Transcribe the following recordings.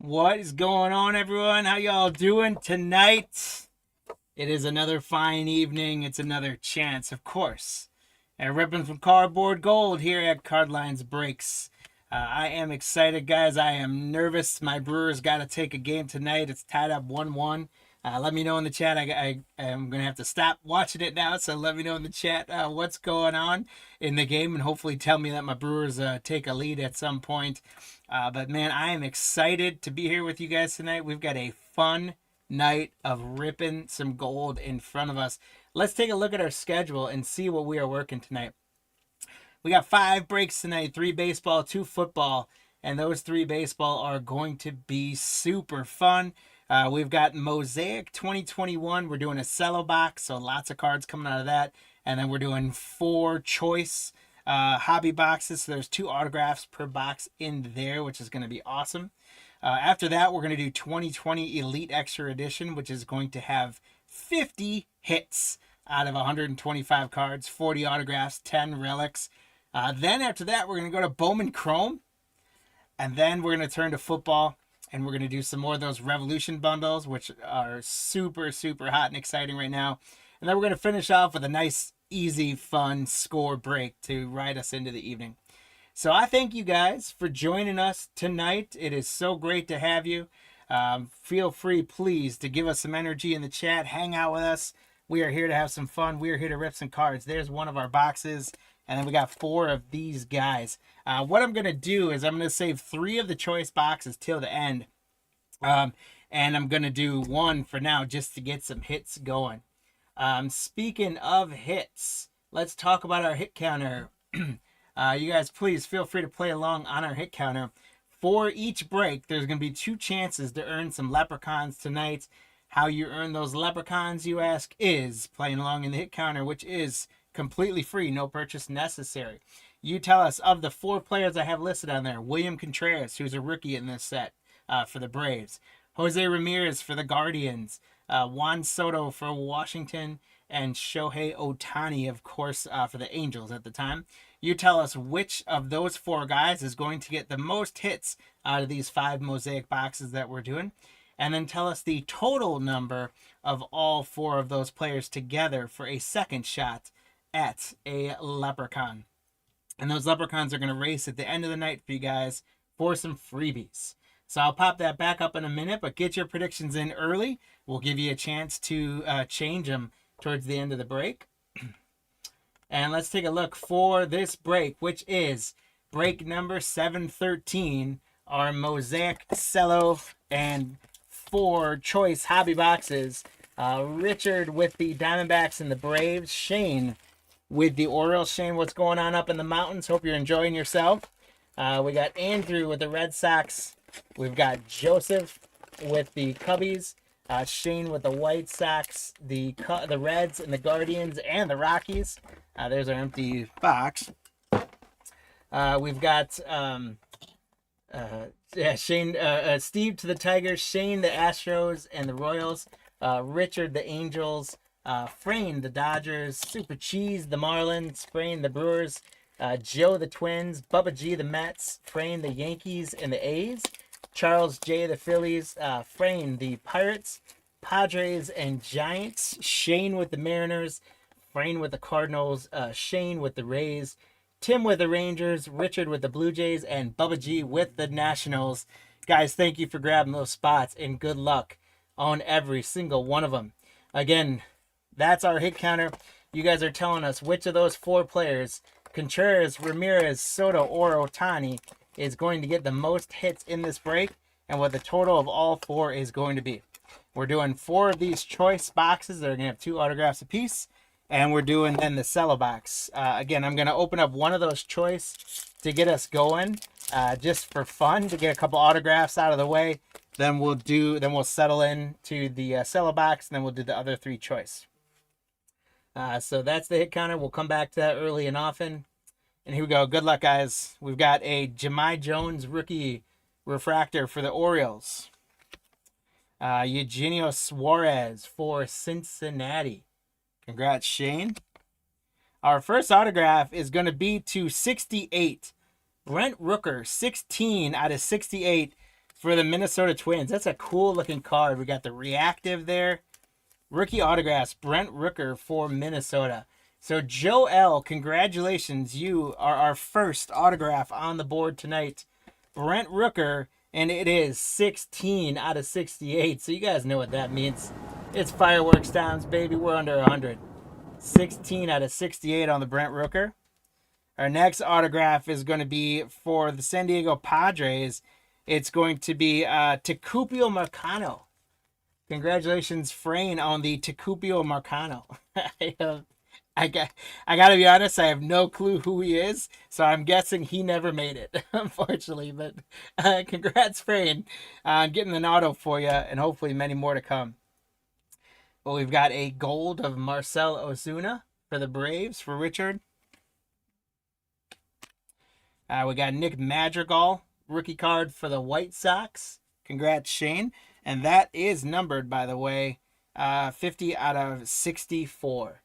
What is going on, everyone? How y'all doing tonight? It is another fine evening. It's another chance, of course. And ripping from cardboard gold here at Cardlines Breaks. I am excited, guys. I am nervous. My Brewers got to take a game tonight. It's tied up 1-1. Let me know in the chat. I am going to have to stop watching it now, so let me know in the chat what's going on in the game, and hopefully tell me that my Brewers take a lead at some point. But, man, I am excited to be here with you guys tonight. We've got a fun night of ripping some gold in front of us. Let's take a look at our schedule and see what we are working tonight. We got 5 breaks tonight, 3 baseball, 2 football, and those 3 baseball are going to be super fun. We've got Mosaic 2021. We're doing a Cello box, so lots of cards coming out of that. And then we're doing 4 choice hobby boxes. So there's 2 autographs per box in there, which is going to be awesome. After that, we're going to do 2020 Elite Extra Edition, which is going to have 50 hits out of 125 cards, 40 autographs, 10 relics. Then after that, we're going to go to Bowman Chrome. And then we're going to turn to football. And we're going to do some more of those Revolution bundles, which are super, super hot and exciting right now. And then we're going to finish off with a nice, easy, fun score break to ride us into the evening. So I thank you guys for joining us tonight. It is so great to have you. Feel free, please, to give us some energy in the chat. Hang out with us. We are here to have some fun. We are here to rip some cards. There's one of our boxes. And then we got 4 of these guys. What I'm going to do is I'm going to save 3 of the choice boxes till the end. And I'm going to do 1 for now just to get some hits going. Speaking of hits, let's talk about our hit counter. You guys, please feel free to play along on our hit counter. For each break, there's going to be 2 chances to earn some leprechauns tonight. How you earn those leprechauns, you ask, is playing along in the hit counter, which is completely free, no purchase necessary. You tell us, of the 4 players I have listed on there, William Contreras, who's a rookie in this set for the Braves, Jose Ramirez for the Guardians, Juan Soto for Washington, and Shohei Ohtani, of course, for the Angels at the time. You tell us which of those 4 guys is going to get the most hits out of these 5 Mosaic boxes that we're doing. And then tell us the total number of all 4 of those players together for a second shot at a leprechaun. And those leprechauns are going to race at the end of the night for you guys for some freebies. So I'll pop that back up in a minute, but get your predictions in early. We'll give you a chance to change them towards the end of the break. And let's take a look for this break, which is break number 713, our Mosaic, Cello, and 4 choice hobby boxes. Richard with the Diamondbacks and the Braves. Shane with the Orioles. Shane, what's going on up in the mountains? Hope you're enjoying yourself. We got Andrew with the Red Sox. We've got Joseph with the Cubbies. Shane with the White Sox, the Reds, and the Guardians, and the Rockies. There's our empty box. We've got Shane, Steve to the Tigers, Shane the Astros and the Royals, Richard the Angels, Frayne the Dodgers, Super Cheese the Marlins, Frayne the Brewers, Joe the Twins, Bubba G the Mets, Frayne the Yankees and the A's, Charles J the Phillies, Frayne the Pirates, Padres and Giants, Shane with the Mariners, Frayne with the Cardinals, Shane with the Rays, Tim with the Rangers, Richard with the Blue Jays, and Bubba G with the Nationals. Guys, thank you for grabbing those spots, and good luck on every single one of them. Again, that's our hit counter. You guys are telling us which of those 4 players, Contreras, Ramirez, Soto, or Ohtani, is going to get the most hits in this break, and what the total of all 4 is going to be. We're doing 4 of these choice boxes that are going to have 2 autographs apiece. And we're doing then the Cello box. Again, I'm going to open up one of those choice to get us going, just for fun, to get a couple autographs out of the way. Then we'll settle in to the Cello box, and then we'll do the other 3 choice. So that's the hit counter. We'll come back to that early and often. And here we go. Good luck, guys. We've got a Jahmai Jones rookie refractor for the Orioles. Eugenio Suarez for Cincinnati. Congrats, Shane. Our first autograph is going to be to 68. Brent Rooker, 16 out of 68 for the Minnesota Twins. That's a cool looking card. We got the reactive there. Rookie autographs, Brent Rooker for Minnesota. So Joe L., congratulations. You are our first autograph on the board tonight. Brent Rooker, and it is 16 out of 68. So you guys know what that means. It's fireworks times, baby. We're under 100. 16 out of 68 on the Brent Rooker. Our next autograph is going to be for the San Diego Padres. It's going to be Tecupio Marcano. Congratulations, Frayne, on the Tecupio Marcano. I got to be honest, I have no clue who he is, so I'm guessing he never made it, unfortunately. But congrats, Frayne, on getting an auto for you, and hopefully many more to come. Well, we've got a gold of Marcell Ozuna for the Braves for Richard. We got Nick Madrigal, rookie card for the White Sox. Congrats, Shane. And that is numbered, by the way, 50 out of 64.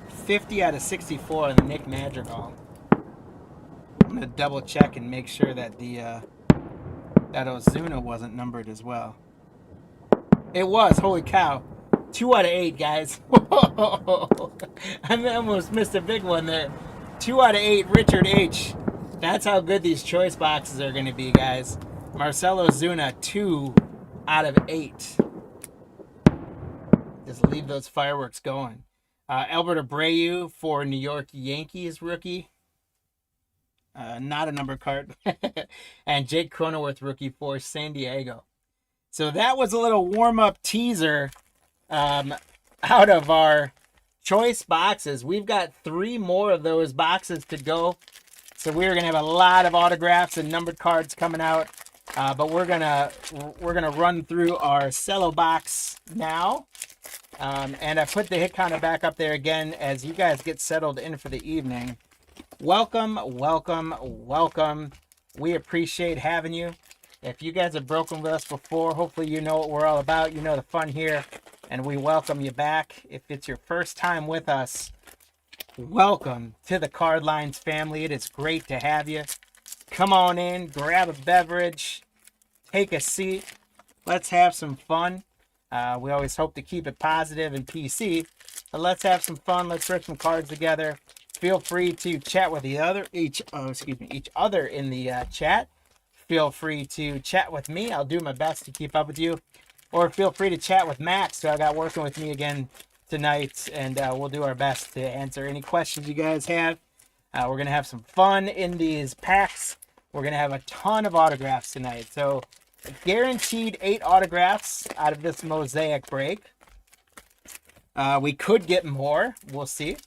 50 out of 64 on the Nick Madrigal. I'm going to double check and make sure that that Ozuna wasn't numbered as well. It was. Holy cow. 2 out of 8, guys. I almost missed a big one there. 2 out of 8, Richard H. That's how good these choice boxes are going to be, guys. Marcell Ozuna, 2 out of 8. Just leave those fireworks going. Albert Abreu for New York Yankees rookie. Not a number card. And Jake Cronenworth rookie for San Diego. So that was a little warm-up teaser out of our choice boxes. We've got 3 more of those boxes to go. So we're gonna have a lot of autographs and numbered cards coming out. But we're gonna run through our Cello box now. And I put the hit counter back up there again as you guys get settled in for the evening. Welcome, welcome, welcome. We appreciate having you. If you guys have broken with us before, hopefully you know what we're all about. You know the fun here, and we welcome you back. If it's your first time with us, welcome to the Card Lines family. It is great to have you. Come on in, grab a beverage, take a seat. Let's have some fun. We always hope to keep it positive and PC, but let's have some fun. Let's rip some cards together. Feel free to chat with each other in the chat. Feel free to chat with me. I'll do my best to keep up with you. Or feel free to chat with Max, who I got working with me again tonight, and we'll do our best to answer any questions you guys have. We're going to have some fun in these packs. We're going to have a ton of autographs tonight. So guaranteed 8 autographs out of this Mosaic break. We could get more. We'll see.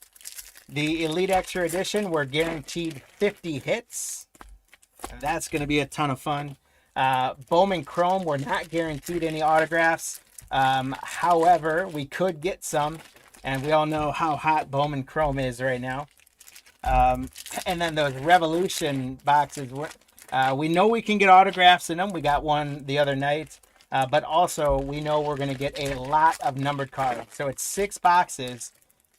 The Elite Extra Edition, we're guaranteed 50 hits. And that's going to be a ton of fun. Bowman Chrome, we're not guaranteed any autographs. However, we could get some. And we all know how hot Bowman Chrome is right now. And then those Revolution boxes, we know we can get autographs in them. We got one the other night. But also, we know we're going to get a lot of numbered cards. So it's 6 boxes.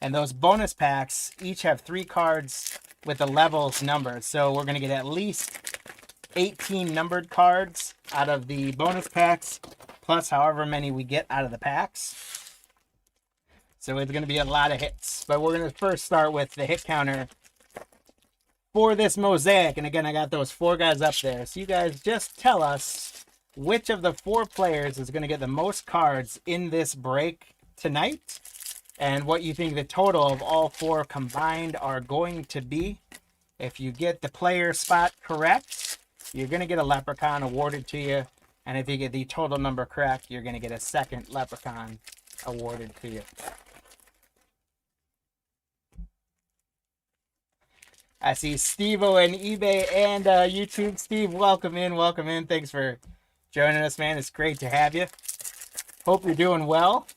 And those bonus packs each have 3 cards with the levels numbered. So we're going to get at least 18 numbered cards out of the bonus packs, plus however many we get out of the packs. So it's going to be a lot of hits. But we're going to first start with the hit counter for this Mosaic. And again, I got those 4 guys up there. So you guys just tell us which of the 4 players is going to get the most cards in this break tonight, and what you think the total of all 4 combined are going to be. If you get the player spot correct, you're going to get a Leprechaun awarded to you. And if you get the total number correct, you're going to get a second Leprechaun awarded to you. I see Steve-O and eBay and YouTube. Steve, welcome in, welcome in. Thanks for joining us, man. It's great to have you. Hope you're doing well.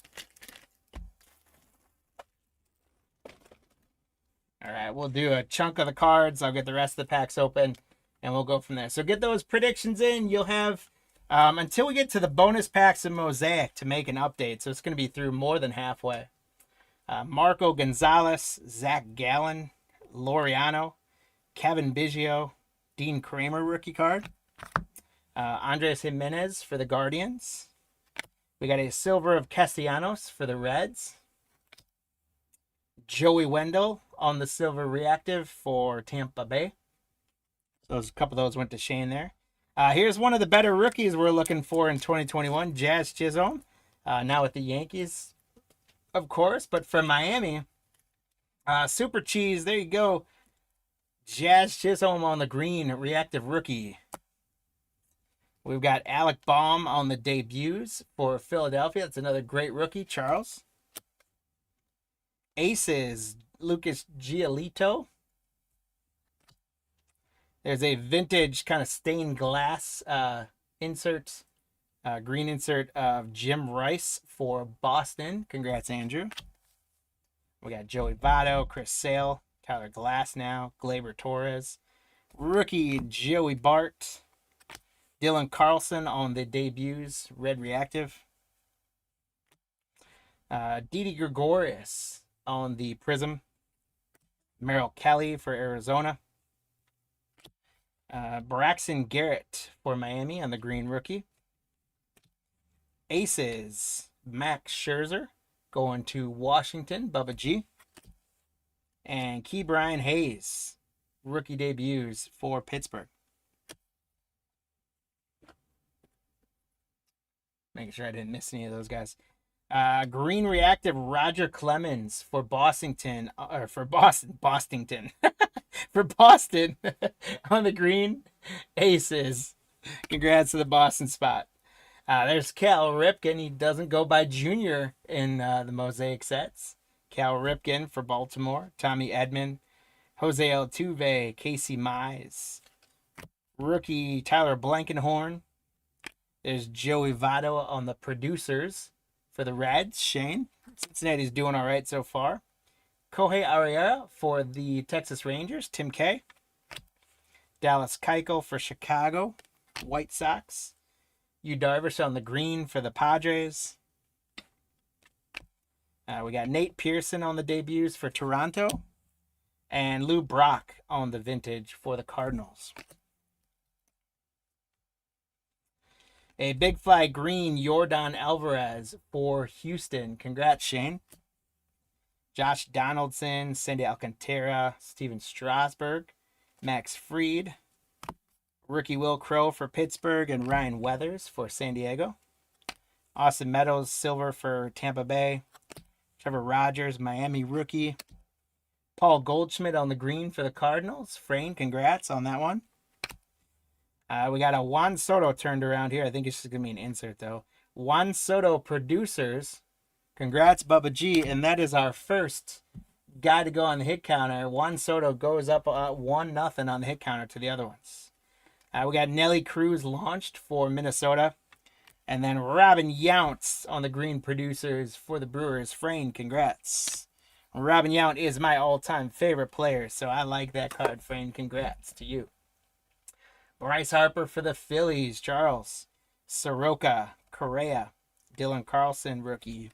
All right, we'll do a chunk of the cards. I'll get the rest of the packs open, and we'll go from there. So get those predictions in. You'll have until we get to the bonus packs in Mosaic to make an update. So it's going to be through more than halfway. Marco Gonzalez, Zach Gallen, Laureano, Kevin Biggio, Dean Kramer rookie card. Andres Jimenez for the Guardians. We got a silver of Castellanos for the Reds. Joey Wendell on the silver reactive for Tampa Bay. So a couple of those went to Shane there. Here's one of the better rookies we're looking for in 2021, Jazz Chisholm. Now with the Yankees, of course, but from Miami. Super Cheese, there you go. Jazz Chisholm on the green, reactive rookie. We've got Alec Baum on the debuts for Philadelphia. That's another great rookie, Charles. Aces, Lucas Giolito. There's a vintage kind of stained glass insert, green insert of Jim Rice for Boston. Congrats, Andrew. We got Joey Votto, Chris Sale, Tyler Glasnow, Gleyber Torres. Rookie Joey Bart. Dylan Carlson on the debuts, red reactive. Didi Gregorius on the Prism. Merrill Kelly for Arizona. Braxton Garrett for Miami on the green rookie. Aces, Max Scherzer going to Washington, Bubba G. And Ke'Bryan Hayes, rookie debuts for Pittsburgh. Making sure I didn't miss any of those guys. Green reactive Roger Clemens for Boston, for Boston on the green Aces. Congrats to the Boston spot. There's Cal Ripken. He doesn't go by Junior in the Mosaic sets. Cal Ripken for Baltimore. Tommy Edman. Jose Altuve. Casey Mize. Rookie Tyler Blankenhorn. There's Joey Votto on the producers for the Reds. Shane. Cincinnati's doing all right so far. Kohei Ariera for the Texas Rangers. Tim K. Dallas Keuchel for Chicago White Sox. Yu Darvish on the green for the Padres. We got Nate Pearson on the debuts for Toronto. And Lou Brock on the vintage for the Cardinals. A Big Fly green Yordan Alvarez for Houston. Congrats, Shane. Josh Donaldson, Sandy Alcantara, Steven Strasburg, Max Fried, rookie Will Crow for Pittsburgh, and Ryan Weathers for San Diego. Austin Meadows, silver for Tampa Bay. Trevor Rogers, Miami rookie. Paul Goldschmidt on the green for the Cardinals. Frayne, congrats on that one. We got a Juan Soto turned around here. I think it's just going to be an insert, though. Juan Soto producers. Congrats, Bubba G. And that is our first guy to go on the hit counter. Juan Soto goes up 1-0 on the hit counter to the other ones. We got Nelly Cruz launched for Minnesota. And then Robin Younts on the green producers for the Brewers. Frayne, congrats. Robin Yount is my all-time favorite player, so I like that card, Frayne. Congrats to you. Bryce Harper for the Phillies. Charles. Soroka, Correa, Dylan Carlson, rookie.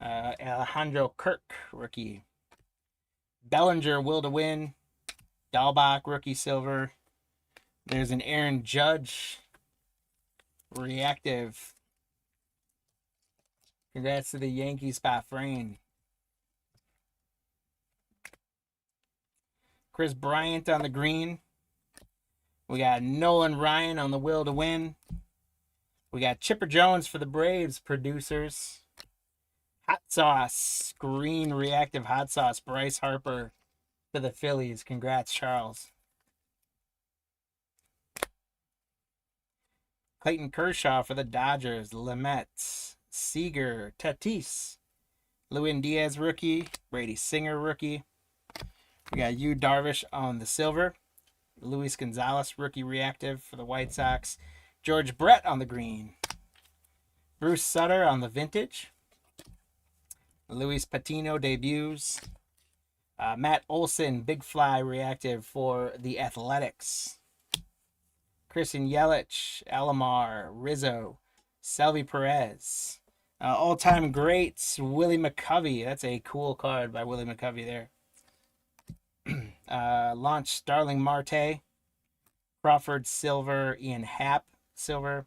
Alejandro Kirk, rookie. Bellinger, will to win. Dahlbach, rookie silver. There's an Aaron Judge, reactive. Congrats to the Yankees spot, Frayne. Chris Bryant on the green. We got Nolan Ryan on the will to win. We got Chipper Jones for the Braves producers. Hot sauce, green reactive hot sauce, Bryce Harper for the Phillies. Congrats, Charles. Clayton Kershaw for the Dodgers. Lamet, Seager, Tatis, Lewin Diaz rookie, Brady Singer rookie. We got Yu Darvish on the silver. Luis Gonzalez rookie reactive for the White Sox. George Brett on the green. Bruce Sutter on the vintage. Luis Patino debuts. Matt Olson, Big Fly reactive for the Athletics. Christian Yelich, Alomar, Rizzo, Salvi Perez. All-time greats, Willie McCovey. That's a cool card by Willie McCovey there. Launch Starling Marte. Crawford, silver. Ian Happ, silver.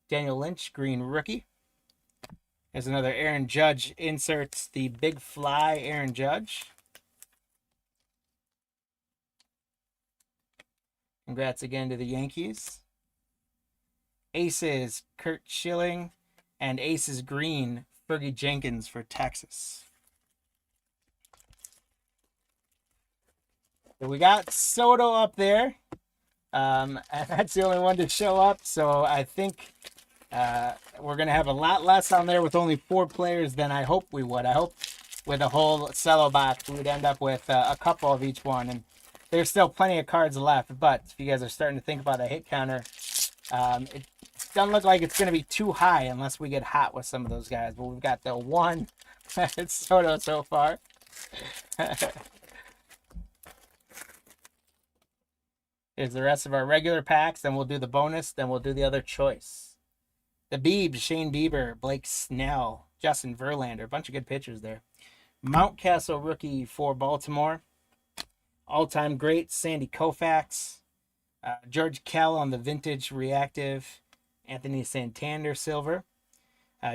Daniel Lynch, green rookie. There's another Aaron Judge inserts, the Big Fly Aaron Judge. Congrats again to the Yankees. Aces, Kurt Schilling, and Aces green, Fergie Jenkins for Texas. So we got Soto up there. And that's the only one to show up. So I think we're going to have a lot less on there with only 4 players than I hope we would. I hope with a whole cello box, we'd end up with a couple of each one. And there's still plenty of cards left. But if you guys are starting to think about a hit counter, it doesn't look like it's going to be too high unless we get hot with some of those guys. But we've got the one Soto so far. Here's the rest of our regular packs. Then we'll do the bonus. Then we'll do the other choice. The Beebs, Shane Bieber, Blake Snell, Justin Verlander. A bunch of good pitchers there. Mountcastle rookie for Baltimore. All-time great, Sandy Koufax. George Kell on the vintage reactive. Anthony Santander, silver.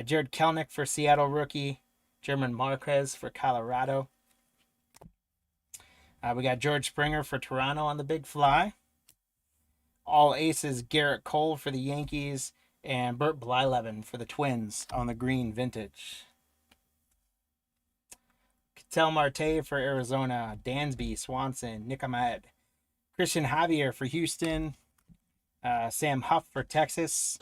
Jared Kelenic for Seattle rookie. German Marquez for Colorado. We got George Springer for Toronto on the Big Fly. All aces, Garrett Cole for the Yankees. And Bert Blyleven for the Twins on the green vintage. Ketel Marte for Arizona. Dansby, Swanson, Nick Ahmed. Christian Javier for Houston. Sam Huff for Texas.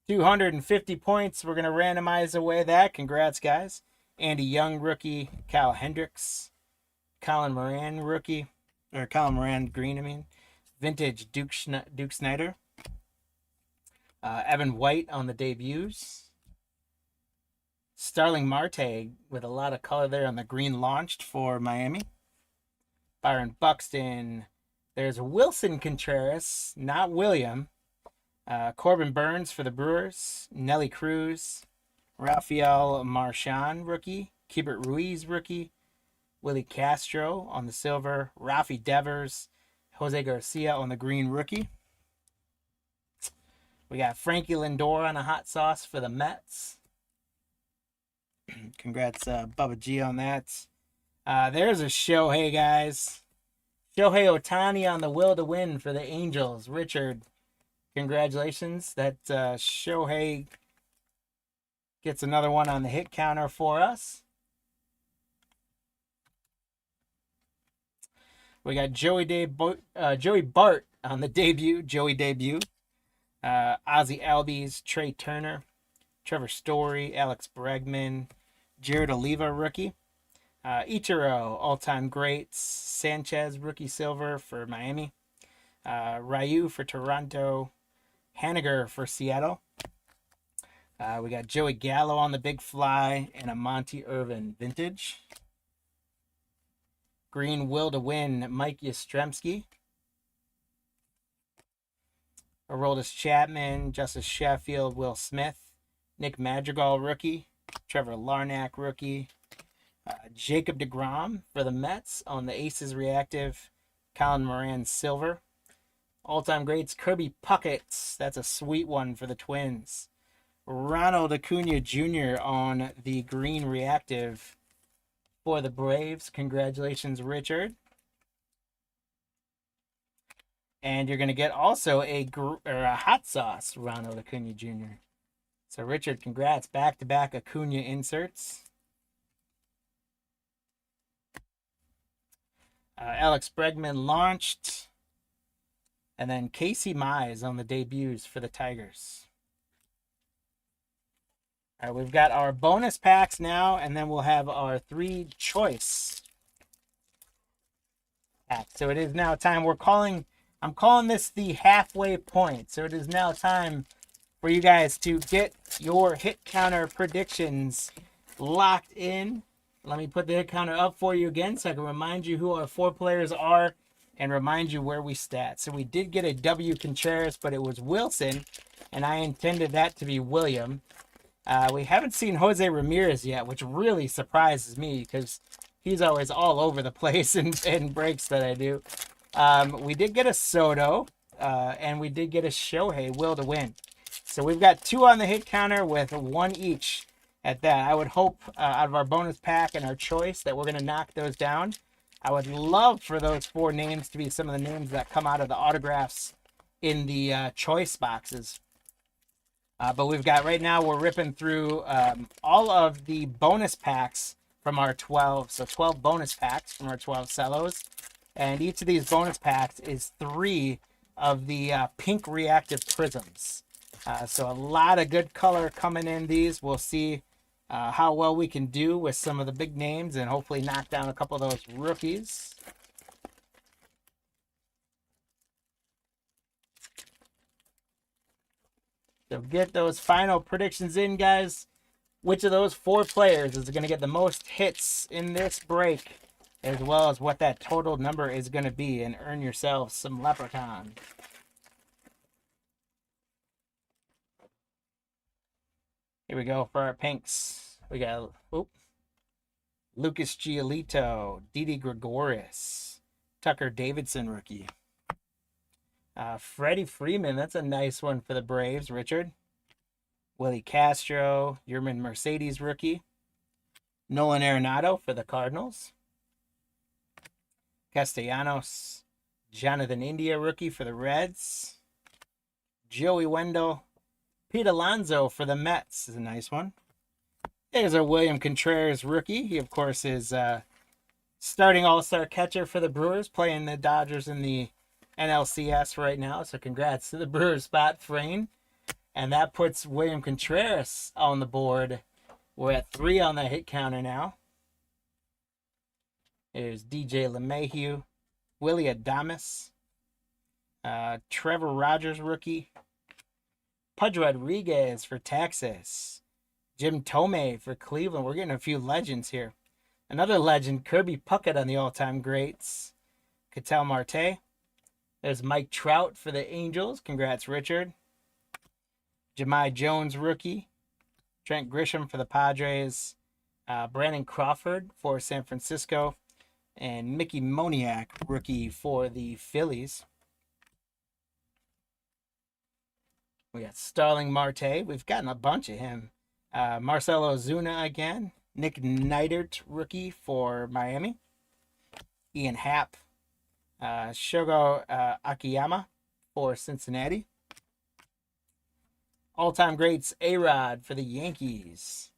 250 points. We're going to randomize away that. Congrats, guys. Andy Young, rookie. Kyle Hendricks. Colin Moran, rookie. Or Colin Moran, green, I mean. Vintage Duke Snyder. Evan White on the debuts. Starling Marte with a lot of color there on the green launched for Miami. Byron Buxton. There's Wilson Contreras, not William. Corbin Burns for the Brewers. Nelly Cruz. Rafael Marchand, rookie. Keibert Ruiz, rookie. Willie Castro on the silver. Rafi Devers. Jose Garcia on the green rookie. We got Frankie Lindor on a hot sauce for the Mets. Congrats, Bubba G on that. There's a Shohei, guys. Shohei Ohtani on the will to win for the Angels. Richard, congratulations. That Shohei gets another one on the hit counter for us. We got Joey Bart on the debut. Joey debut. Ozzie Albies, Trey Turner, Trevor Story, Alex Bregman, Jared Oliva, rookie. Ichiro, all-time greats. Sanchez, rookie silver for Miami. Ryu for Toronto. Haniger for Seattle. We got Joey Gallo on the Big Fly and a Monty Irvin vintage. Green will to win, Mike Yastrzemski. Aroldis Chapman, Justice Sheffield, Will Smith. Nick Madrigal, rookie. Trevor Larnach, rookie. Jacob deGrom for the Mets on the Aces reactive. Colin Moran, silver. All-time greats, Kirby Puckett. That's a sweet one for the Twins. Ronald Acuna Jr. on the green reactive for the Braves. Congratulations, Richard. And you're going to get also a hot sauce, Ronald Acuna Jr. So, Richard, congrats. Back-to-back Acuna inserts. Alex Bregman launched. And then Casey Mize on the debuts for the Tigers. All right, we've got our bonus packs now, and then we'll have our 3 choice packs. So it is now time. I'm calling this the halfway point. So it is now time for you guys to get your hit counter predictions locked in. Let me put the hit counter up for you again so I can remind you who our 4 players are and remind you where we stat. So we did get a W Contreras, but it was Wilson, and I intended that to be William. We haven't seen Jose Ramirez yet, which really surprises me because he's always all over the place in breaks that I do. We did get a Soto. and we did get a Shohei Will to Win. So we've got 2 on the hit counter with 1 each at that. I would hope out of our bonus pack and our choice that we're going to knock those down. I would love for those 4 names to be some of the names that come out of the autographs in the choice boxes. But we've got, right now, we're ripping through all of the bonus packs from our 12. So 12 bonus packs from our 12 cellos. And each of these bonus packs is 3 of the pink reactive prisms. So a lot of good color coming in these. We'll see how well we can do with some of the big names and hopefully knock down a couple of those rookies. So get those final predictions in, guys. Which of those 4 players is going to get the most hits in this break, as well as what that total number is going to be, and earn yourself some Leprechaun. Here we go for our pinks. We got Lucas Giolito, Didi Gregorius, Tucker Davidson rookie. Freddie Freeman, that's a nice one for the Braves, Richard. Willie Castro, Yerman Mercedes rookie. Nolan Arenado for the Cardinals. Castellanos, Jonathan India rookie for the Reds. Joey Wendell, Pete Alonso for the Mets is a nice one. There's our William Contreras rookie. He, of course, is starting all-star catcher for the Brewers, playing the Dodgers in the NLCS right now. So congrats to the Brewers spot, Frayne. And that puts William Contreras on the board. We're at 3 on the hit counter now. There's DJ LeMahieu, Willie Adames, Trevor Rogers rookie, Pudge Rodriguez for Texas, Jim Thome for Cleveland. We're getting a few legends here. Another legend, Kirby Puckett on the all-time greats, Ketel Marte. There's Mike Trout for the Angels. Congrats, Richard. Jahmai Jones rookie, Trent Grisham for the Padres, Brandon Crawford for San Francisco, and Mickey Moniak rookie for the Phillies. We got Starling Marte. We've gotten a bunch of him. Marcelo Ozuna again. Nick Neidert rookie for Miami. Ian Happ. Shogo Akiyama for Cincinnati. All-time greats, A-Rod for the Yankees.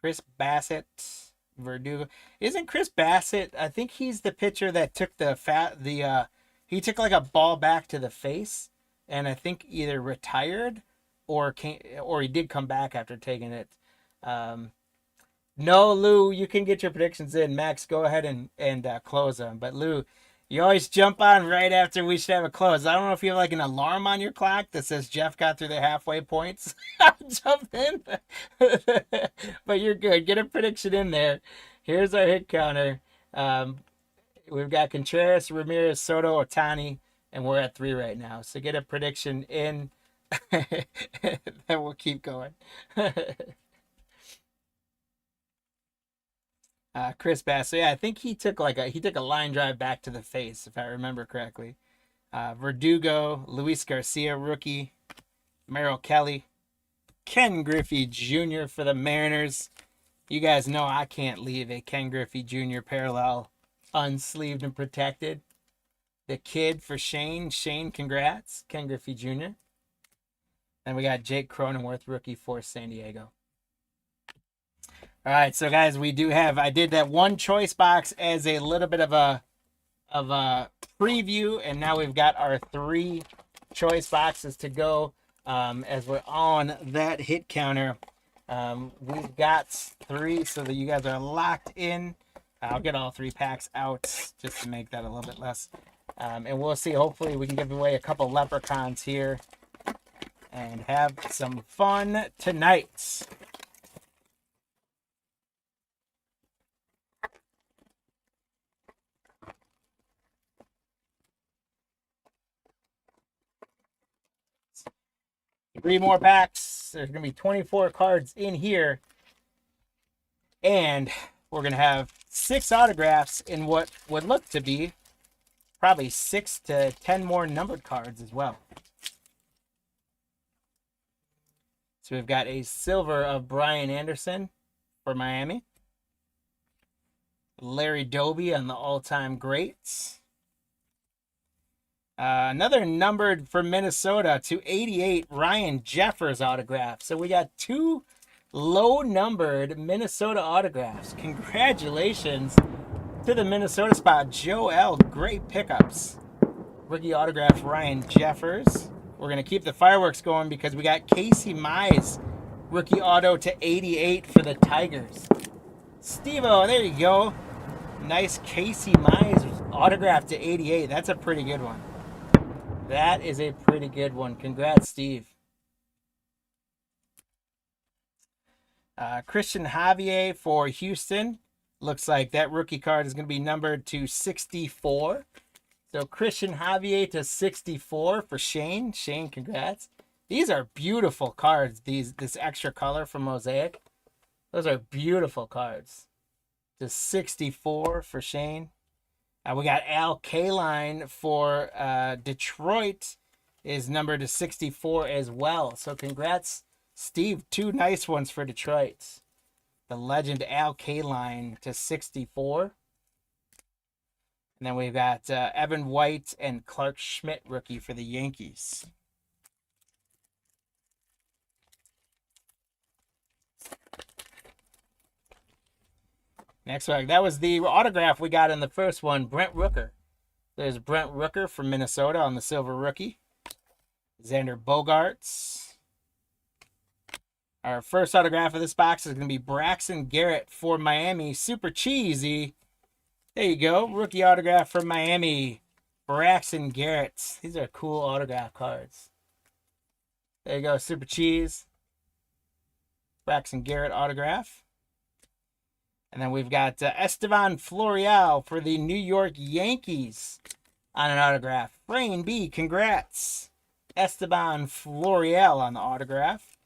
Chris Bassett, Verdugo. Isn't Chris Bassett, I think he's the pitcher that took he took like a ball back to the face, and I think either retired or he did come back after taking it. No, Lou, you can get your predictions in. Max, go ahead and close them. But Lou, you always jump on right after we should have a close. I don't know if you have like an alarm on your clock that says Jeff got through the halfway points. Jump in. But you're good. Get a prediction in there. Here's our hit counter. We've got Contreras, Ramirez, Soto, Ohtani, and we're at 3 right now. So get a prediction in. Then we'll keep going. Chris Bass. So yeah, I think he took a line drive back to the face, if I remember correctly. Verdugo, Luis Garcia rookie, Merrill Kelly, Ken Griffey Jr. for the Mariners. You guys know I can't leave a Ken Griffey Jr. parallel unsleeved and protected. The kid for Shane. Shane, congrats. Ken Griffey Jr. Then we got Jake Cronenworth rookie for San Diego. All right, so guys, I did that one choice box as a little bit of a preview, and now we've got our 3 choice boxes to go. As we're on that hit counter, we've got 3 so that you guys are locked in. I'll get all 3 packs out just to make that a little bit less. And we'll see. Hopefully, we can give away a couple leprechauns here and have some fun tonight. Three more packs. There's going to be 24 cards in here. And we're going to have 6 autographs in what would look to be probably 6 to 10 more numbered cards as well. So we've got a silver of Brian Anderson for Miami. Larry Doby on the all-time greats. Another numbered for Minnesota to 88, Ryan Jeffers autograph. So we got 2 low-numbered Minnesota autographs. Congratulations to the Minnesota spot. Joe L. Great pickups. Rookie autograph, Ryan Jeffers. We're going to keep the fireworks going because we got Casey Mize, rookie auto to 88 for the Tigers. Steve-O, there you go. Nice Casey Mize autograph to 88. That's a pretty good one. That is a pretty good one. Congrats, Steve. Christian Javier for Houston. Looks like that rookie card is going to be numbered to 64. So Christian Javier to 64 for Shane. Shane, congrats. These are beautiful cards. This extra color from Mosaic. Those are beautiful cards. To 64 for Shane. We got Al Kaline for Detroit is numbered to 64 as well. So congrats, Steve. 2 nice ones for Detroit. The legend Al Kaline to 64. And then we've got Evan White and Clark Schmidt rookie for the Yankees. Next one, that was the autograph we got in the first one, Brent Rooker. There's Brent Rooker from Minnesota on the silver rookie. Xander Bogaerts. Our first autograph of this box is going to be Braxton Garrett for Miami. Super cheesy. There you go. Rookie autograph for Miami. Braxton Garrett. These are cool autograph cards. There you go. Super cheese. Braxton Garrett autograph. And then we've got Estevan Florial for the New York Yankees on an autograph. Rain B, congrats. Esteban Florial on the autograph.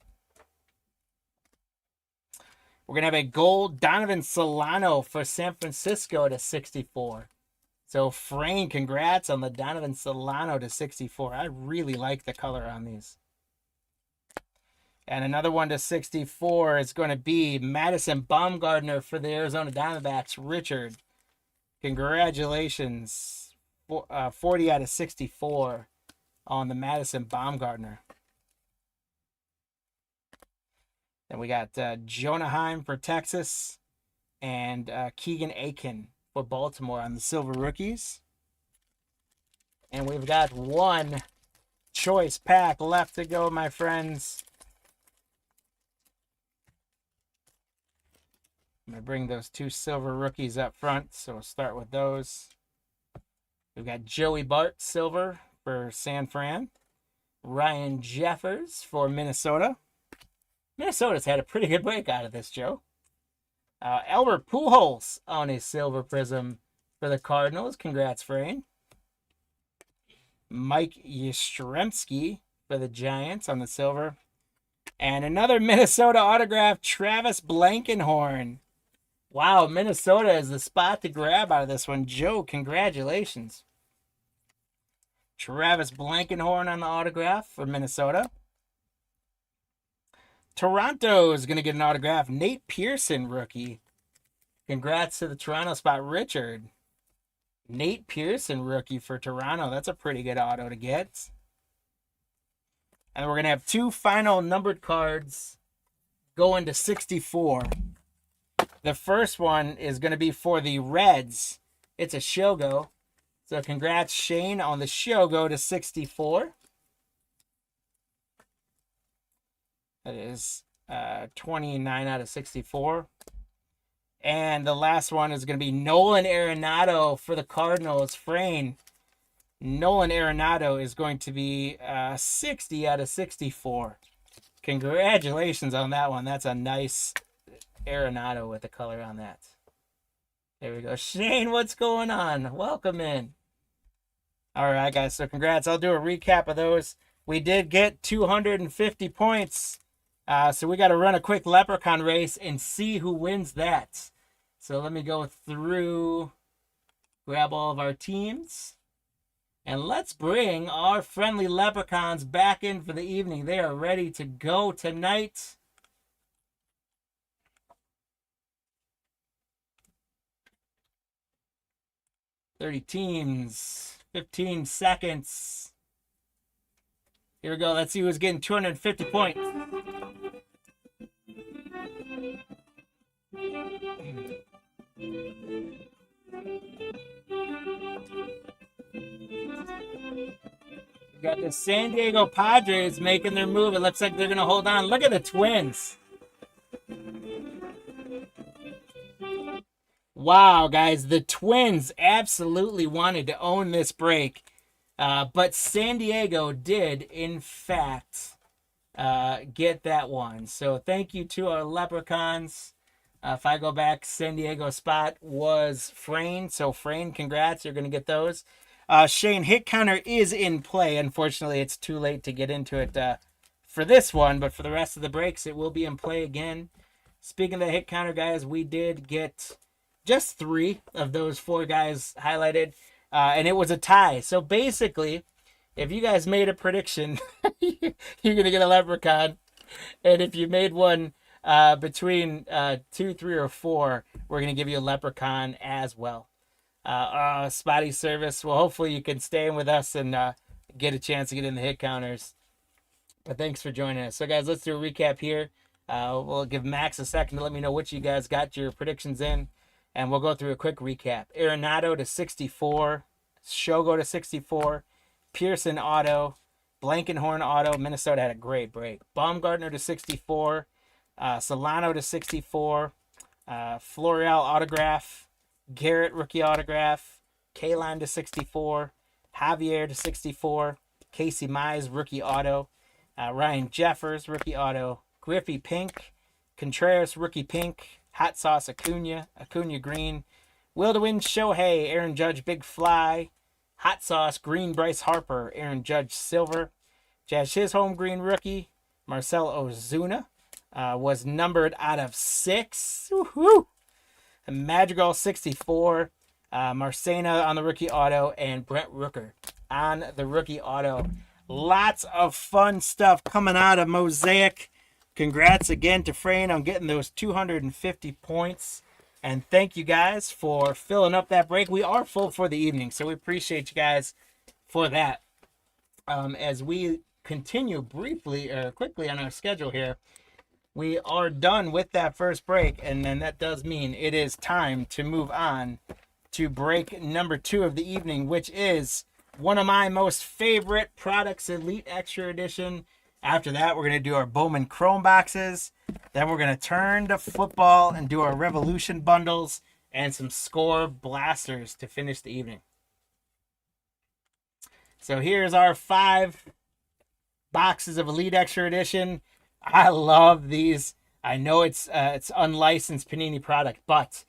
We're going to have a gold Donovan Solano for San Francisco to 64. So, Frayne, congrats on the Donovan Solano to 64. I really like the color on these. And another one to 64 is going to be Madison Bumgarner for the Arizona Diamondbacks. Richard, congratulations. 40 out of 64 on the Madison Bumgarner. Then we got Jonah Heim for Texas and Keegan Aiken for Baltimore on the silver rookies. And we've got one choice pack left to go, my friends. I'm going to bring those 2 silver rookies up front, so we'll start with those. We've got Joey Bart, silver for San Fran. Ryan Jeffers for Minnesota. Minnesota's had a pretty good break out of this, Joe. Albert Pujols on a silver prism for the Cardinals. Congrats, Frayne. Mike Yastrzemski for the Giants on the silver. And another Minnesota autograph, Travis Blankenhorn. Wow, Minnesota is the spot to grab out of this one. Joe, congratulations. Travis Blankenhorn on the autograph for Minnesota. Toronto is going to get an autograph. Nate Pearson, rookie. Congrats to the Toronto spot, Richard. Nate Pearson, rookie for Toronto. That's a pretty good auto to get. And we're going to have 2 final numbered cards going to 64. The first one is going to be for the Reds. It's a Shogo. So congrats, Shane, on the Shogo to 64. That is 29 out of 64. And the last one is going to be Nolan Arenado for the Cardinals. Frayne. Nolan Arenado is going to be 60 out of 64. Congratulations on that one. That's a nice Arenado with the color on that. There we go. Shane, what's going on? Welcome in. All right, guys. So congrats. I'll do a recap of those. We did get 250 points. So we got to run a quick leprechaun race and see who wins that. So let me go through, grab all of our teams. And let's bring our friendly leprechauns back in for the evening. They are ready to go tonight. "30 teams, 15 seconds. Here we go. Let's see who's getting 250 points. We got the San Diego Padres making their move. It looks like they're going to hold on. Look at the Twins. Wow, guys, the Twins absolutely wanted to own this break. But San Diego did, in fact, get that one. So thank you to our Leprechauns. If I go back, San Diego spot was Frayne. So Frayne, congrats. You're going to get those. Shane, hit counter is in play. Unfortunately, it's too late to get into it for this one. But for the rest of the breaks, it will be in play again. Speaking of the hit counter, guys, we did get just 3 of those 4 guys highlighted. And it was a tie. So basically, if you guys made a prediction, you're going to get a leprechaun. And if you made one between 2, 3, or 4, we're going to give you a leprechaun as well. Spotty service. Well, hopefully you can stay in with us and get a chance to get in the hit counters. But thanks for joining us. So, guys, let's do a recap here. We'll give Max a second to let me know which you guys got your predictions in. And we'll go through a quick recap. Arenado to 64. Shogo to 64. Pearson auto. Blankenhorn auto. Minnesota had a great break. Baumgartner to 64. Solano to 64. Florial autograph. Garrett rookie autograph. Kaline to 64. Javier to 64. Casey Mize rookie auto. Ryan Jeffers rookie auto. Griffey pink. Contreras rookie pink. Hot Sauce Acuna, Acuna green. Wildewin Shohei, Aaron Judge big fly. Hot Sauce green Bryce Harper, Aaron Judge silver. Jazz Chisholm green rookie. Marcell Ozuna was numbered out of 6. Woohoo! Madrigal 64. Marcena on the rookie auto, and Brent Rooker on the rookie auto. Lots of fun stuff coming out of Mosaic. Congrats again to Frayne on getting those 250 points. And thank you guys for filling up that break. We are full for the evening, so we appreciate you guys for that. As we continue briefly or quickly on our schedule here, we are done with that first break, and then that does mean it is time to move on to break number 2 of the evening, which is one of my most favorite products, Elite Extra Edition. After that, we're going to do our Bowman Chrome boxes. Then we're going to turn to football and do our Revolution bundles and some score blasters to finish the evening. So here's our 5 boxes of Elite Extra Edition. I love these. I know it's unlicensed Panini product, but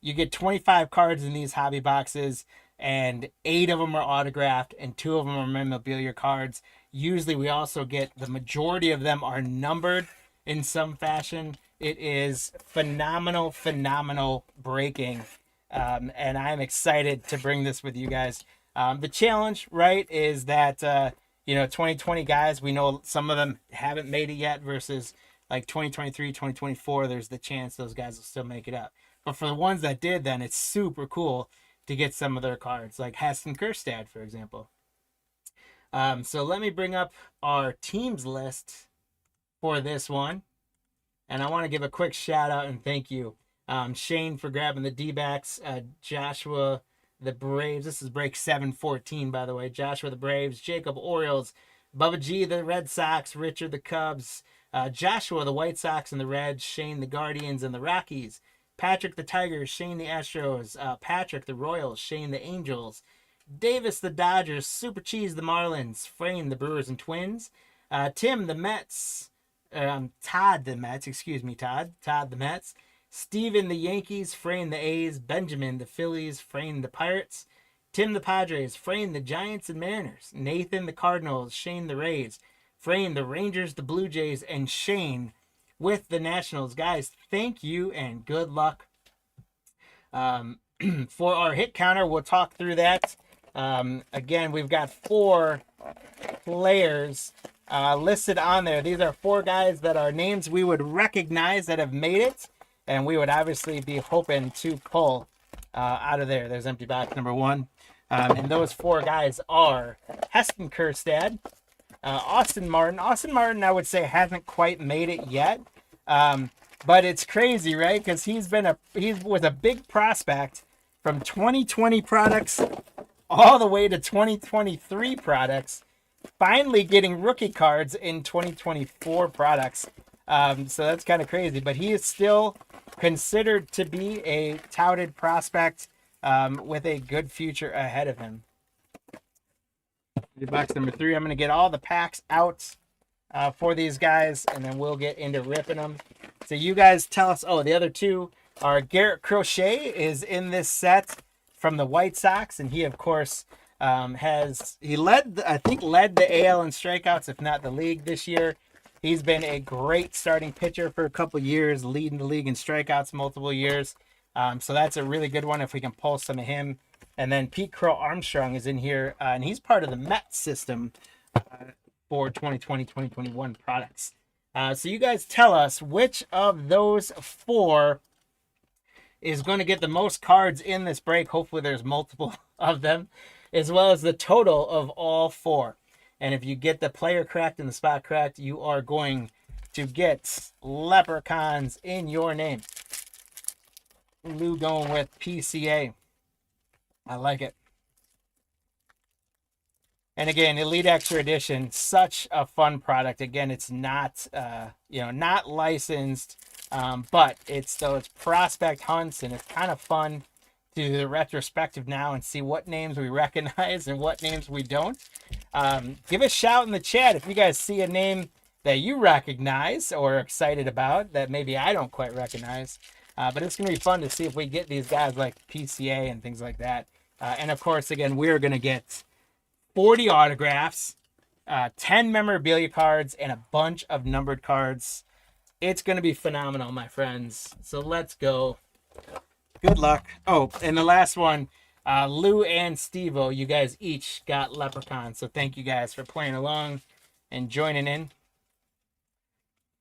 you get 25 cards in these hobby boxes, and 8 of them are autographed, and 2 of them are memorabilia cards. Usually we also get the majority of them are numbered in some fashion. It is phenomenal breaking. And I'm excited to bring this with you guys. The challenge, right, is that, 2020 guys, we know some of them haven't made it yet versus like 2023, 2024. There's the chance those guys will still make it up. But for the ones that did, then it's super cool to get some of their cards, like Heston Kjerstad, for example. So let me bring up our teams list for this one. And I want to give a quick shout out and thank you. Shane for grabbing the D-backs. Joshua, the Braves. This is break 714, by the way. Joshua, the Braves. Jacob, Orioles. Bubba G, the Red Sox. Richard, the Cubs. Joshua, the White Sox and the Reds. Shane, the Guardians and the Rockies. Patrick, the Tigers. Shane, the Astros. Patrick, the Royals. Shane, the Angels. Davis, the Dodgers. Super Cheese, the Marlins. Frayne, the Brewers and Twins. Tim, the Mets. Todd, the Mets. Excuse me, Todd. Todd, the Mets. Steven, the Yankees. Frayne, the A's. Benjamin, the Phillies. Frayne, the Pirates. Tim, the Padres. Frayne, the Giants and Mariners. Nathan, the Cardinals. Shane, the Rays. Frayne, the Rangers, the Blue Jays. And Shane with the Nationals. Guys, thank you and good luck. For our hit counter, we'll talk through that Again, we've got 4 players listed on there. These are 4 guys that are names we would recognize that have made it, and we would obviously be hoping to pull out of there. There's empty box number 1. And those 4 guys are Heston Kjerstad, Austin Martin. Austin Martin, I would say, hasn't quite made it yet. But it's crazy, right? Because he was a big prospect from 2020 products all the way to 2023 products, finally getting rookie cards in 2024 products. So that's kind of crazy. But he is still considered to be a touted prospect with a good future ahead of him. Box number 3, I'm going to get all the packs out for these guys, and then we'll get into ripping them. So you guys tell us. Oh, the other 2 are Garrett Crochet is in this set from the White Sox, and he, of course, led the AL in strikeouts, if not the league this year. He's been a great starting pitcher for a couple years, leading the league in strikeouts multiple years. So that's a really good one if we can pull some of him. And then Pete Crow Armstrong is in here, and he's part of the Mets system for 2020-2021 products. So you guys tell us which of those 4 is going to get the most cards in this break. Hopefully there's multiple of them, as well as the total of all 4. And if you get the player correct and the spot correct, you are going to get leprechauns in your name. Lou going with PCA. I like it. And again, Elite Extra Edition, such a fun product. Again, it's not, not licensed, but it's those prospect hunts, and it's kind of fun to do the retrospective now and see what names we recognize and what names we don't. Give a shout in the chat if you guys see a name that you recognize or are excited about that maybe I don't quite recognize. But it's going to be fun to see if we get these guys like PCA and things like that. And of course, again, we're going to get 40 autographs, 10 memorabilia cards, and a bunch of numbered cards. It's going to be phenomenal, my friends. So let's go. Good luck. Oh, and the last one, Lou and Steve-O, you guys each got Leprechaun. So thank you guys for playing along and joining in.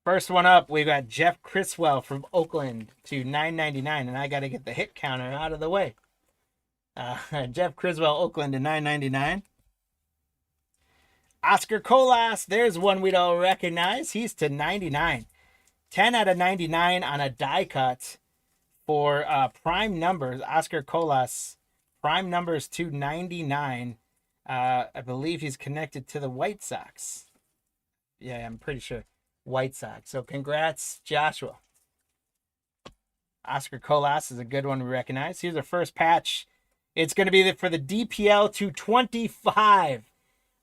First one up, we got Jeff Criswell from Oakland to $9.99, and I got to get the hit counter out of the way. Jeff Criswell, Oakland to $9.99. Oscar Colas, there's one we'd all recognize. He's to $99. 10 out of 99 on a die cut for prime numbers. Oscar Colas, prime numbers to 99. I believe he's connected to the White Sox. Yeah, I'm pretty sure. White Sox. So congrats, Joshua. Oscar Colas is a good one we recognize. Here's our first patch. It's going to be for the DPL to 25.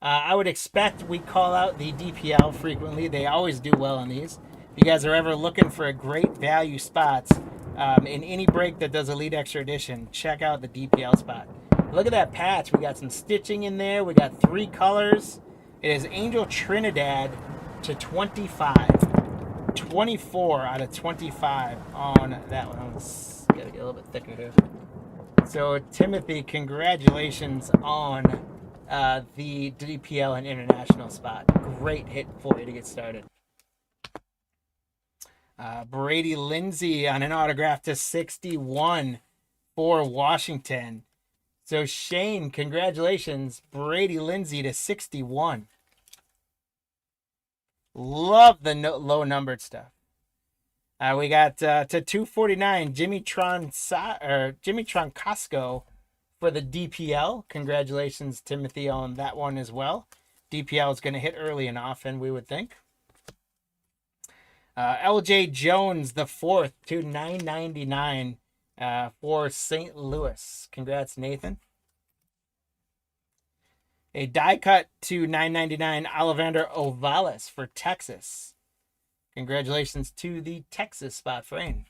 I would expect we call out the DPL frequently. They always do well on these. If you guys are ever looking for a great value spots in any break that does Elite Extra Edition, check out the DPL spot. Look at that patch. We got some stitching in there. We got 3 colors. It is Angel Trinidad to 25. 24 out of 25 on that one. Got to get a little bit thicker here. So, Timothy, congratulations on the DPL and international spot. Great hit for you to get started. Brady Lindsay on an autograph to 61 for Washington. So, Shane, congratulations. Brady Lindsay to 61. Love the low numbered stuff. We got to 249, Jimmy Troncasco for the DPL. Congratulations, Timothy, on that one as well. DPL is going to hit early and often, we would think. LJ Jones, the 4th, to $9.99 for St. Louis. Congrats, Nathan. A die cut to $9.99, Ollivander Ovales for Texas. Congratulations to the Texas spot frame.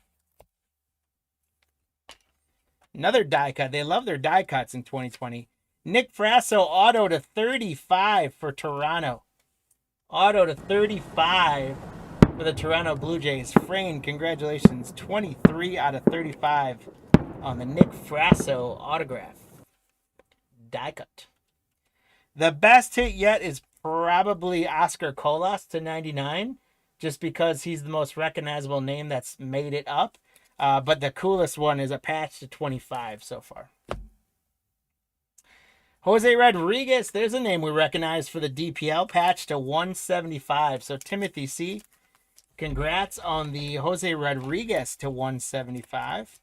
Another die cut. They love their die cuts in 2020. Nick Frasso, auto to 35 for Toronto. Auto to 35 for the Toronto Blue Jays. Frame, congratulations. 23 out of 35 on the Nick Frasso autograph. die cut. The best hit yet is probably Oscar Colas to 99, just because he's the most recognizable name that's made it up. But the coolest one is a patch to 25 so far. Jose Rodriguez, there's a name we recognize for the DPL patch to 175. So Timothy C., congrats on the Jose Rodriguez to 175.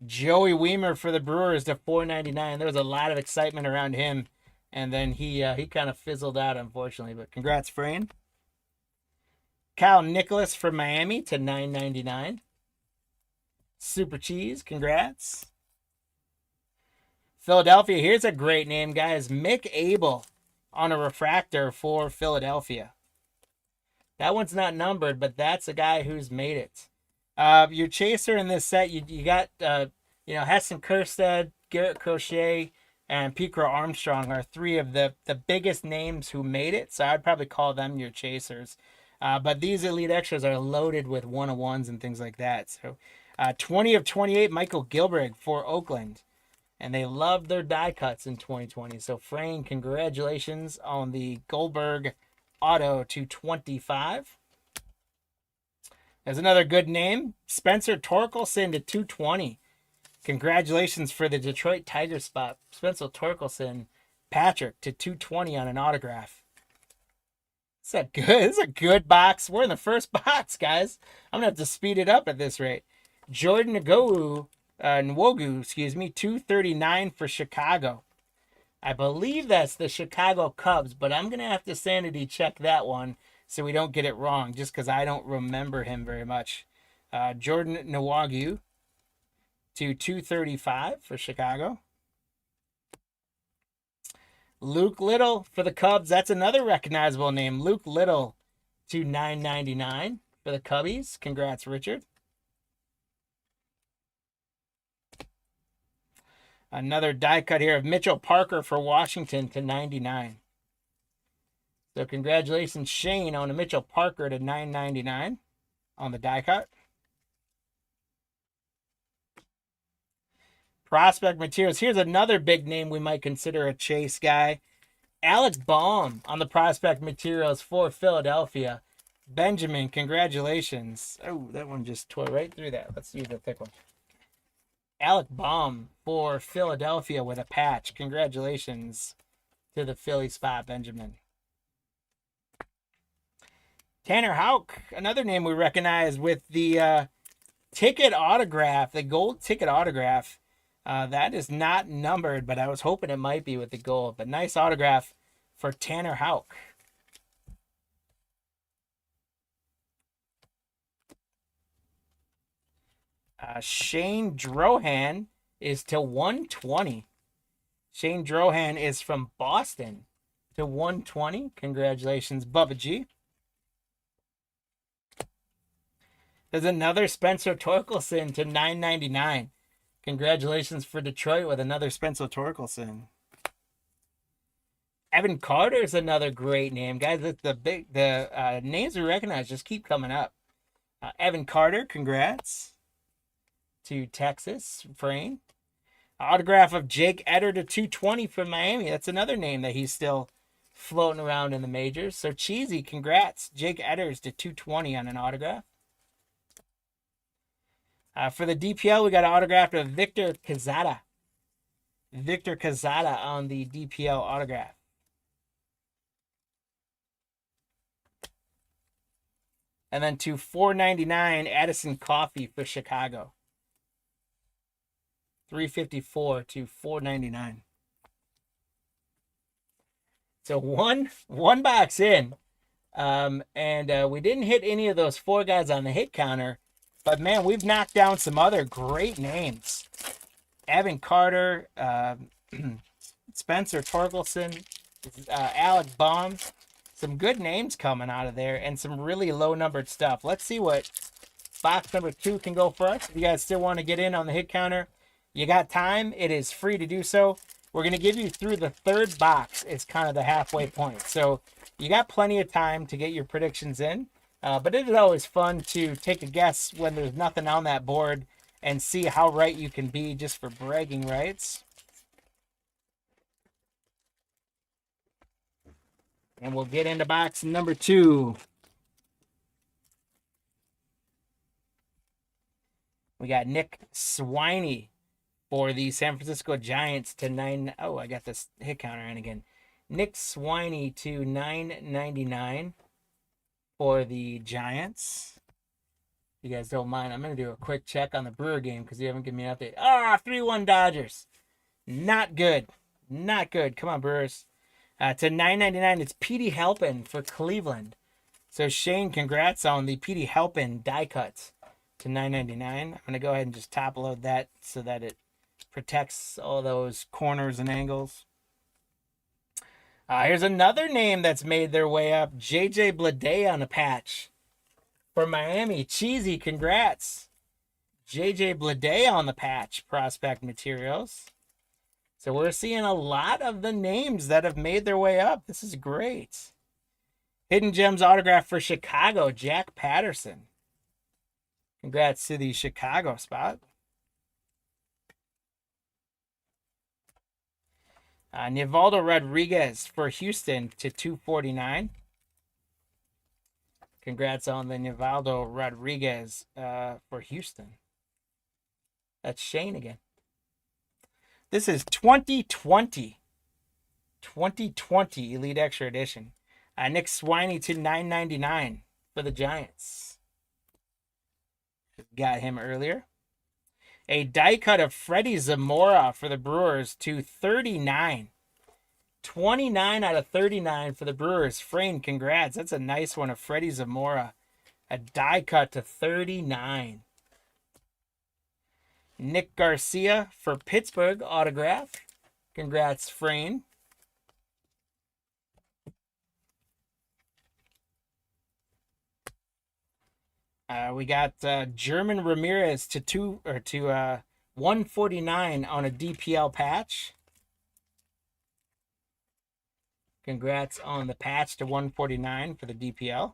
Joey Weimer for the Brewers to 499. There was a lot of excitement around him, and then he kind of fizzled out, unfortunately. But congrats, Frayne. Kyle Nicholas for Miami to 999. Super Cheese, congrats. Philadelphia, here's a great name, guys. Mick Abel on a refractor for Philadelphia. That one's not numbered, but that's a guy who's made it. Your chaser in this set, you got Heston Kjerstad, Garrett Crochet, and Picro Armstrong are three of the biggest names who made it, so I'd probably call them your chasers. But these Elite Extras are loaded with 101s and things like that. So 20 of 28, Michael Gilbride for Oakland. And they loved their die cuts in 2020. So Frayne, congratulations on the Goldberg Auto to 25. There's another good name, Spencer Torkelson to 220. Congratulations for the Detroit Tigers spot. Spencer Torkelson, Patrick to 220 on an autograph. It's a good box. We're in the first box, guys. I'm going to have to speed it up at this rate. Jordan Nwogu, 239 for Chicago. I believe that's the Chicago Cubs, but I'm going to have to sanity check that one so we don't get it wrong, just because I don't remember him very much. Jordan Nwogu to 235 for Chicago. Luke Little for the Cubs. That's another recognizable name. Luke Little to 999 for the Cubbies. Congrats, Richard. Another die cut here of Mitchell Parker for Washington to 99. So congratulations, Shane, on a Mitchell Parker to 999 on the die cut. Prospect materials. Here's another big name we might consider a chase guy. Alec Baum on the prospect materials for Philadelphia. Benjamin, congratulations. Oh, that one just tore right through that. Let's use the thick one. Alec Baum for Philadelphia with a patch. Congratulations to the Philly spot, Benjamin. Tanner Houck, another name we recognize with the ticket autograph, the gold ticket autograph. That is not numbered, but I was hoping it might be with the gold. But nice autograph for Tanner Houck. Shane Drohan is to 120. Shane Drohan is from Boston to 120. Congratulations, Bubba G. There's another Spencer Torkelson to 999. Congratulations for Detroit with another Spencer Torkelson. Evan Carter is another great name, guys. The names we recognize just keep coming up. Evan Carter, congrats to Texas, Frayne. Autograph of Jake Eder to 220 from Miami. That's another name that he's still floating around in the majors. So Cheesy, congrats. Jake Eders to 220 on an autograph. For the DPL, we got an autograph of Victor Cazada. Victor Cazada on the DPL autograph. And then to 499, Addison Coffey for Chicago. 354 to 499. So one box in. And we didn't hit any of those four guys on the hit counter. But, man, we've knocked down some other great names. Evan Carter, Spencer Torkelson, Alec Baum. Some good names coming out of there and some really low-numbered stuff. Let's see what box number 2 can go for us. If you guys still want to get in on the hit counter, you got time. It is free to do so. We're going to give you through the third box. It's kind of the halfway point. So you got plenty of time to get your predictions in. But it is always fun to take a guess when there's nothing on that board and see how right you can be just for bragging rights. And we'll get into box number 2. We got Nick Swiney for the San Francisco Giants to 9. Oh, I got this hit counter in again. Nick Swiney to 9.99 for the Giants. If you guys don't mind, I'm going to do a quick check on the Brewer game because you haven't given me an update. 3-1 Dodgers. Not good. Not good. Come on, Brewers. To 9.99, it's Petey Halpin for Cleveland. So Shane, congrats on the Petey Halpin die cuts to 9.99. I'm going to go ahead and just top load that so that it protects all those corners and angles. Here's another name that's made their way up. JJ Bleday on a patch for Miami. Cheesy, congrats. JJ Bleday on the patch, Prospect Materials. So we're seeing a lot of the names that have made their way up. This is great. Hidden Gems autograph for Chicago, Jack Patterson. Congrats to the Chicago spot. Nivaldo Rodriguez for Houston to 249. Congrats on the Nivaldo Rodriguez for Houston. That's Shane again. This is 2020 Elite Extra Edition. Nick Swiney to 9.99 for the Giants. Got him earlier. A die cut of Freddie Zamora for the Brewers to 39. 29 out of 39 for the Brewers. Frayne, congrats. That's a nice one of Freddie Zamora. A die cut to 39. Nick Garcia for Pittsburgh autograph. Congrats, Frayne. We got German Ramirez to 149 on a DPL patch. Congrats on the patch to 149 for the DPL.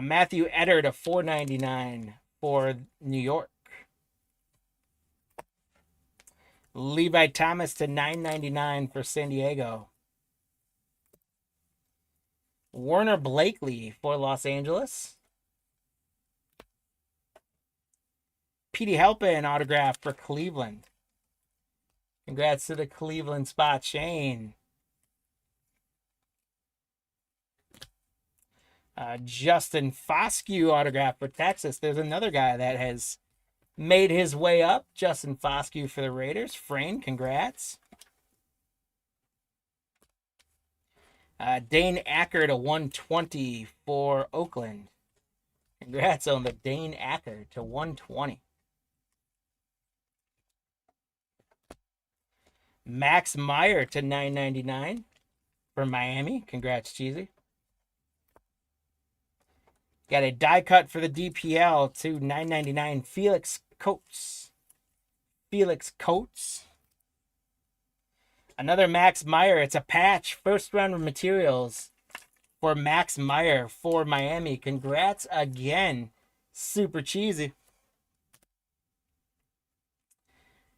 Matthew Etter to 499 for New York. Levi Thomas to 999 for San Diego. Warner Blakely for Los Angeles. Petey Halpin autograph for Cleveland. Congrats to the Cleveland spot, Shane. Justin Foscue autograph for Texas. There's another guy that has made his way up. Justin Foscue for the Raiders. Frayne, congrats. Dane Acker to 120 for Oakland. Congrats on the Dane Acker to 120. Max Meyer to 999 for Miami. Congrats, Cheesy. Got a die cut for the DPL to 999. Felix Coates. Felix Coates. Another Max Meyer. It's a patch. First round materials for Max Meyer for Miami. Congrats again. Super cheesy.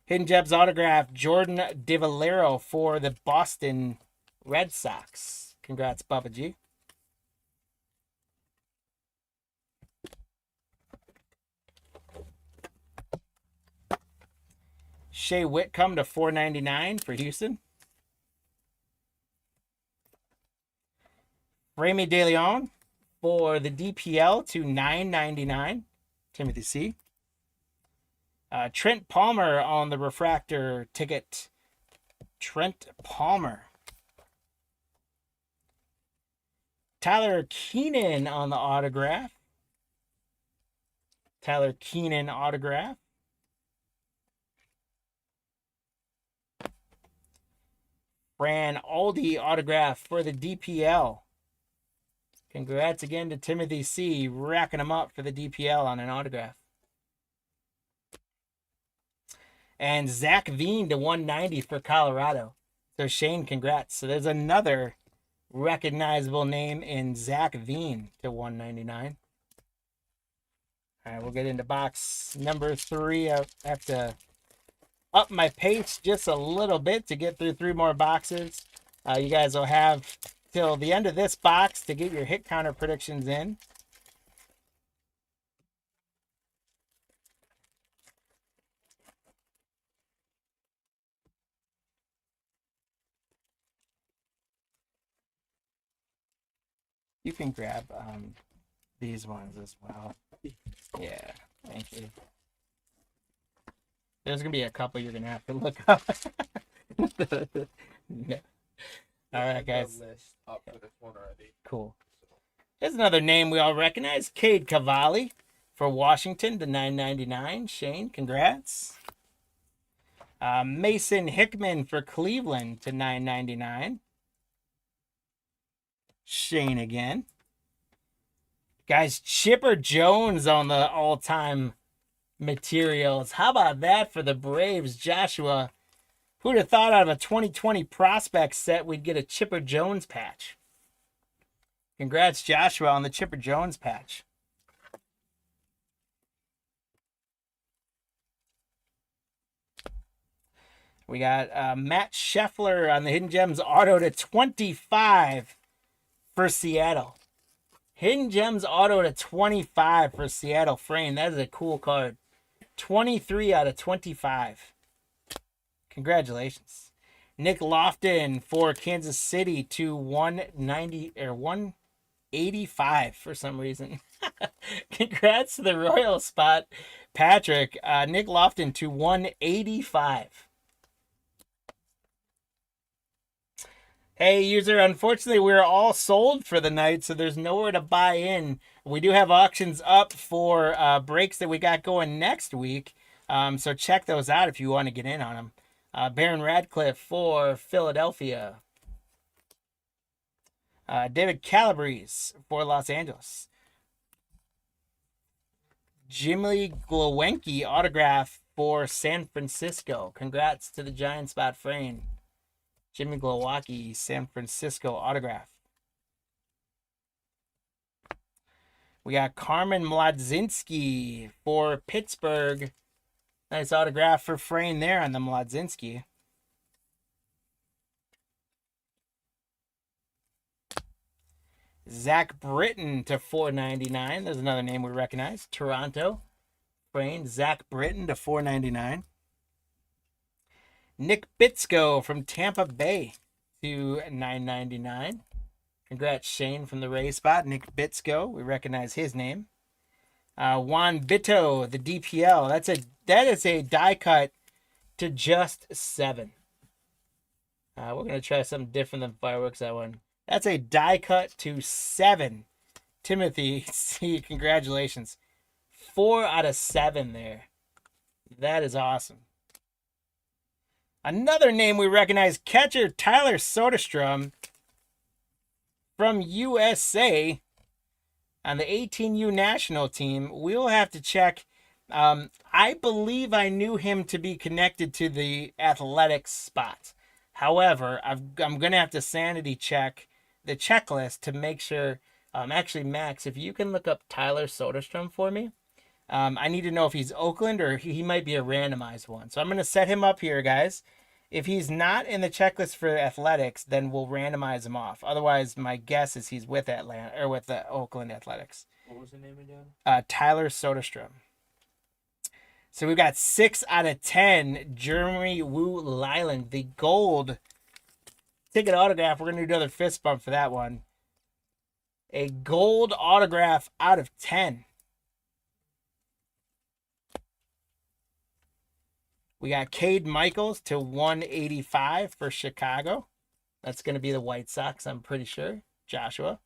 Hidden Gems autograph. Jordan DeValero for the Boston Red Sox. Congrats, Bubba G. Shea Whitcomb to 499 for Houston. Remy DeLeon for the DPL to 999. Timothy C. Trent Palmer on the refractor ticket. Trent Palmer. Tyler Keenan on the autograph. Tyler Keenan autograph. Fran Aldi autograph for the DPL. Congrats again to Timothy C. Racking them up for the DPL on an autograph. And Zach Veen to 190 for Colorado. So Shane, congrats. So there's another recognizable name in Zach Veen to 199. All right, we'll get into box number 3. I have to up my pace just a little bit to get through 3 more boxes. You guys will have till the end of this box to get your hit counter predictions in. You can grab these ones as well. Yeah, thank you. There's going to be a couple you're going to have to look up. No. All right, guys. Up for this one already. Cool. There's another name we all recognize. Cade Cavalli for Washington to $9.99. Shane, congrats. Mason Hickman for Cleveland to $9.99. Shane again. Guys, Chipper Jones on the all-time materials. How about that for the Braves, Joshua? Who'd have thought out of a 2020 prospect set we'd get a Chipper Jones patch? Congrats, Joshua, on the Chipper Jones patch. We got Matt Scheffler on the Hidden Gems auto to 25 for Seattle. Hidden Gems auto to 25 for Seattle frame. That is a cool card. 23 out of 25. Congratulations. Nick Lofton for Kansas City to 190 or 185 for some reason. Congrats to the Royal spot, Patrick. Nick Lofton to 185. Hey, user, unfortunately, we're all sold for the night, so there's nowhere to buy in. We do have auctions up for breaks that we got going next week, so check those out if you want to get in on them. Baron Radcliffe for Philadelphia. David Calabrese for Los Angeles. Jimmy Glowacki autograph for San Francisco. Congrats to the Giant spot frame. Jimmy Glowacki, San Francisco autograph. We got Carmen Mlodzinski for Pittsburgh. Nice autograph for Frayne there on the Mlodzinski. Zach Britton to $4.99. There's another name we recognize. Toronto. Frayne, Zach Britton to $4.99. Nick Bitsko from Tampa Bay to $9.99. Congrats, Shane, from the Ray spot. Nick Bitsko, we recognize his name. Juan Vito, the DPL. That is a die cut to just 7. We're gonna try something different than fireworks. That one. That's a die cut to 7. Timothy, see, congratulations. 4 out of 7 there. That is awesome. Another name we recognize, catcher Tyler Soderstrom from USA on the 18U national team. We'll have to check. I believe I knew him to be connected to the athletics spot. However, I'm going to have to sanity check the checklist to make sure. Actually, Max, if you can look up Tyler Soderstrom for me. I need to know if he's Oakland or he might be a randomized one. So I'm going to set him up here, guys. If he's not in the checklist for athletics, then we'll randomize him off. Otherwise, my guess is he's with Atlanta or with the Oakland Athletics. What was the name again? Tyler Soderstrom. So we've got 6 out of 10. Jeremy Wu Lyland, the gold ticket autograph. We're going to do another fist bump for that one. A gold autograph out of 10. We got Cade Michaels to 185 for Chicago. That's going to be the White Sox, I'm pretty sure. Joshua.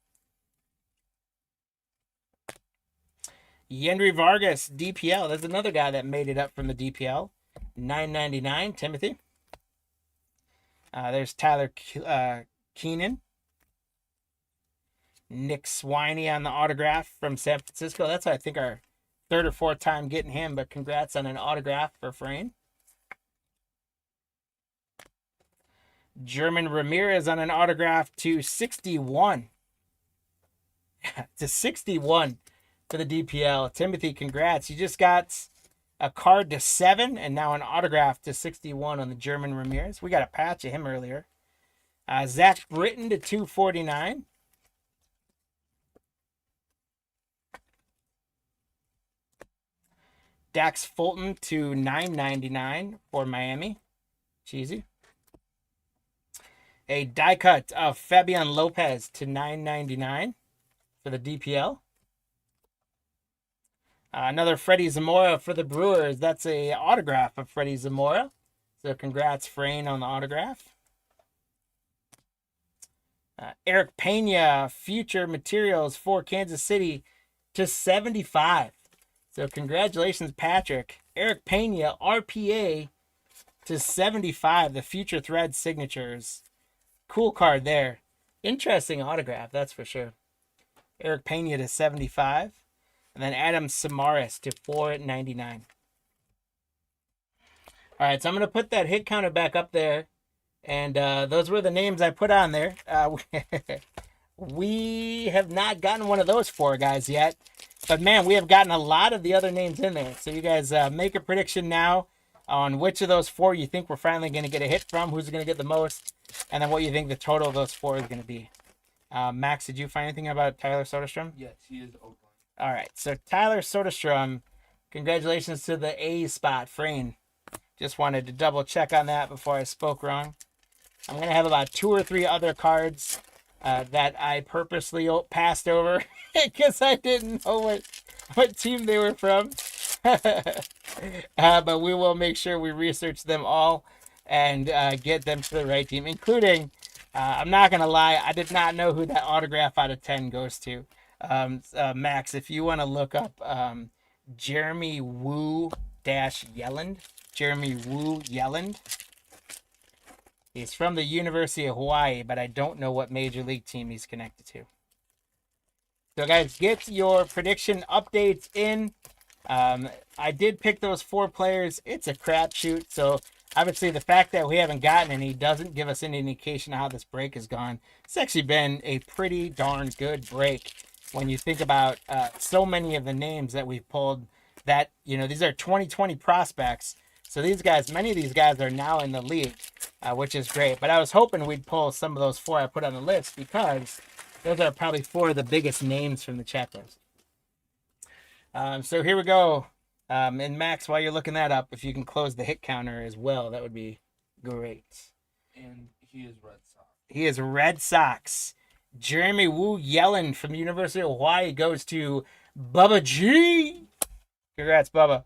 Yendry Vargas, DPL. There's another guy that made it up from the DPL. $9.99, Timothy. There's Tyler Keenan. Nick Swiney on the autograph from San Francisco. That's, I think, our 3rd or 4th time getting him, but congrats on an autograph for Frayne. German Ramirez on an autograph to 61. To 61 for the DPL. Timothy, congrats. You just got a card to 7 and now an autograph to 61 on the German Ramirez. We got a patch of him earlier. Zach Britton to 249. Dax Fulton to 999 for Miami. Cheesy. A die cut of Fabian Lopez to 999 for the DPL. Another Freddie Zamora for the Brewers. That's a autograph of Freddie Zamora. So congrats, Frayne, on the autograph. Eric Pena, Future Materials for Kansas City to 75. So congratulations, Patrick. Eric Pena, RPA to 75. The Future Thread signatures. Cool card there. Interesting autograph, that's for sure. Eric Pena to 75. And then Adam Samaras to 499. All right, so I'm going to put that hit counter back up there. And those were the names I put on there. We have not gotten one of those 4 guys yet. But, man, we have gotten a lot of the other names in there. So you guys make a prediction now on which of those 4 you think we're finally going to get a hit from, who's going to get the most, and then what you think the total of those 4 is going to be. Max, did you find anything about Tyler Soderstrom? Yes, he is Oakland. All right, so Tyler Soderstrom, congratulations to the A spot, Frayne. Just wanted to double check on that before I spoke wrong. I'm going to have about 2 or 3 other cards that I purposely passed over because I didn't know what team they were from. But we will make sure we research them all and get them to the right team, including, I'm not going to lie, I did not know who that autograph out of 10 goes to. Max, if you want to look up Jeremy Wu-Yelland. Jeremy Wu-Yelland. He's from the University of Hawaii, but I don't know what major league team he's connected to. So, guys, get your prediction updates in. I did pick those 4 players. It's a crapshoot. So, obviously, the fact that we haven't gotten any doesn't give us any indication of how this break has gone. It's actually been a pretty darn good break when you think about so many of the names that we've pulled that, you know, these are 2020 prospects. So these guys, many of these guys are now in the league, which is great. But I was hoping we'd pull some of those 4 I put on the list because those are probably 4 of the biggest names from the chapters. So here we go. And Max, while you're looking that up, if you can close the hit counter as well, that would be great. And he is Red Sox. He is Red Sox. Jeremy Wu-Yelland from the University of Hawaii goes to Bubba G. Congrats, Bubba.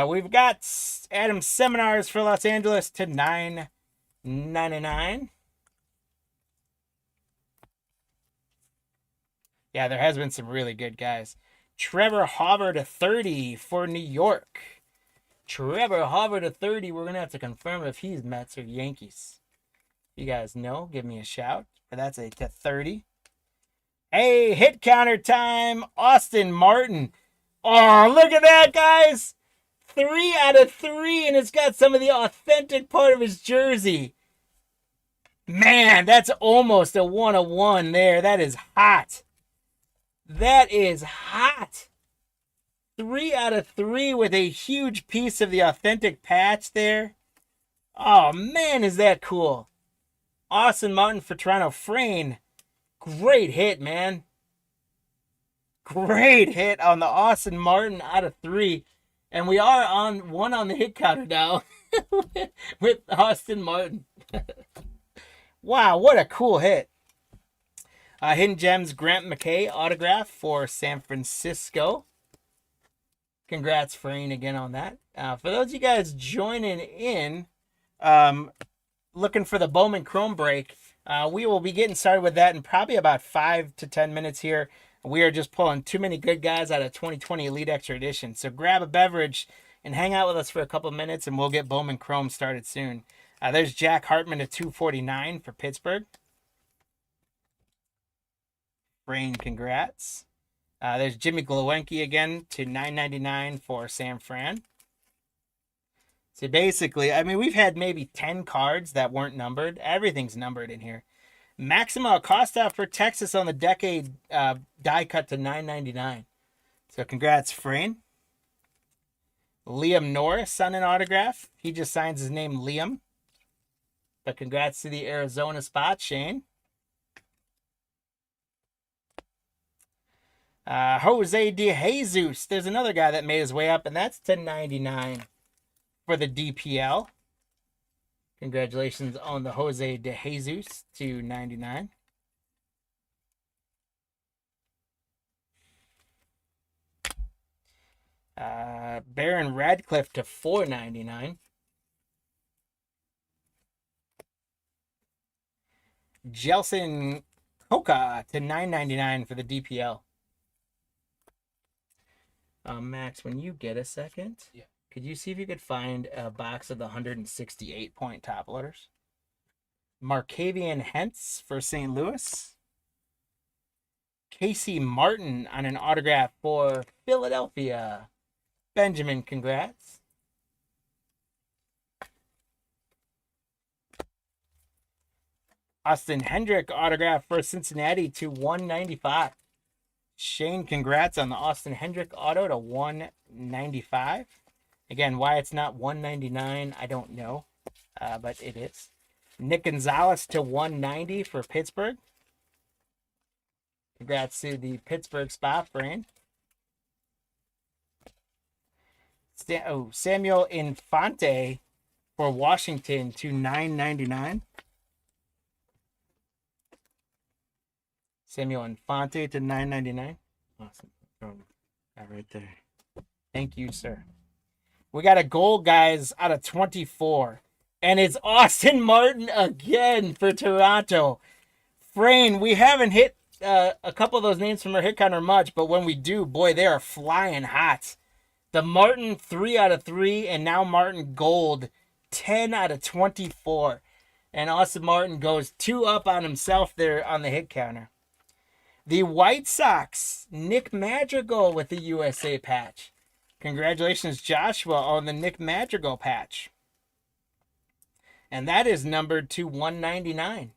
We've got Adam Seminars for Los Angeles to $9.99. Yeah, there has been some really good guys. Trevor Hauver to 30 for New York. Trevor Hauver to 30. We're going to have to confirm if he's Mets or Yankees. You guys know, give me a shout. But that's a to 30. Hey, hit counter time. Austin Martin. Oh, look at that, guys. 3 out of 3, and it's got some of the authentic part of his jersey. Man, that's almost a 1-of-1 there. That is hot. That is hot. 3 out of 3 with a huge piece of the authentic patch there. Oh, man, is that cool. Austin Martin for Toronto. Frayne. Great hit, man. Great hit on the Austin Martin out of 3. And we are on 1 on the hit counter now with Austin Martin. Wow, what a cool hit. Hidden Gems Grant McKay autograph for San Francisco. Congrats, Frayne, again on that. For those of you guys joining in, looking for the Bowman Chrome break, we will be getting started with that in probably about 5 to 10 minutes here. We are just pulling too many good guys out of 2020 Elite Extra Edition. So grab a beverage and hang out with us for a couple minutes, and we'll get Bowman Chrome started soon. There's Jack Hartman at 249 for Pittsburgh. Frayne, congrats. There's Jimmy Glowinski again to $9.99 for San Fran. So basically, I mean, we've had maybe 10 cards that weren't numbered. Everything's numbered in here. Maximo Acosta for Texas on the decade die cut to $9.99. So congrats, Frayne. Liam Norris on an autograph. He just signs his name Liam. But congrats to the Arizona spot, Shane. Jose De Jesus. There's another guy that made his way up, and that's to 99 for the DPL. Congratulations on the Jose De Jesus to 99. Baron Radcliffe to 499. Jelson Coca to 999 for the DPL. Max, when you get a second, Yeah. could you see if you could find a box of the 168 point top loaders? Markavian Hentz for St. Louis. Casey Martin on an autograph for Philadelphia. Benjamin, congrats. Austin Hendrick autograph for Cincinnati to 195. Shane, congrats on the Austin Hendrick auto to 195. Again, why it's not 199, I don't know, but it is. Nick Gonzalez to 190 for Pittsburgh. Congrats to the Pittsburgh spot, Brain. Samuel Infante for Washington to 999. Samuel Infante to 999. Awesome. That right there. Thank you, sir. We got a gold, guys, out of 24. And it's Austin Martin again for Toronto. Frayne, we haven't hit a couple of those names from our hit counter much, but when we do, boy, they are flying hot. The Martin 3 out of 3, and now Martin Gold 10 out of 24. And Austin Martin goes 2 up on himself there on the hit counter. The White Sox, Nick Madrigal with the USA patch. Congratulations, Joshua, on the Nick Madrigal patch. And that is numbered to 199.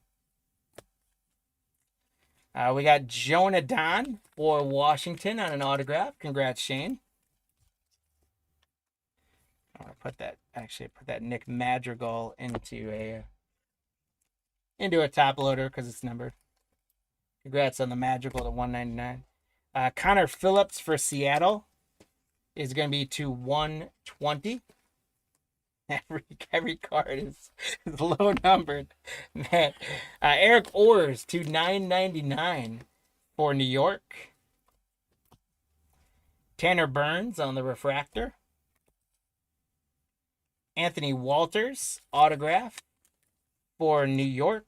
We got Jonah Don for Washington on an autograph. Congrats, Shane. I'll put that Nick Madrigal into a top loader because it's numbered. Congrats on the Madrigal to 199. Connor Phillips for Seattle is going to be to 120. Every card is low numbered. Man. Eric Orrs to 999 for New York. Tanner Burns on the refractor. Anthony Walters autograph for New York.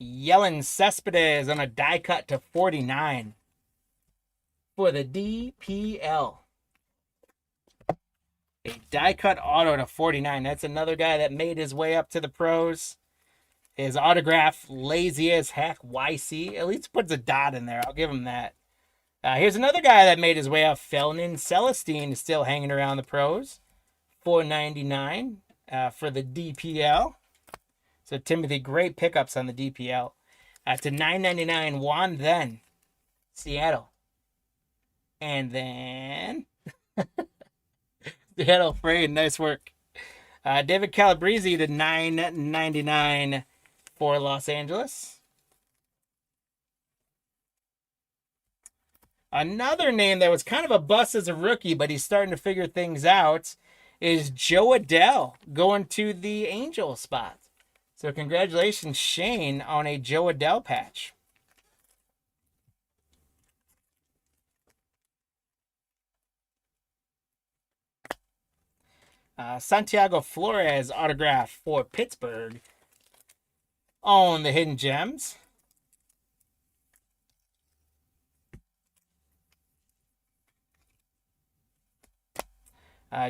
Yellen Cespedes on a die cut to 49 for the DPL. A die cut auto to 49. That's another guy that made his way up to the pros. His autograph, lazy as heck, YC. At least puts a dot in there. I'll give him that. Here's another guy that made his way up. Felnin Celestine is still hanging around the pros. $4.99 for the DPL. So Timothy, great pickups on the DPL. To $9.99, Juan then. Seattle. And then Seattle Frayne, nice work. David Calabrese to $9.99 for Los Angeles. Another name that was kind of a bust as a rookie, but he's starting to figure things out, is Joe Adell going to the Angel spot. So congratulations, Shane, on a Joe Adell patch. Santiago Flores autograph for Pittsburgh on the Hidden Gems.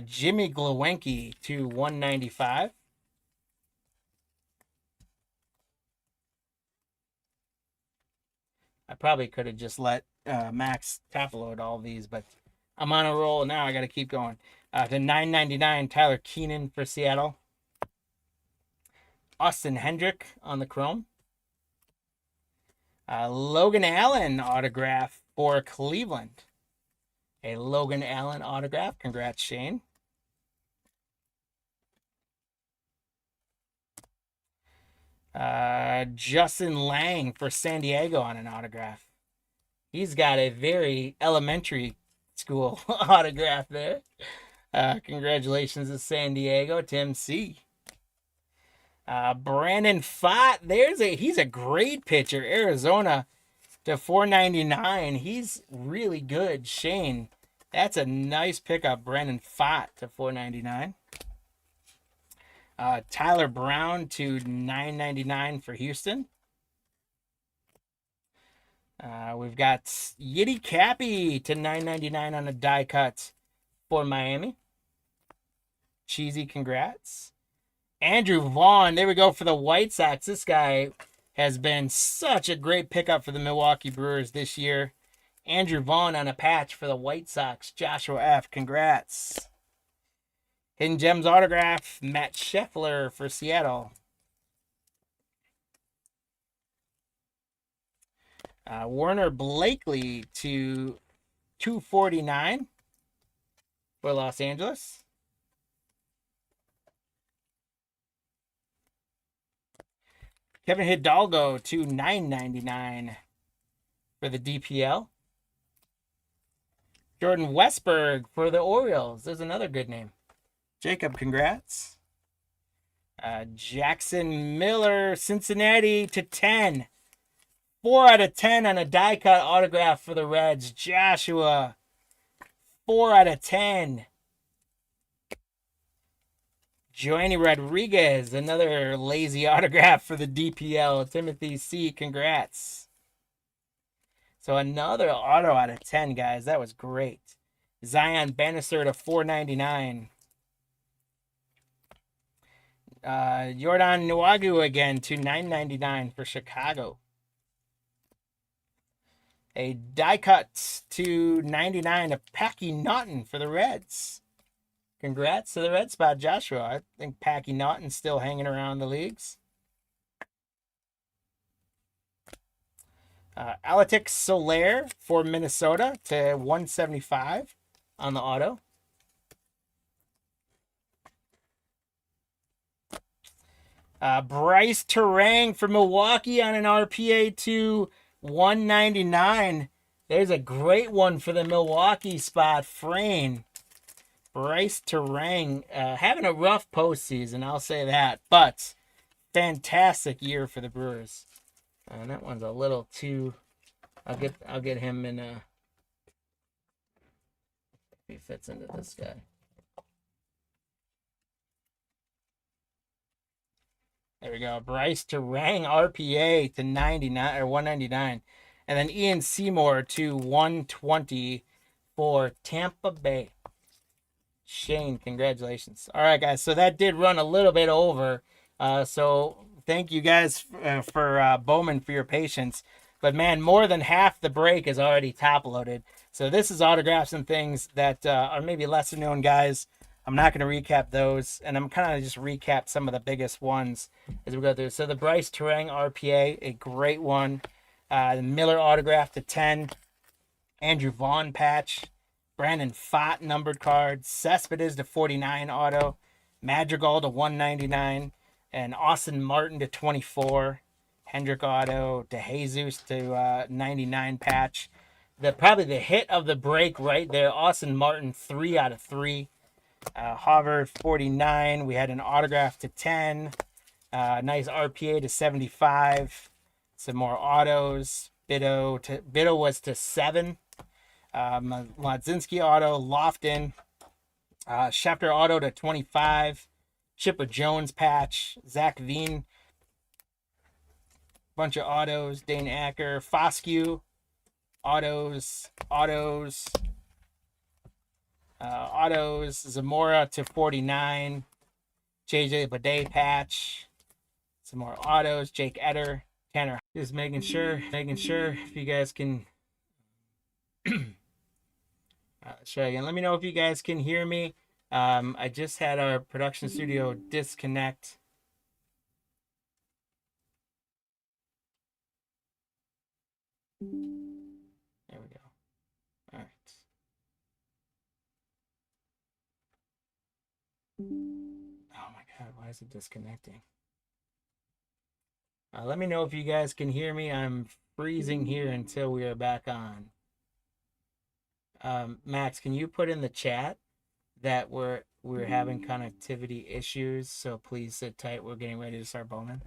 Jimmy Glowinski to 195. I probably could have just let Max top load all of these, but I'm on a roll now. I got to keep going. To $9.99, Tyler Keenan for Seattle. Austin Hendrick on the Chrome. Logan Allen autograph for Cleveland. A Logan Allen autograph. Congrats, Shane. Justin Lang for San Diego on an autograph. He's got a very elementary school autograph there. Congratulations to San Diego, Tim C. Brandon Pfaadt, he's a great pitcher. Arizona to 499. He's really good. Shane, that's a nice pickup. Brandon Pfaadt to 499. Tyler Brown to 999 for Houston. We've got Yiddy Cappy to 999 on a die cut for Miami. Cheesy, congrats. Andrew Vaughn, there we go for the White Sox. This guy has been such a great pickup for the Milwaukee Brewers this year. Andrew Vaughn on a patch for the White Sox. Joshua F., congrats. Hidden Gems autograph, Matt Scheffler for Seattle. Werner Blakely to 249 for Los Angeles. Kevin Hidalgo to 999 for the DPL. Jordan Westberg for the Orioles. There's another good name. Jacob, congrats. Jackson Miller, Cincinnati to 10. 4 out of 10 on a die cut autograph for the Reds. Joshua, 4 out of 10. Joanny Rodriguez, another lazy autograph for the DPL. Timothy C., congrats. So another auto out of 10, guys. That was great. Zion Bannister to 499. Jordan Nwagu again to 999 for Chicago. A die cut to 99 of Packy Naughton for the Reds. Congrats to the Red Spot, Joshua. I think Packy Naughton's still hanging around the leagues. Alex Soler for Minnesota to 175 on the auto. Bryce Terang for Milwaukee on an RPA to 199. There's a great one for the Milwaukee spot, Frame. Bryce Terang having a rough postseason, I'll say that, but fantastic year for the Brewers. And that one's a little too. I'll get him in. If he fits into this guy. There we go. Bryce Terang RPA to 99 or 199, and then Ian Seymour to 120 for Tampa Bay. Shane, congratulations. All right, guys. So that did run a little bit over. So thank you guys for Bowman for your patience. But man, more than half the break is already top loaded. So this is autographs and things that are maybe lesser known guys. I'm not going to recap those, and I'm kind of just recap some of the biggest ones as we go through. So the Bryce Terang RPA, a great one. The Miller autograph to 10. Andrew Vaughn patch. Brandon Pfaadt numbered card. Cespedes to 49 auto. Madrigal to 199. And Austin Martin to 24. Hendrick auto. De Jesus to 99 patch. Probably the hit of the break right there. Austin Martin 3 out of 3. Harvard 49. We had an autograph to 10. Nice RPA to 75. Some more autos. Bido was to 7. Ladzinski auto. Lofton. Schefter auto to 25. Chippa Jones patch. Zach Veen. Bunch of autos. Dane Acker. Foscue. Autos. Zamora to 49. JJ Bidet patch. Some more autos. Jake Etter. Tanner. Just making sure if you guys can try again. Let me know if you guys can hear me. I just had our production studio disconnect. There we go. All right. Oh my God, why is it disconnecting? Let me know if you guys can hear me. I'm freezing here until we are back on. Max, can you put in the chat that we're having connectivity issues? So please sit tight. We're getting ready to start Bowman.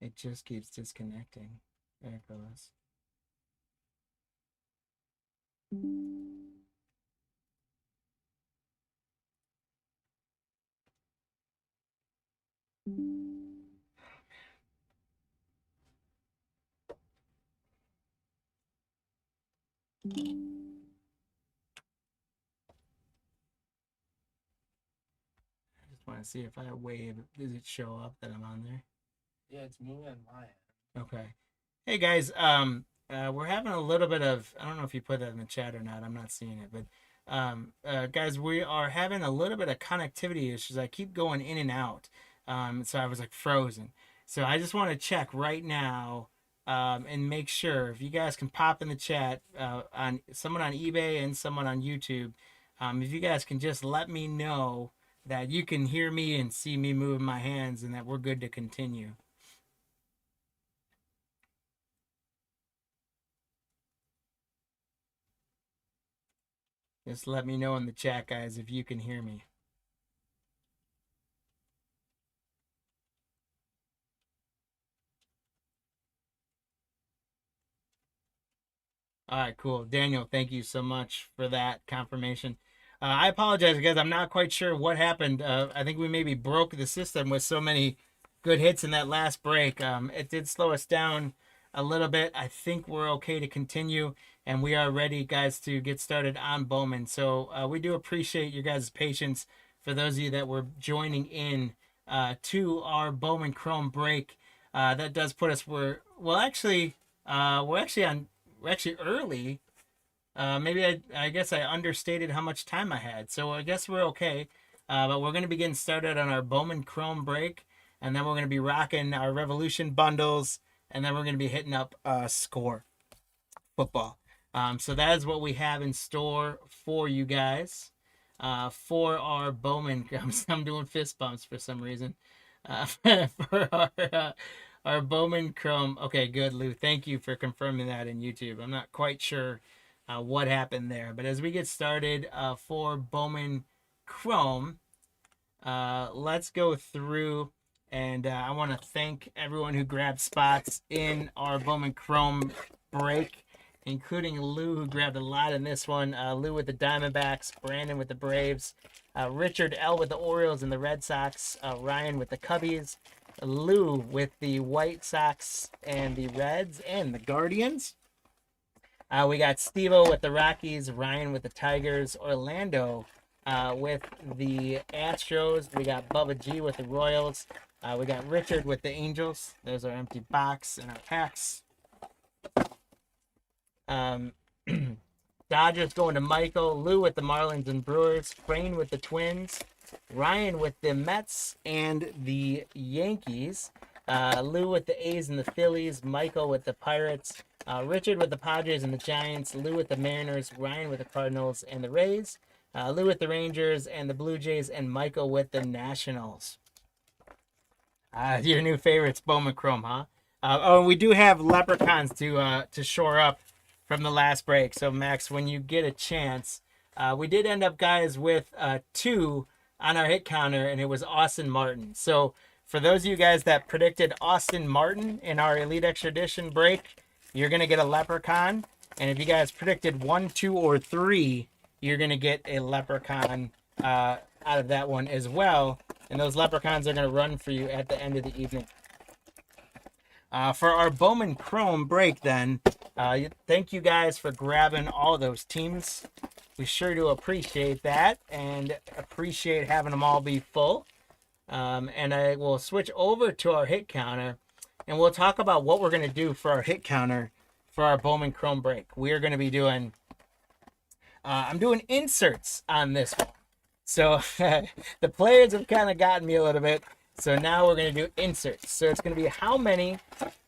It just keeps disconnecting. There it goes. I just want to see if I wave, does it show up that I'm on there? Yeah, it's moving on my end. Okay. Hey guys, we're having a little bit of, I don't know if you put that in the chat or not, I'm not seeing it, but guys, we are having a little bit of connectivity issues. I keep going in and out. So I was like frozen. So I just want to check right now and make sure if you guys can pop in the chat on someone on eBay and someone on YouTube, if you guys can just let me know that you can hear me and see me moving my hands and that we're good to continue. Just let me know in the chat, guys, if you can hear me. All right, cool. Daniel, thank you so much for that confirmation. I apologize, guys. I'm not quite sure what happened. I think we maybe broke the system with so many good hits in that last break. It did slow us down a little bit. I think we're okay to continue, and we are ready, guys, to get started on Bowman. So we do appreciate your guys' patience for those of you that were joining in to our Bowman Chrome break. That does put us we're actually early. Maybe I guess I understated how much time I had. So I guess we're okay. But we're going to be getting started on our Bowman Chrome break. And then we're going to be rocking our Revolution bundles. And then we're going to be hitting up Score football. So that is what we have in store for you guys. For our Bowman, I'm doing fist bumps for some reason. For our Bowman Chrome. Okay, good, Lou. Thank you for confirming that in YouTube. I'm not quite sure what happened there. But as we get started for Bowman Chrome, let's go through. And I want to thank everyone who grabbed spots in our Bowman Chrome break, including Lou, who grabbed a lot in this one. Lou with the Diamondbacks, Brandon with the Braves, Richard L. with the Orioles and the Red Sox, Ryan with the Cubbies, Lou with the White Sox and the Reds and the Guardians. We got Steve-O with the Rockies, Ryan with the Tigers, Orlando with the Astros. We got Bubba G with the Royals. We got Richard with the Angels. There's our empty box and our packs. Dodgers going to Michael. Lou with the Marlins and Brewers. Frayne with the Twins. Ryan with the Mets and the Yankees. Lou with the A's and the Phillies. Michael with the Pirates. Richard with the Padres and the Giants. Lou with the Mariners. Ryan with the Cardinals and the Rays. Lou with the Rangers and the Blue Jays. And Michael with the Nationals. Your new favorites, Bowman Chrome, huh? Oh, we do have leprechauns to shore up from the last break. So, Max, when you get a chance, we did end up, guys, with 2 on our hit counter, and it was Austin Martin. So, for those of you guys that predicted Austin Martin in our Elite Extra Edition break, you're going to get a leprechaun. And if you guys predicted 1, 2, or 3, you're going to get a leprechaun out of that one as well. And those leprechauns are going to run for you at the end of the evening. For our Bowman Chrome break, then, thank you guys for grabbing all those teams. We sure do appreciate that and appreciate having them all be full. And I will switch over to our hit counter, and we'll talk about what we're going to do for our hit counter for our Bowman Chrome break. We are going to be doing, I'm doing inserts on this one. So the players have kind of gotten me a little bit. So now we're going to do inserts. So it's going to be how many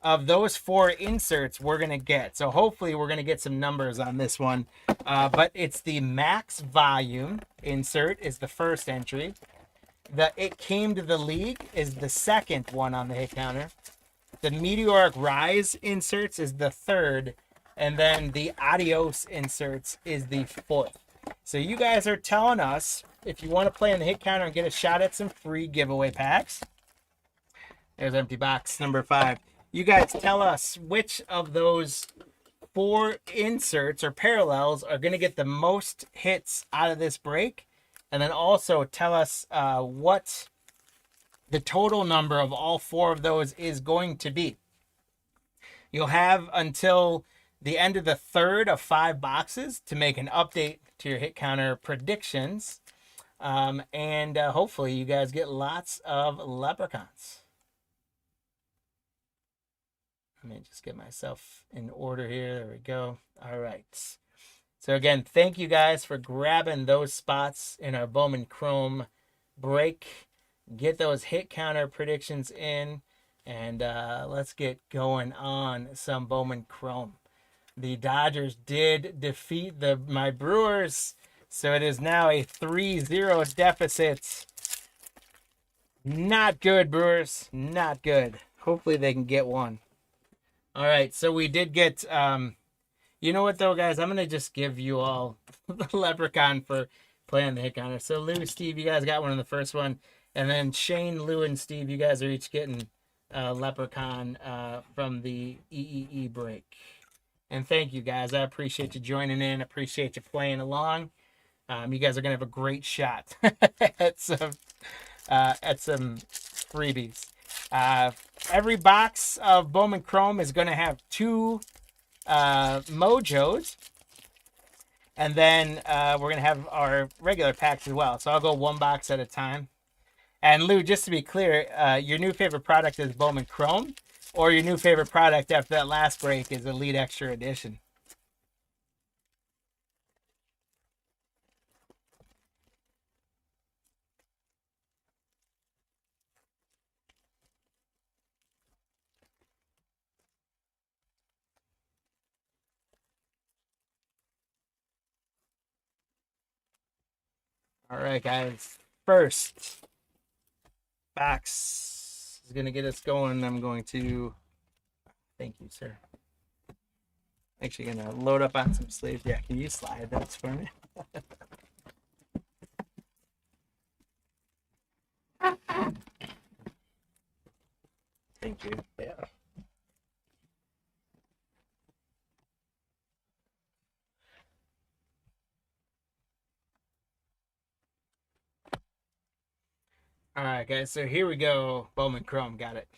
of those 4 inserts we're going to get. So hopefully we're going to get some numbers on this one. But it's the max volume insert is the first entry. The It Came to the League is the second one on the hit counter. The Meteoric Rise inserts is the third. And then the Adios inserts is the fourth. So you guys are telling us if you want to play on the hit counter and get a shot at some free giveaway packs. There's empty box number 5. You guys tell us which of those 4 inserts or parallels are going to get the most hits out of this break. And then also tell us what the total number of all 4 of those is going to be. You'll have until the end of the third of 5 boxes to make an update to your hit counter predictions. And hopefully you guys get lots of leprechauns. Let me just get myself in order here. There we go. All right. So again, thank you guys for grabbing those spots in our Bowman Chrome break. Get those hit counter predictions in, and let's get going on some Bowman Chrome. The Dodgers did defeat my Brewers, so it is now a 3-0 deficit. Not good, Brewers. Not good. Hopefully they can get one. All right, so we did get... you know what, though, guys? I'm going to just give you all the leprechaun for playing the hit counter. So, Lou, Steve, you guys got one in the first one. And then Shane, Lou, and Steve, you guys are each getting leprechaun from the EEE break. And thank you, guys. I appreciate you joining in. Appreciate you playing along. You guys are going to have a great shot at some freebies. Every box of Bowman Chrome is going to have 2 mojos, and then we're going to have our regular packs as well. So I'll go 1 box at a time. And Lou, just to be clear, your new favorite product is Bowman Chrome, or your new favorite product after that last break is Elite Extra Edition? All right, guys. First box is going to get us going. I'm going to... Thank you, sir. Actually going to load up on some sleeves. Yeah, can you slide those for me? Thank you. Yeah. All right, guys. So here we go. Bowman Chrome. Got it.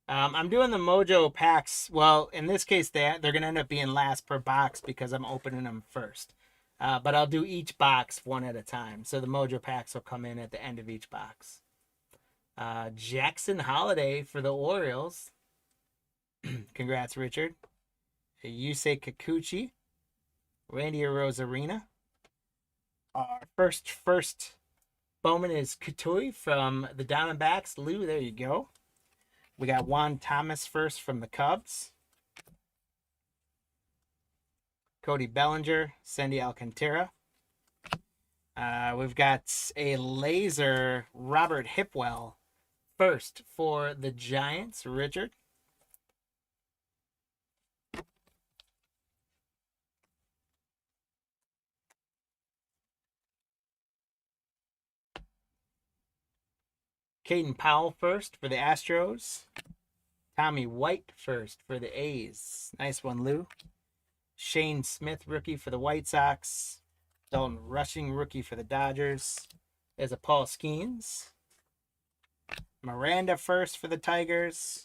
I'm doing the Mojo packs. Well, in this case, they're going to end up being last per box because I'm opening them first. But I'll do each box one at a time. So the Mojo packs will come in at the end of each box. Jackson Holiday for the Orioles. Congrats, Richard. Yusei Kikuchi. Randy Rosarina. Our first Bowman is Kutui from the Diamondbacks. Lou, there you go. We got Juan Thomas first from the Cubs. Cody Bellinger, Sandy Alcantara. We've got a laser Robert Hipwell first for the Giants, Richard. Caden Powell first for the Astros. Tommy White first for the A's. Nice one, Lou. Shane Smith, rookie for the White Sox. Dalton Rushing, rookie for the Dodgers. There's a Paul Skeens. Miranda first for the Tigers.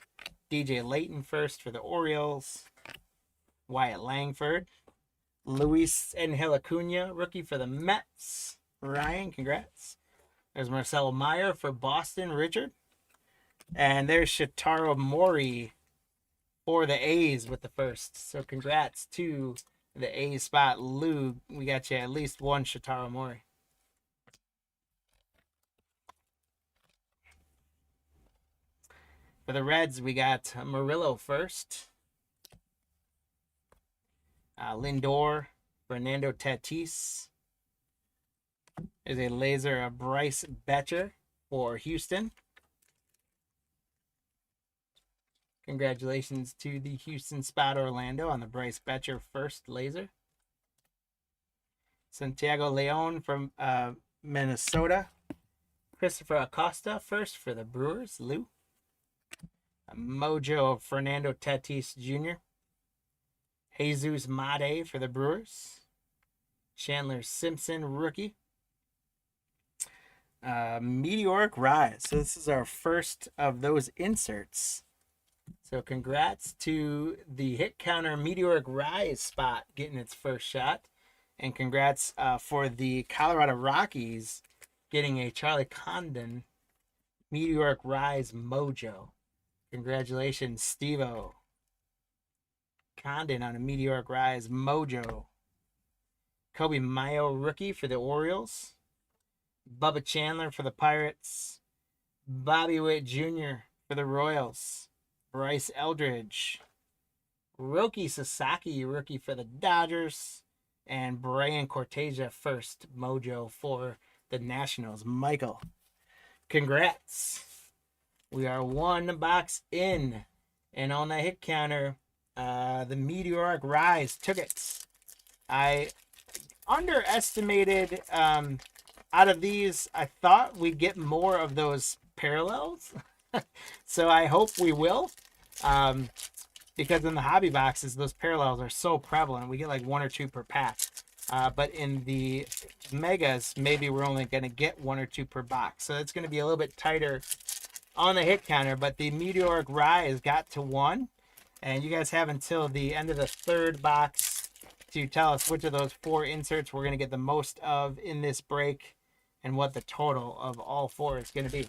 DJ Layton first for the Orioles. Wyatt Langford. Luis Angel Acuna, rookie for the Mets. Ryan, congrats. There's Marcelo Meyer for Boston, Richard. And there's Shitaro Mori for the A's with the first. So congrats to the A's spot. Lou, we got you at least one Shitaro Mori. For the Reds, we got Murillo first. Lindor, Fernando Tatis. There's a laser of Bryce Betcher for Houston. Congratulations to the Houston spot Orlando on the Bryce Betcher first laser. Santiago Leon from Minnesota. Christopher Acosta first for the Brewers, Lou. A mojo of Fernando Tatis Jr. Jesus Made for the Brewers. Chandler Simpson, rookie. Meteoric Rise. So this is our first of those inserts. So congrats to the hit counter Meteoric Rise spot getting its first shot. And congrats for the Colorado Rockies getting a Charlie Condon Meteoric Rise mojo. Congratulations, Steve-O. Condon on a Meteoric Rise mojo. Kobe Mayo, rookie for the Orioles. Bubba Chandler for the Pirates. Bobby Witt Jr. for the Royals. Bryce Eldridge. Roki Sasaki, rookie for the Dodgers. And Brian Cortez first mojo for the Nationals. Michael, congrats. We are one box in. And on the hit counter, the Meteoric Rise took it. I underestimated, out of these, I thought we'd get more of those parallels. So I hope we will. Because in the hobby boxes, those parallels are so prevalent. We get like one or two per pack. But in the megas, maybe we're only going to get one or two per box. So it's going to be a little bit tighter on the hit counter. But the Meteoric Rise got to one. And you guys have until the end of the third box to tell us which of those four inserts we're going to get the most of in this break and what the total of all four is going to be.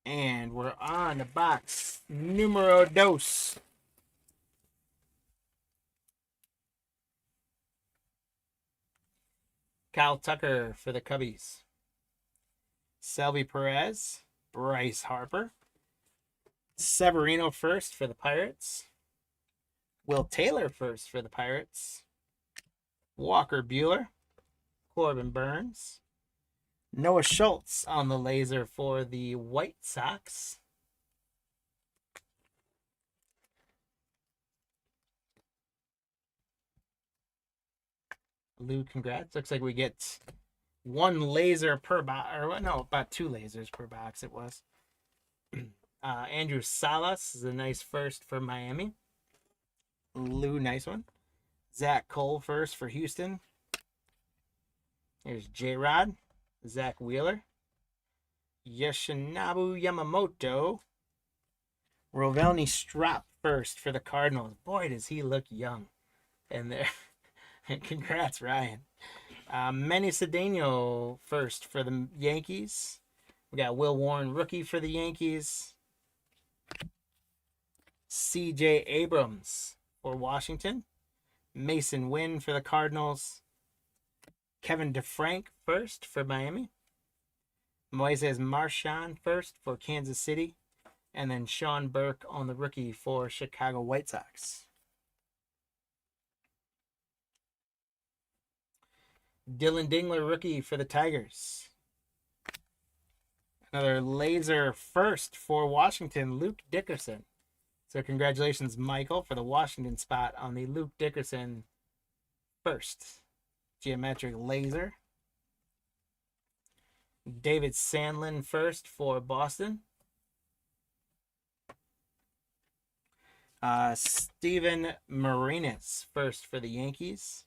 And we're on to box numero dos. Kyle Tucker for the Cubbies. Selby Perez. Bryce Harper. Severino first for the Pirates. Will Taylor first for the Pirates. Walker Buehler. Corbin Burns. Noah Schultz on the laser for the White Sox. Lou, congrats. Looks like we get one laser per box, or no, about two lasers per box it was. Andrew Salas is a nice first for Miami. Lou, nice one. Zach Cole first for Houston. Here's J-Rod. Zach Wheeler. Yoshinobu Yamamoto. Rovelny Strop first for the Cardinals. Boy, does he look young in there. Congrats, Ryan. Manny Cedeno first for the Yankees. We got Will Warren, rookie for the Yankees. C.J. Abrams for Washington. Mason Wynn for the Cardinals. Kevin DeFrank first for Miami. Moises Marchand first for Kansas City. And then Sean Burke on the rookie for Chicago White Sox. Dylan Dingler, rookie for the Tigers. Another laser first for Washington, Luke Dickerson. So congratulations, Michael, for the Washington spot on the Luke Dickerson first. Geometric laser. David Sandlin first for Boston. Steven Marinas first for the Yankees.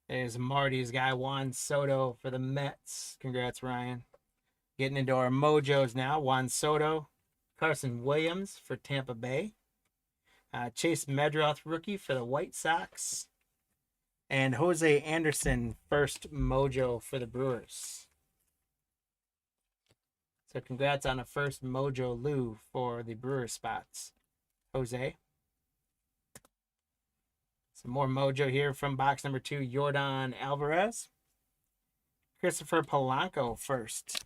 There's Marty's guy, Juan Soto for the Mets. Congrats, Ryan. Getting into our mojos now. Juan Soto. Carson Williams for Tampa Bay. Chase Medroth, rookie for the White Sox. And Jose Anderson, first mojo for the Brewers. So congrats on a first mojo, Lou, for the Brewer spots. Jose. Some more mojo here from box number 2, Yordan Alvarez. Christopher Polanco first.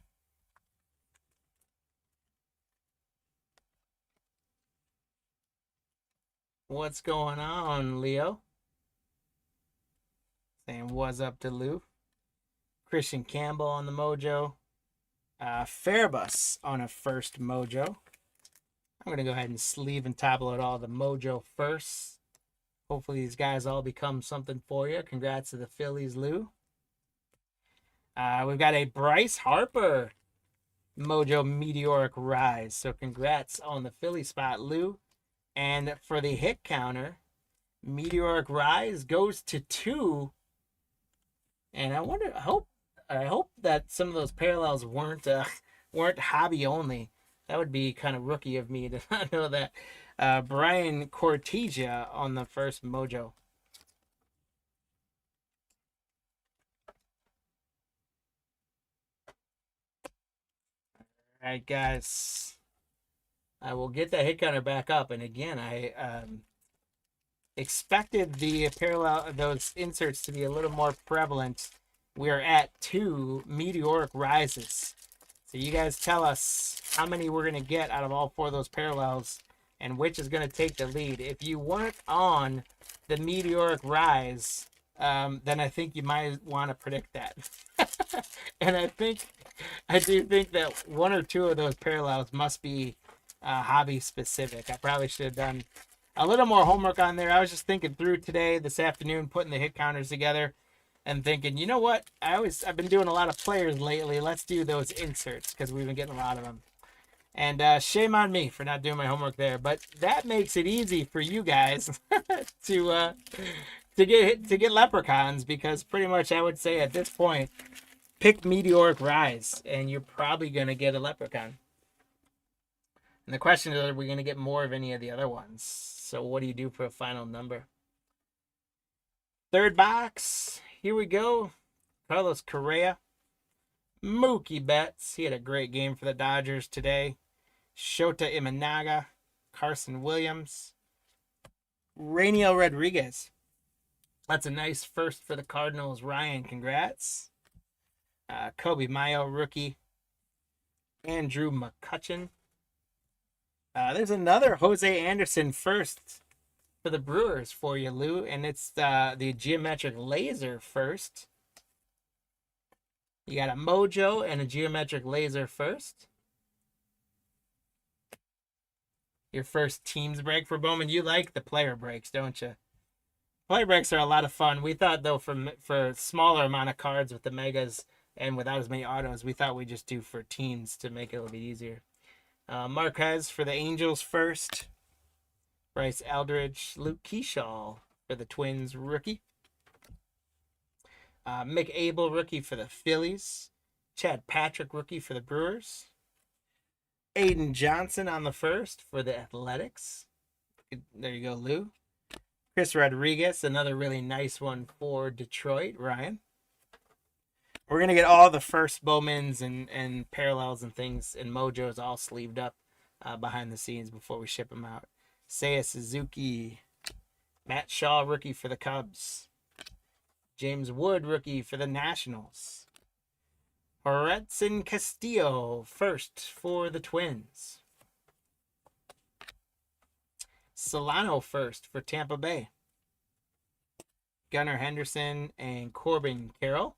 What's going on, Leo? Saying what's up to Lou. Christian Campbell on the mojo. Fairbus on a first mojo. I'm going to go ahead and sleeve and top load all the mojo first. Hopefully these guys all become something for you. Congrats to the Phillies, Lou. We've got a Bryce Harper mojo meteoric rise. So congrats on the Philly spot, Lou. And for the hit counter, meteoric rise goes to 2. And I hope that some of those parallels weren't hobby only. That would be kind of rookie of me to not know that. Brian Cortesia on the first mojo. All right, guys. I will get that hit counter back up. And again, I expected the parallel, those inserts to be a little more prevalent. We are at 2 meteoric rises. So you guys tell us how many we're going to get out of all 4 of those parallels and which is going to take the lead. If you weren't on the meteoric rise, then I think you might want to predict that. And I do think that 1 or 2 of those parallels must be hobby specific. I probably should have done a little more homework on there. I was just thinking through today, this afternoon, putting the hit counters together and thinking, you know what? I've been doing a lot of players lately. Let's do those inserts because we've been getting a lot of them. And shame on me for not doing my homework there. But that makes it easy for you guys to get leprechauns, because pretty much I would say at this point, pick meteoric rise and you're probably gonna get a leprechaun. And the question is, are we gonna get more of any of the other ones? So what do you do for a final number? Third box. Here we go. Carlos Correa. Mookie Betts. He had a great game for the Dodgers today. Shota Imanaga. Carson Williams. Rainiel Rodriguez. That's a nice first for the Cardinals. Ryan, congrats. Kobe Mayo, rookie. Andrew McCutchen. There's another Jose Anderson first for the Brewers for you, Lou, and it's the geometric laser first. You got a mojo and a geometric laser first. Your first teams break for Bowman. You like the player breaks, don't you? Player breaks are a lot of fun. We thought, though, for smaller amount of cards with the megas and without as many autos, we thought we'd just do for teams to make it a little bit easier. Marquez for the Angels first. Bryce Eldridge. Luke Keyshaw for the Twins, rookie. Mick Abel, rookie for the Phillies. Chad Patrick, rookie for the Brewers. Aiden Johnson on the first for the Athletics. There you go, Lou. Chris Rodriguez, another really nice one for Detroit. Ryan. We're going to get all the first Bowmans and parallels and things and mojos all sleeved up behind the scenes before we ship them out. Seiya Suzuki. Matt Shaw, rookie for the Cubs. James Wood, rookie for the Nationals. Horetson Castillo, first for the Twins. Solano, first for Tampa Bay. Gunnar Henderson and Corbin Carroll.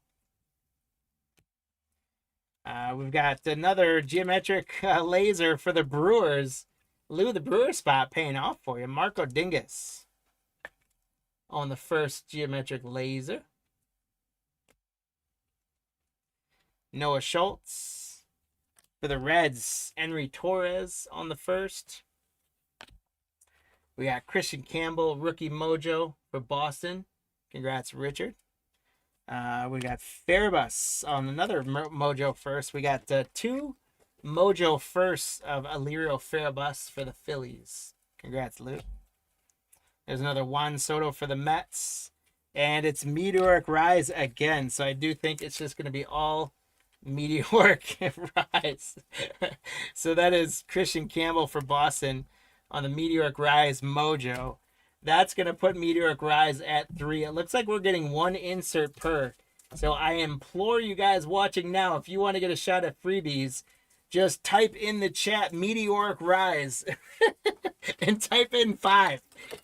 We've got another geometric laser for the Brewers. Lou, the Brewer spot paying off for you. Marco Dingus on the first geometric laser. Noah Schultz for the Reds. Henry Torres on the first. We got Christian Campbell, rookie mojo for Boston. Congrats, Richard. We got Fairbus on another mojo first. We got 2 mojo firsts of Alirio Fairbus for the Phillies. Congrats, Luke. There's another Juan Soto for the Mets. And it's Meteoric Rise again. So I do think it's just going to be all Meteoric Rise. So that is Christian Campbell for Boston on the Meteoric Rise mojo. That's going to put Meteoric Rise at 3. It looks like we're getting 1 insert per. So I implore you guys watching now, if you want to get a shot at freebies, just type in the chat Meteoric Rise and type in 5.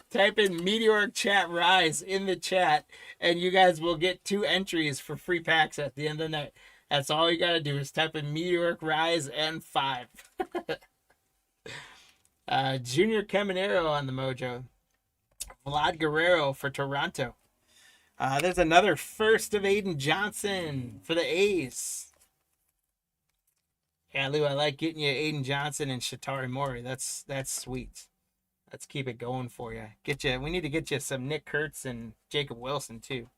Type in Meteoric Chat Rise in the chat, and you guys will get 2 entries for free packs at the end of the night. That's all you got to do is type in Meteoric Rise and 5. Junior Caminero on the mojo. Vlad Guerrero for Toronto. There's another first of Aiden Johnson for the A's. Yeah, Lou, I like getting you Aiden Johnson and Shatari Mori. That's sweet. Let's keep it going for you. We need to get you some Nick Kurtz and Jacob Wilson too.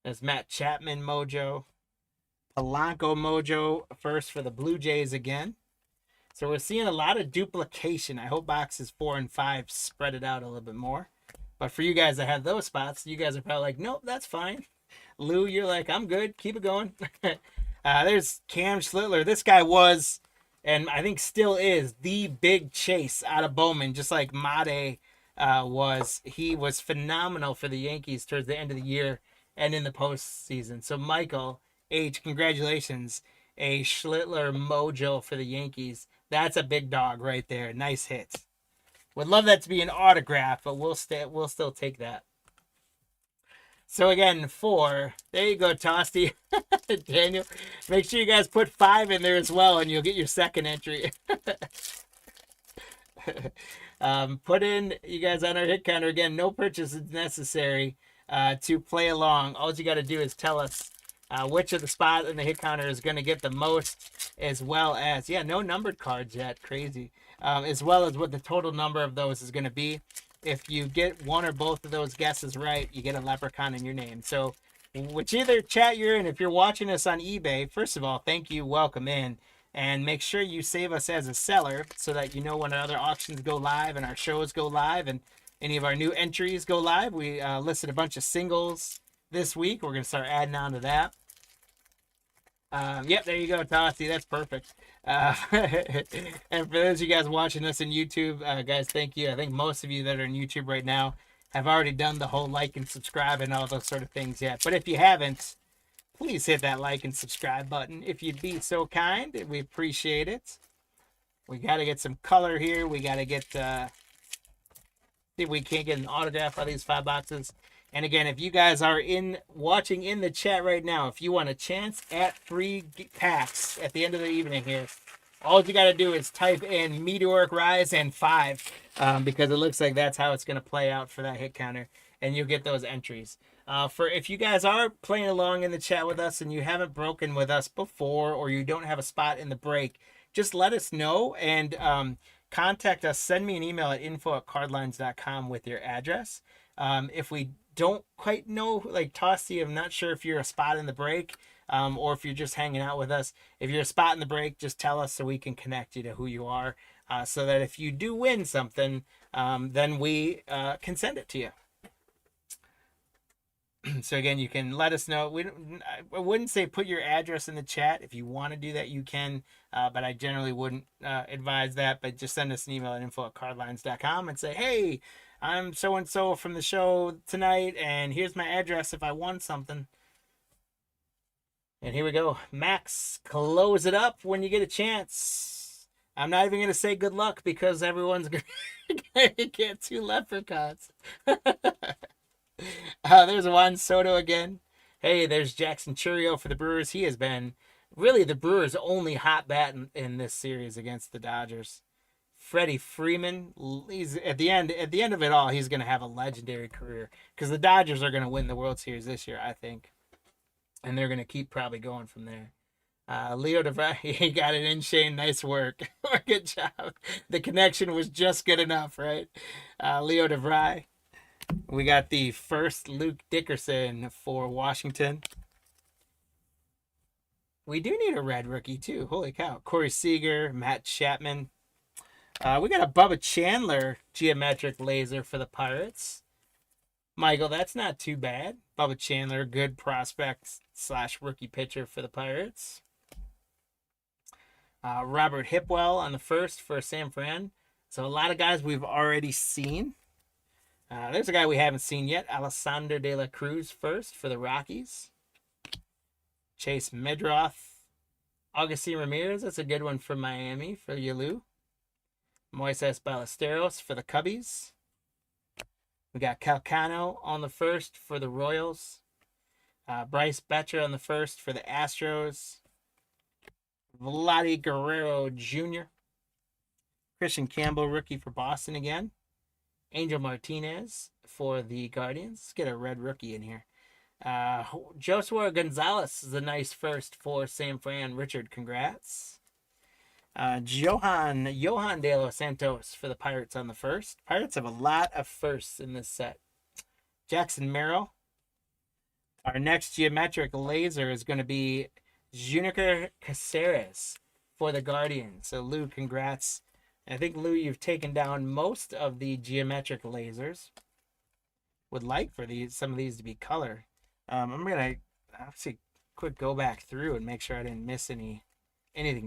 There's Matt Chapman mojo. Polanco mojo first for the Blue Jays again. So we're seeing a lot of duplication. I hope boxes 4 and 5 spread it out a little bit more. But for you guys that have those spots, you guys are probably like, nope, that's fine. Lou, you're like, I'm good. Keep it going. There's Cam Schlittler. This guy was, and I think still is, the big chase out of Bowman, just like Made was. He was phenomenal for the Yankees towards the end of the year and in the postseason. So Michael H., congratulations. A Schlittler mojo for the Yankees. That's a big dog right there. Nice hit. Would love that to be an autograph, but we'll still take that. So again, 4. There you go, Tosti. Daniel. Make sure you guys put 5 in there as well, and you'll get your second entry. Put in, you guys, on our hit counter. Again, no purchase is necessary to play along. All you got to do is tell us which of the spot in the hit counter is going to get the most, as well as, no numbered cards yet. Crazy. As well as what the total number of those is going to be. If you get one or both of those guesses right, you get a leprechaun in your name. So whichever chat you're in, if you're watching us on eBay, first of all, thank you, welcome in. And make sure you save us as a seller so that you know when our other auctions go live and our shows go live and any of our new entries go live. We listed a bunch of singles this week. We're going to start adding on to that. Yep, there you go, Tosti. That's perfect. And for those of you guys watching us on YouTube, guys, thank you. I think most of you that are on YouTube right now have already done the whole like and subscribe and all those sort of things yet. But if you haven't, please hit that like and subscribe button if you'd be so kind. We appreciate it. We got to get some color here. We got to get, see if we can't get an autograph on these 5 boxes. And again, if you guys are watching in the chat right now, if you want a chance at free packs at the end of the evening here, all you got to do is type in Meteoric Rise and 5, because it looks like that's how it's going to play out for that hit counter, and you'll get those entries. If you guys are playing along in the chat with us and you haven't broken with us before, or you don't have a spot in the break, just let us know and contact us. Send me an email at info@cardlines.com with your address. If we don't quite know, like Tosti, I'm not sure if you're a spot in the break, or if you're just hanging out with us. If you're a spot in the break, just tell us so we can connect you to who you are, so that if you do win something, then we can send it to you. So again, you can let us know. I wouldn't say put your address in the chat. If you want to do that, you can, but I generally wouldn't advise that. But just send us an email at info@cardlines.com and say, hey, I'm so-and-so from the show tonight, and here's my address if I won something. And here we go. Max, close it up when you get a chance. I'm not even going to say good luck because everyone's going to get 2 leprechauns. There's Juan Soto again. Hey, there's Jackson Churio for the Brewers. He has been really the Brewers' only hot bat in this series against the Dodgers. Freddie Freeman, he's at the end of it all, he's going to have a legendary career because the Dodgers are going to win the World Series this year, I think. And they're going to keep probably going from there. Leo DeVry, he got it in, Shane. Nice work. Good job. The connection was just good enough, right? Leo DeVry. We got the first Luke Dickerson for Washington. We do need a red rookie, too. Holy cow. Corey Seager, Matt Chapman. We got a Bubba Chandler geometric laser for the Pirates. Michael, that's not too bad. Bubba Chandler, good prospect / rookie pitcher for the Pirates. Robert Hipwell on the first for San Fran. So a lot of guys we've already seen. There's a guy we haven't seen yet. Alessandro De La Cruz first for the Rockies. Chase Midroth. Augustine Ramirez. That's a good one for Miami for Yalu. Moises Ballesteros for the Cubbies. We got Calcano on the first for the Royals. Bryce Betcher on the first for the Astros. Vladdy Guerrero Jr. Christian Campbell, rookie for Boston again. Angel Martinez for the Guardians. Let's get a red rookie in here. Joshua Gonzalez is a nice first for San Fran. Richard, congrats. Johan De Los Santos for the Pirates on the first. Pirates have a lot of firsts in this set. Jackson Merrill. Our next geometric laser is going to be Junior Caceres for the Guardians. So, Lou, congrats. I think, Lou, you've taken down most of the geometric lasers. Would like for some of these to be color. I'm going to actually quick go back through and make sure I didn't miss anything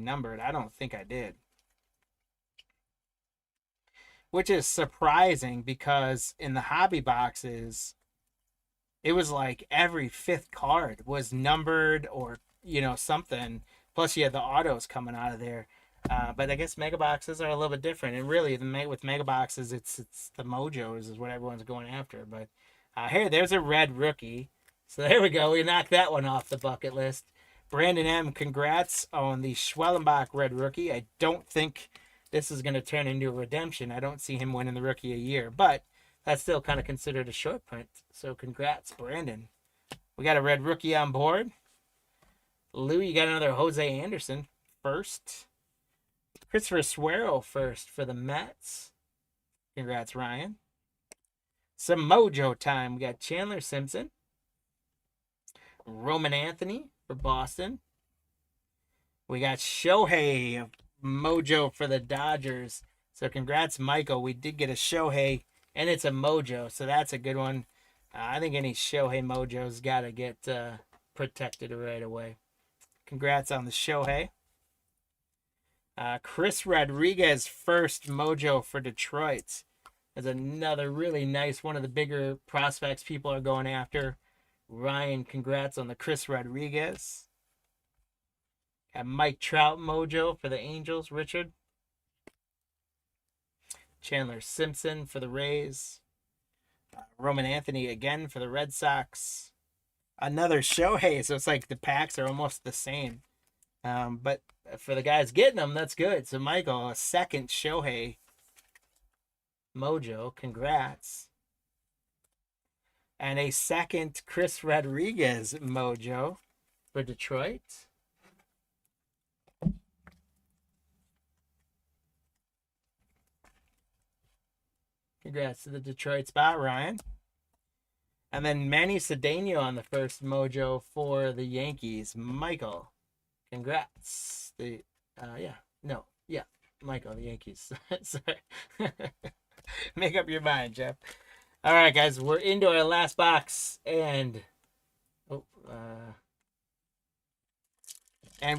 numbered. I don't think I did. Which is surprising because in the hobby boxes, it was like every 5th card was numbered or, something. Plus you had the autos coming out of there. But I guess mega boxes are a little bit different. And really, with mega boxes, it's the mojos is what everyone's going after. But here, there's a red rookie. So there we go. We knocked that one off the bucket list. Brandon M., congrats on the Schwellenbach red rookie. I don't think this is going to turn into a redemption. I don't see him winning the rookie a year. But that's still kind of considered a short print. So congrats, Brandon. We got a red rookie on board. Lou, you got another Jose Anderson first. Christopher Suero first for the Mets. Congrats, Ryan. Some mojo time. We got Chandler Simpson. Roman Anthony for Boston. We got Shohei mojo for the Dodgers. So congrats, Michael. We did get a Shohei, and it's a mojo, so that's a good one. I think any Shohei mojo's got to get protected right away. Congrats on the Shohei. Chris Rodriguez first mojo for Detroit. That's another really nice one of the bigger prospects people are going after. Ryan, congrats on the Chris Rodriguez. Got Mike Trout mojo for the Angels. Richard. Chandler Simpson for the Rays. Roman Anthony again for the Red Sox. Another Shohei, so it's like the packs are almost the same. But for the guys getting them, that's good. So, Michael, a second Shohei mojo. Congrats. And a second Chris Rodriguez mojo for Detroit. Congrats to the Detroit spot, Ryan. And then Manny Cedeno on the first mojo for the Yankees. Michael, congrats. Michael, the Yankees. Sorry. Make up your mind, Jeff. All right, guys, we're into our last box, and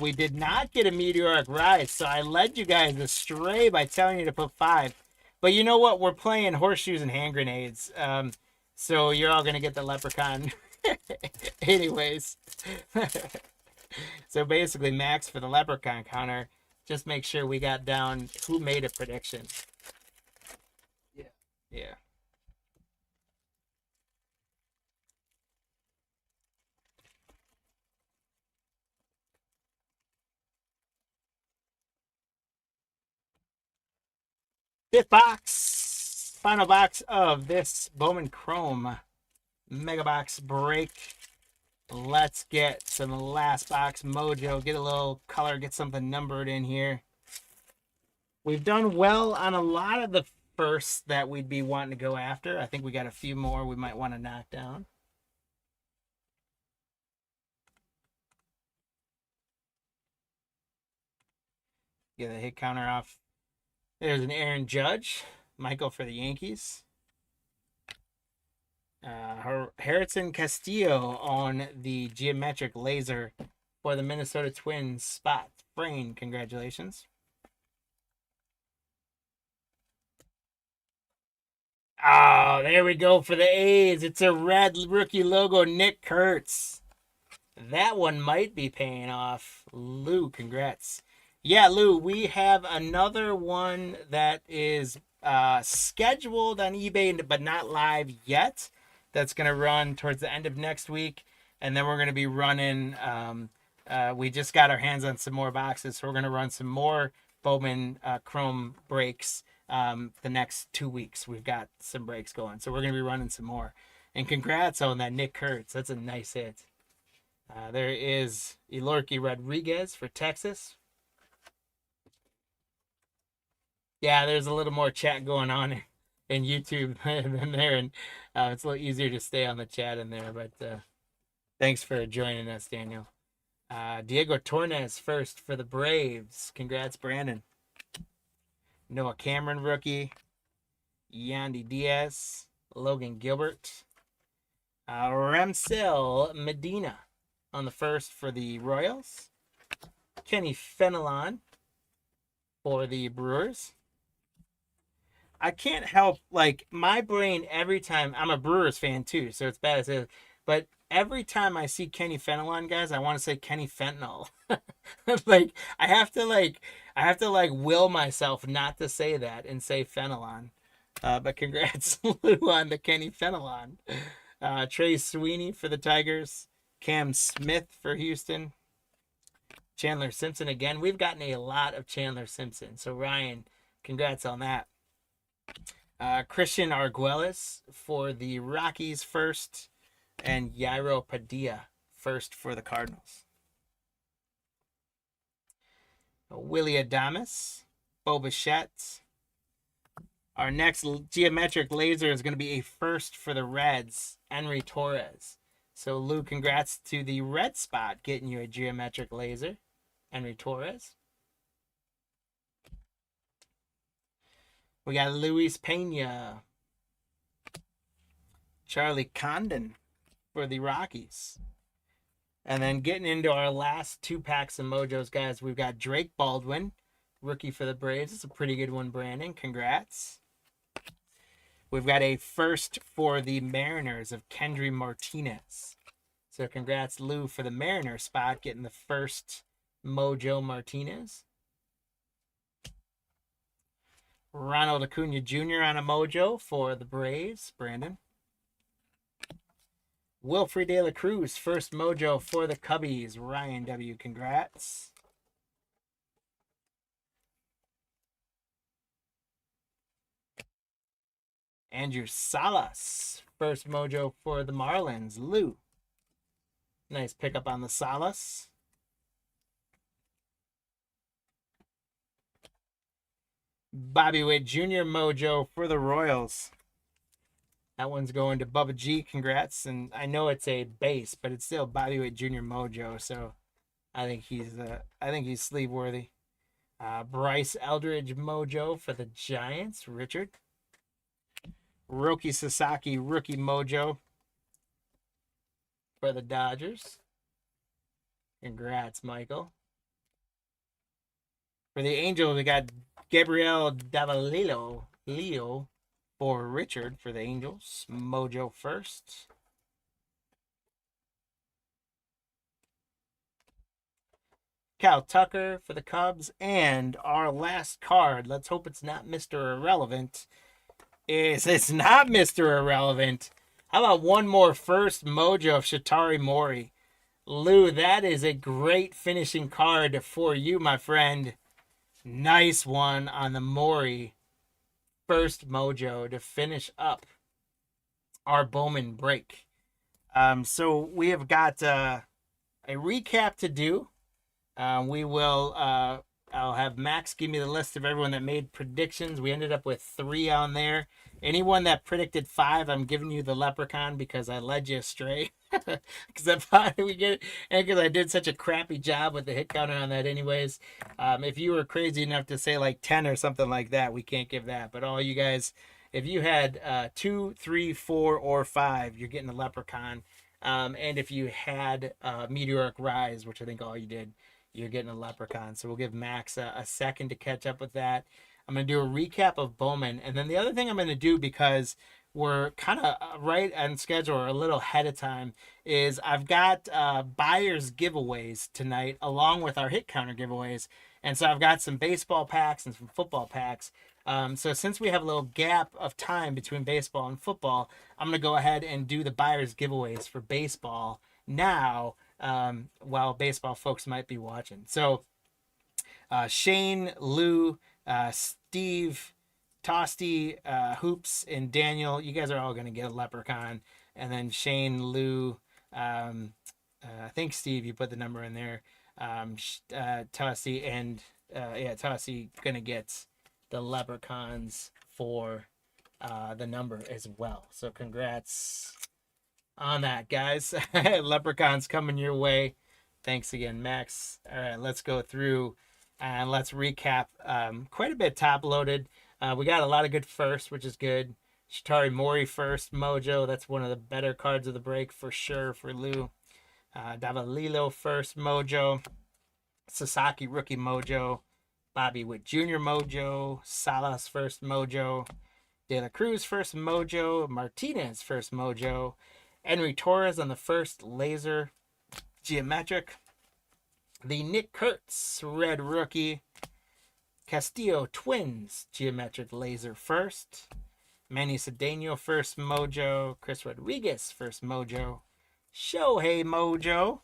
we did not get a meteoric rise, so I led you guys astray by telling you to put 5. But you know what? We're playing horseshoes and hand grenades, so you're all gonna get the leprechaun, anyways. So basically, Max for the leprechaun counter. Just make sure we got down who made a prediction. Yeah. 5th box. Final box of this Bowman Chrome Mega Box break. Let's get some last box mojo. Get a little color, get something numbered in here. We've done well on a lot of the firsts that we'd be wanting to go after. I think we got a few more we might want to knock down. Get the hit counter off. There's an Aaron Judge. Michael for the Yankees. Harrison Castillo on the geometric laser for the Minnesota Twins. Spot Brain, congratulations. Oh, there we go for the A's. It's a red rookie logo, Nick Kurtz. That one might be paying off. Lou, congrats. Yeah, Lou, we have another one that is scheduled on eBay, but not live yet. That's going to run towards the end of next week. And then we're going to be running, we just got our hands on some more boxes. So we're going to run some more Bowman Chrome breaks the next 2 weeks. We've got some breaks going. So we're going to be running some more. And congrats on that Nick Kurtz. That's a nice hit. There is Elorky Rodriguez for Texas. Yeah, there's a little more chat going on in YouTube than there, and it's a little easier to stay on the chat in there. But thanks for joining us, Daniel. Diego Torres first for the Braves. Congrats, Brandon. Noah Cameron rookie. Yandy Diaz. Logan Gilbert. Ramsell Medina on the first for the Royals. Kenny Fenelon for the Brewers. I can't help, like, my brain every time, I'm a Brewers fan too, so it's bad as it is, but every time I see Kenny Fenelon, guys, I want to say Kenny Fentanyl. Like, I have to will myself not to say that and say Fenelon. But congrats, Lou, on the Kenny Fenelon. Trey Sweeney for the Tigers. Cam Smith for Houston. Chandler Simpson again. We've gotten a lot of Chandler Simpson. So, Ryan, congrats on that. Christian Arguelles for the Rockies first. And Yairo Padilla first for the Cardinals. Willie Adames. Bo Bichette. Our next geometric laser is going to be a first for the Reds. Henry Torres. So, Lou, congrats to the red spot getting you a geometric laser. Henry Torres. We got Luis Pena. Charlie Condon for the Rockies. And then getting into our last 2 packs of mojos, guys, we've got Drake Baldwin, rookie for the Braves. It's a pretty good one, Brandon. Congrats. We've got a first for the Mariners of Kendry Martinez. So congrats, Lou, for the Mariner spot, getting the first Mojo Martinez. Ronald Acuna Jr. on a Mojo for the Braves, Brandon. Wilfred De La Cruz, first Mojo for the Cubbies, Ryan W. Congrats. Andrew Salas, first Mojo for the Marlins, Lou. Nice pickup on the Salas. Bobby Witt Jr. Mojo for the Royals. That one's going to Bubba G. Congrats. And I know it's a base, but it's still Bobby Witt Jr. Mojo. So I think he's sleeve worthy. Bryce Eldridge Mojo for the Giants, Richard. Roki Sasaki rookie Mojo for the Dodgers. Congrats, Michael. For the Angels, we got Gabriel Davalillo Leo for Richard for the Angels. Mojo first. Cal Tucker for the Cubs. And our last card, let's hope it's not Mr. Irrelevant, it's not Mr. Irrelevant. How about one more first Mojo of Shatari Mori? Lou, that is a great finishing card for you, my friend. Nice one on the Mori. First Mojo to finish up our Bowman break. So we have got a recap to do. We will. I'll have Max give me the list of everyone that made predictions. We ended up with 3 on there. Anyone that predicted 5, I'm giving you the leprechaun because I led you astray. Because I thought we get it, and because I did such a crappy job with the hit counter on that, anyways. If you were crazy enough to say like 10 or something like that, we can't give that. But all you guys, if you had 2, 3, 4, or 5, you're getting the leprechaun. And if you had meteoric rise, which I think all you did, you're getting a leprechaun. So we'll give Max a second to catch up with that. I'm going to do a recap of Bowman. And then the other thing I'm going to do, because we're kind of right on schedule or a little ahead of time, is I've got buyers giveaways tonight along with our hit counter giveaways. And so I've got some baseball packs and some football packs. So since we have a little gap of time between baseball and football, I'm going to go ahead and do the buyers giveaways for baseball now, while baseball folks might be watching. So Shane, Lou, Steve, Tosti, Hoops, and Daniel, you guys are all going to get a leprechaun. And then Shane, Lou, I think Steve, you put the number in there. Tosti and Tosti going to get the leprechauns for the number as well. So congrats on that, guys. Leprechauns coming your way. Thanks again, Max. All right, let's go through and let's recap. Quite a bit top loaded. We got a lot of good first, which is good. Shatari Mori first mojo. That's one of the better cards of the break for sure for Lou. Davalilo first mojo. Sasaki rookie mojo. Bobby Witt Jr. mojo. Salas first mojo. De La Cruz first mojo. Martinez first mojo. Henry Torres on the first laser geometric. The Nick Kurtz red rookie. Castillo Twins geometric laser first. Manny Cedeno first mojo. Chris Rodriguez first mojo. Shohei mojo.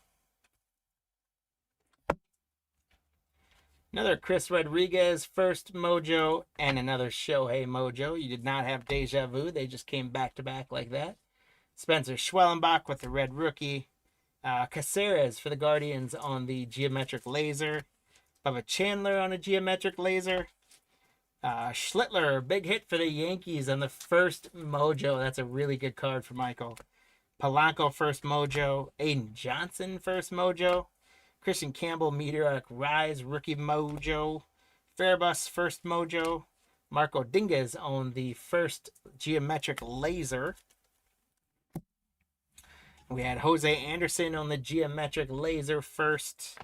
Another Chris Rodriguez first mojo and another Shohei mojo. You did not have deja vu. They just came back to back like that. Spencer Schwellenbach with the red rookie. Caceres for the Guardians on the geometric laser. Bubba Chandler on a geometric laser. Schlittler, big hit for the Yankees on the first mojo. That's a really good card for Michael. Polanco first mojo. Aiden Johnson first mojo. Christian Campbell meteoric rise rookie mojo. Fairbus first mojo. Marco Dinguez on the first geometric laser. We had Jose Anderson on the geometric laser first.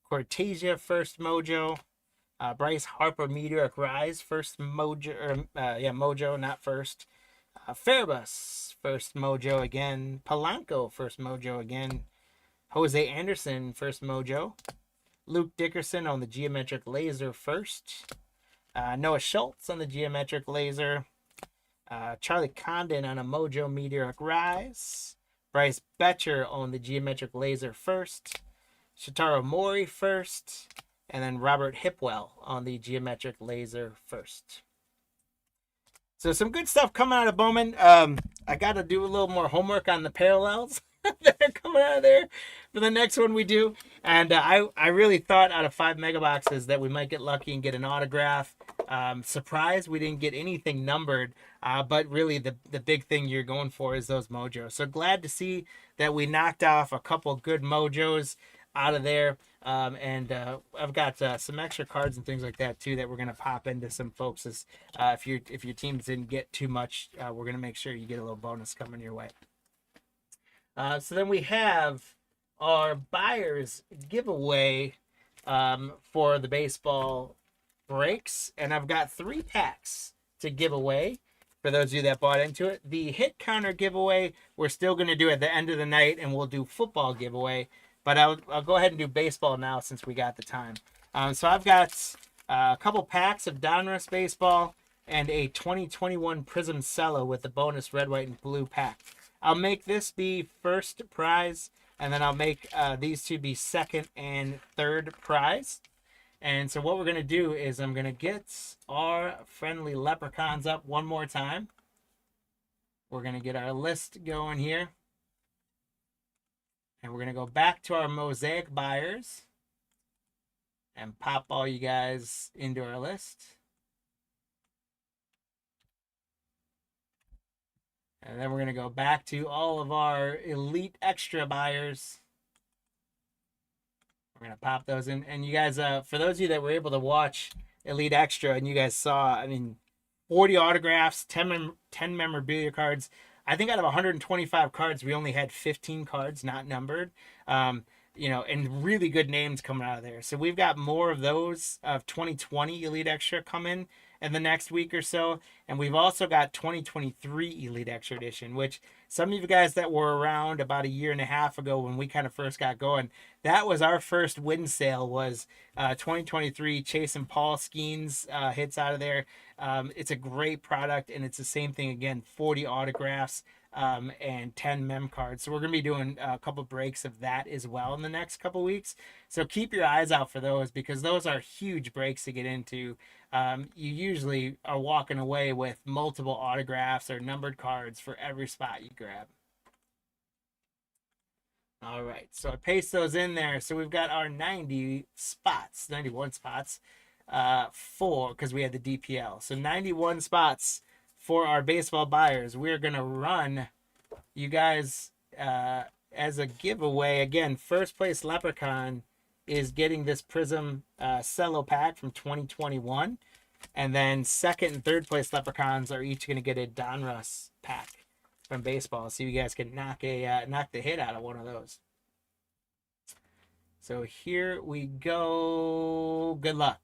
Cortesia first mojo. Bryce Harper meteoric rise first mojo. Mojo, not first. Fairbus first mojo again. Polanco first mojo again. Jose Anderson first mojo. Luke Dickerson on the geometric laser first. Noah Schultz on the geometric laser. Charlie Condon on a mojo meteoric rise. Bryce Betcher on the geometric laser first. Shotaro Mori first. And then Robert Hipwell on the geometric laser first. So some good stuff coming out of Bowman. I got to do a little more homework on the parallels that are coming out of there for the next one we do. And I really thought out of 5 mega boxes that we might get lucky and get an autograph. Surprised we didn't get anything numbered. But really the big thing you're going for is those mojos. So glad to see that we knocked off a couple good mojos out of there. And I've got some extra cards and things like that too that we're gonna pop into some folks. If your teams didn't get too much, we're gonna make sure you get a little bonus coming your way. So then we have our buyers giveaway for the baseball breaks, and I've got 3 packs to give away for those of you that bought into it. The hit counter giveaway we're still gonna do at the end of the night, and we'll do football giveaway. But I'll go ahead and do baseball now since we got the time. So I've got a couple packs of Donruss baseball and a 2021 Prism Cello with the bonus red, white, and blue pack. I'll make this be first prize, and then I'll make these two be second and third prize. And so what we're going to do is I'm going to get our friendly leprechauns up one more time. We're going to get our list going here. And we're going to go back to our Mosaic buyers and pop all you guys into our list. And then we're going to go back to all of our Elite Extra buyers. We're going to pop those in. And you guys, for those of you that were able to watch Elite Extra and you guys saw, I mean, 40 autographs, 10 memorabilia cards. I think out of 125 cards, we only had 15 cards not numbered. And really good names coming out of there. So we've got more of those of 2020 Elite Extra coming in the next week or so. And we've also got 2023 Elite Extra Edition, which some of you guys that were around about a year and a half ago when we kind of first got going, that was our first win sale, was 2023 Chase and Paul Skeens hits out of there. It's a great product, and it's the same thing again, 40 autographs and 10 mem cards. So we're going to be doing a couple breaks of that as well in the next couple weeks. So keep your eyes out for those, because those are huge breaks to get into. You usually are walking away with multiple autographs or numbered cards for every spot you grab. All right, so I paste those in there. So we've got our 91 spots because we had the DPL. So 91 spots for our baseball buyers. We're going to run you guys as a giveaway. Again, first place Leprechaun is getting this Prism Cello pack from 2021. And then second and third place Leprechauns are each going to get a Donruss pack from baseball. So you guys can knock the hit out of one of those. So here we go. Good luck.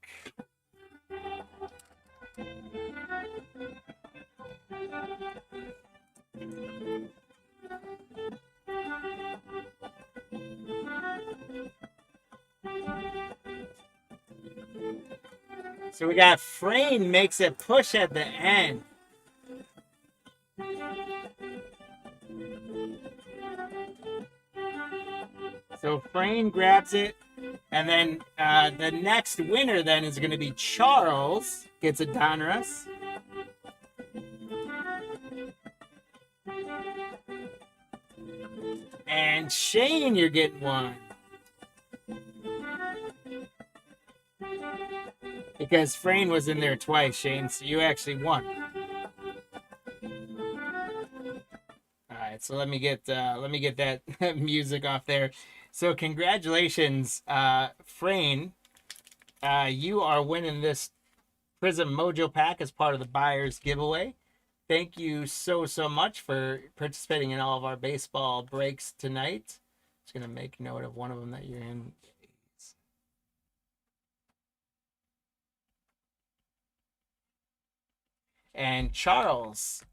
So we got Frame makes a push at the end. So Frame grabs it, and then the next winner then is going to be Charles, gets a Donruss. And Shane, you're getting one. Because Frame was in there twice, Shane, so you actually won. All right, so let me get that music off there. So congratulations, Frame. You are winning this Prism Mojo pack as part of the buyer's giveaway. Thank you so much for participating in all of our baseball breaks tonight. Just gonna make note of one of them that you're in. And Charles,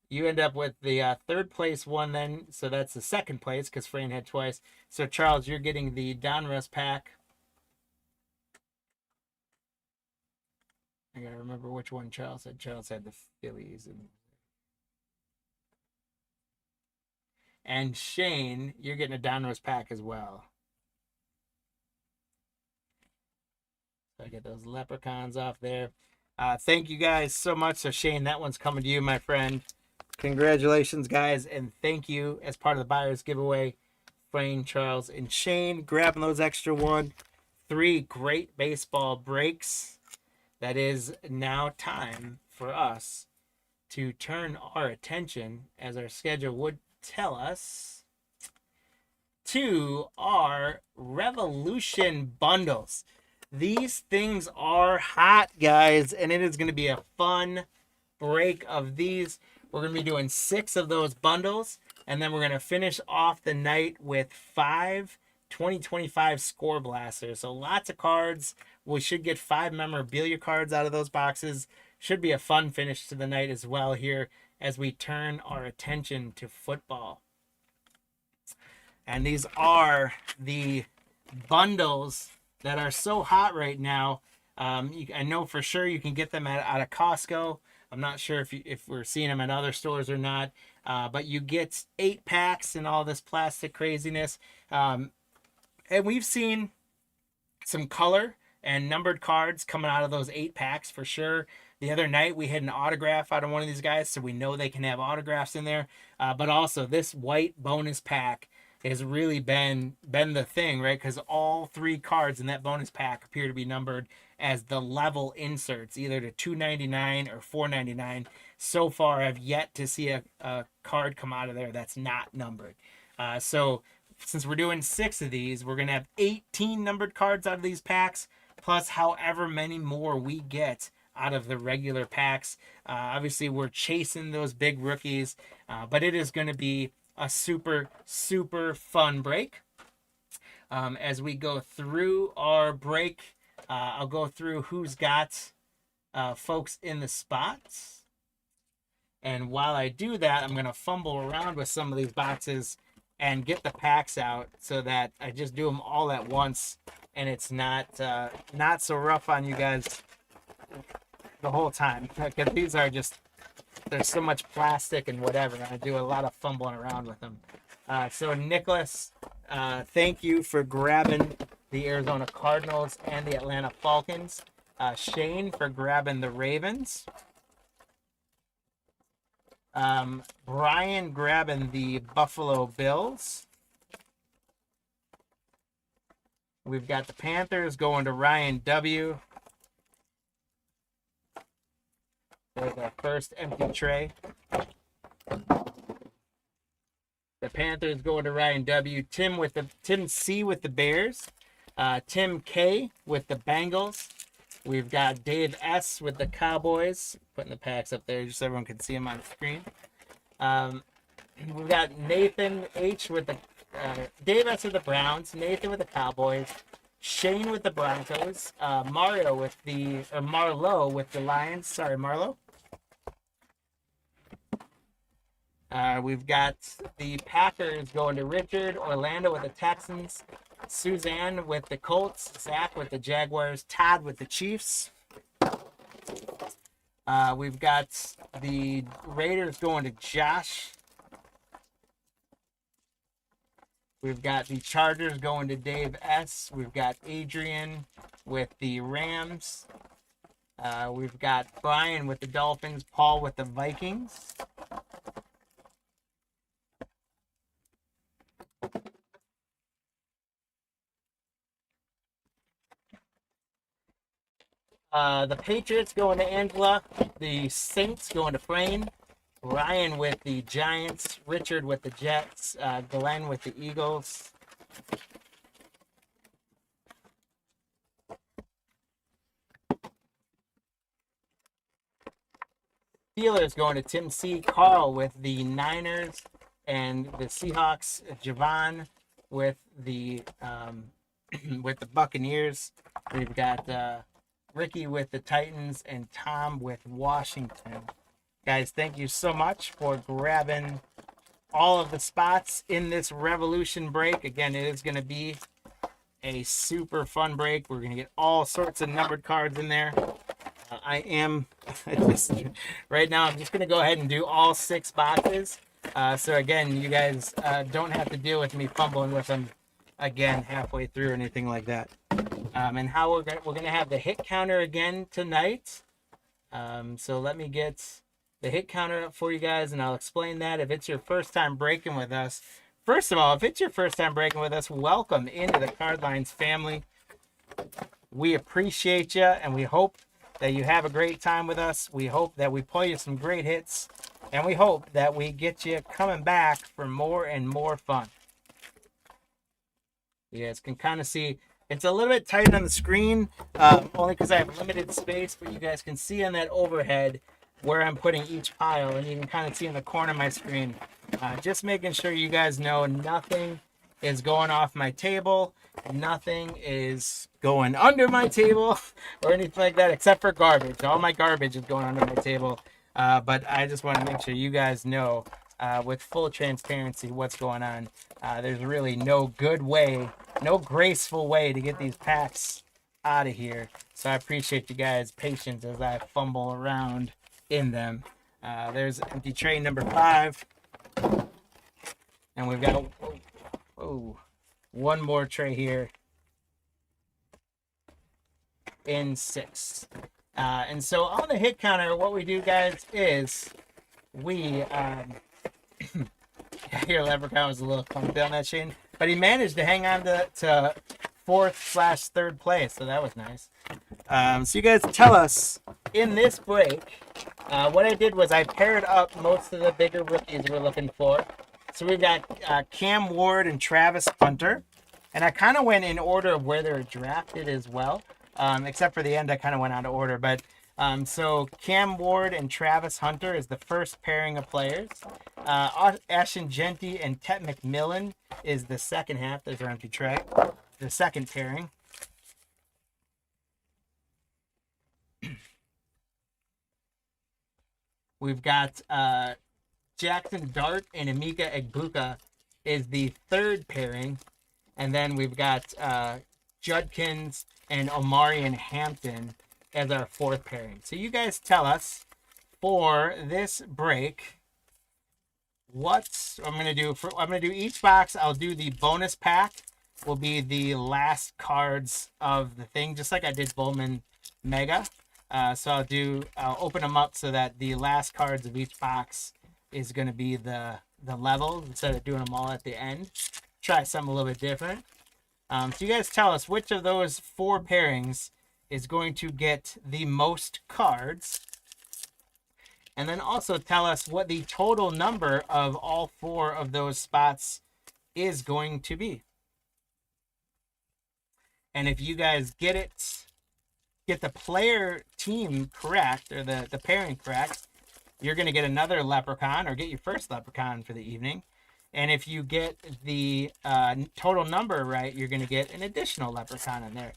you end up with the third place one then. So that's the second place because Frayne had twice. So Charles, you're getting the Donruss pack. I gotta remember which one Charles had. Charles had the Phillies. And Shane, you're getting a Donruss pack as well. So I get those leprechauns off there. Thank you guys so much. So Shane, that one's coming to you, my friend. Congratulations, guys, and thank you as part of the buyer's giveaway. Frayne, Charles, and Shane grabbing those extra 3 great baseball breaks. That is now time for us to turn our attention, as our schedule would tell us, to our Revolution bundles. These things are hot, guys, and it is going to be a fun break of these. We're going to be doing 6 of those bundles, and then we're going to finish off the night with 5 2025 Score Blasters. So lots of cards. We should get 5 memorabilia cards out of those boxes. Should be a fun finish to the night as well here as we turn our attention to football. And these are the bundles that are so hot right now. I know for sure you can get them out of Costco. I'm not sure if we're seeing them at other stores or not. But you get 8 packs and all this plastic craziness. And we've seen some color and numbered cards coming out of those 8 packs for sure. The other night we had an autograph out of one of these guys, so we know they can have autographs in there. But also this white bonus pack has really been the thing, right? Because all 3 cards in that bonus pack appear to be numbered as the level inserts, either to 299 or 499. So far, I've yet to see a card come out of there that's not numbered. So since we're doing 6 of these, we're gonna have 18 numbered cards out of these packs, plus however many more we get out of the regular packs. Obviously, we're chasing those big rookies, but it is going to be a super, super fun break. As we go through our break, I'll go through who's got folks in the spots. And while I do that, I'm going to fumble around with some of these boxes and get the packs out so that I just do them all at once and it's not so rough on you guys the whole time, because these are just, there's so much plastic and whatever. I do a lot of fumbling around with them. So Nicholas, thank you for grabbing the Arizona Cardinals and the Atlanta Falcons. Shane for grabbing the Ravens. Brian grabbing the Buffalo Bills. We've got the Panthers going to Ryan W. There's our first empty tray. The Panthers going to Ryan W. Tim C with the Bears. Tim K with the Bengals. We've got Dave S with the Cowboys. Putting the packs up there just so everyone can see them on the screen. We've got Nathan H with the Dave S with the Browns. Nathan with the Cowboys. Shane with the Broncos. Marlo with the Lions. Sorry, Marlo. We've got the Packers going to Richard. Orlando with the Texans. Suzanne with the Colts. Zach with the Jaguars. Todd with the Chiefs. We've got the Raiders going to Josh. We've got the Chargers going to Dave S. We've got Adrian with the Rams. We've got Brian with the Dolphins. Paul with the Vikings. The Patriots going to Angela. The Saints going to Frayne. Ryan with the Giants. Richard with the Jets. Glenn with the Eagles. Steelers going to Tim C. Carl with the Niners and the Seahawks. Javon with the with the Buccaneers. We've got Ricky with the Titans and Tom with Washington. Guys, thank you so much for grabbing all of the spots in this Revolution break. Again, it is going to be a super fun break. We're going to get all sorts of numbered cards in there. Right now, I'm just going to go ahead and do all 6 boxes. So again, you guys don't have to deal with me fumbling with them again halfway through or anything like that. And how we're going to have the hit counter again tonight. So let me get the hit counter up for you guys, and I'll explain that. If it's your first time breaking with us, first of all, if it's your first time breaking with us, welcome into the Card Lines family. We appreciate you, and we hope that you have a great time with us. We hope that we pull you some great hits, and we hope that we get you coming back for more and more fun. You guys can kind of see it's a little bit tight on the screen, only because I have limited space, but you guys can see on that overhead where I'm putting each pile, and you can kind of see in the corner of my screen. Just making sure you guys know nothing is going off my table, nothing is going under my table or anything like that, except for garbage. All my garbage is going under my table, but I just want to make sure you guys know with full transparency what's going on. There's really no good way, no graceful way to get these packs out of here. So I appreciate you guys' patience as I fumble around in them. There's empty tray number 5. And we've got one more tray here in 6. And so on the hit counter, what we do, guys, is we Your Leprechaun was a little clumped down that chain, but he managed to hang on to fourth/third place, so that was nice. So you guys tell us in this break. What I did was I paired up most of the bigger rookies we're looking for. So we've got Cam Ward and Travis Hunter, and I kind of went in order of where they're drafted as well, except for the end I kind of went out of order. But so Cam Ward and Travis Hunter is the first pairing of players. Ashton Genty and Tet McMillan is the second half. There's our empty tray. The second pairing. We've got Jackson Dart and Emeka Egbuka is the third pairing. And then we've got Judkins and Omarion Hampton as our fourth pairing. So you guys tell us for this break what I'm going to do. I'm going to do each box. I'll do the bonus pack will be the last cards of the thing, just like I did Bowman Mega. So I'll open them up so that the last cards of each box is going to be the level instead of doing them all at the end. Try something a little bit different. So you guys tell us which of those four pairings is going to get the most cards. And then also tell us what the total number of all four of those spots is going to be. And if you guys get the player team correct, or the pairing correct, you're going to get another Leprechaun, or get your first Leprechaun for the evening. And if you get the total number right, you're going to get an additional Leprechaun in there.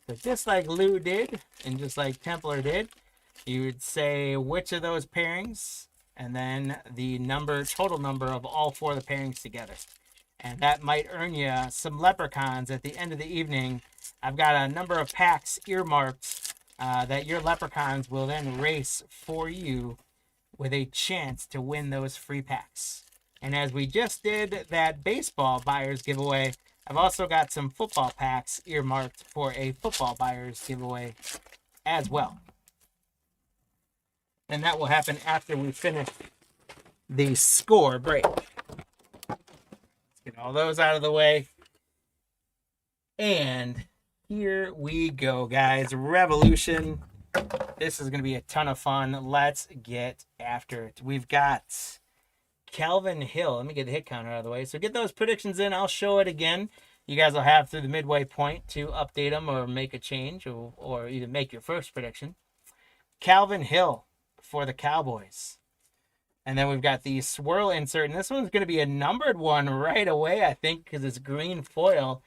So just like Lou did, and just like Templar did, you would say which of those pairings, and then the total number of all four of the pairings together. And that might earn you some Leprechauns at the end of the evening. I've got a number of packs earmarked that your Leprechauns will then race for you with a chance to win those free packs. And as we just did that baseball buyers giveaway, I've also got some football packs earmarked for a football buyers giveaway as well. And that will happen after we finish the score break. Let's get all those out of the way. And here we go, guys. Revolution. This is going to be a ton of fun. Let's get after it. We've got Calvin Hill. Let me get the hit counter out of the way. So get those predictions in. I'll show it again. You guys will have through the midway point to update them or make a change, or either make your first prediction. Calvin Hill for the Cowboys. And then we've got the swirl insert. And this one's going to be a numbered one right away, I think, because it's green foil.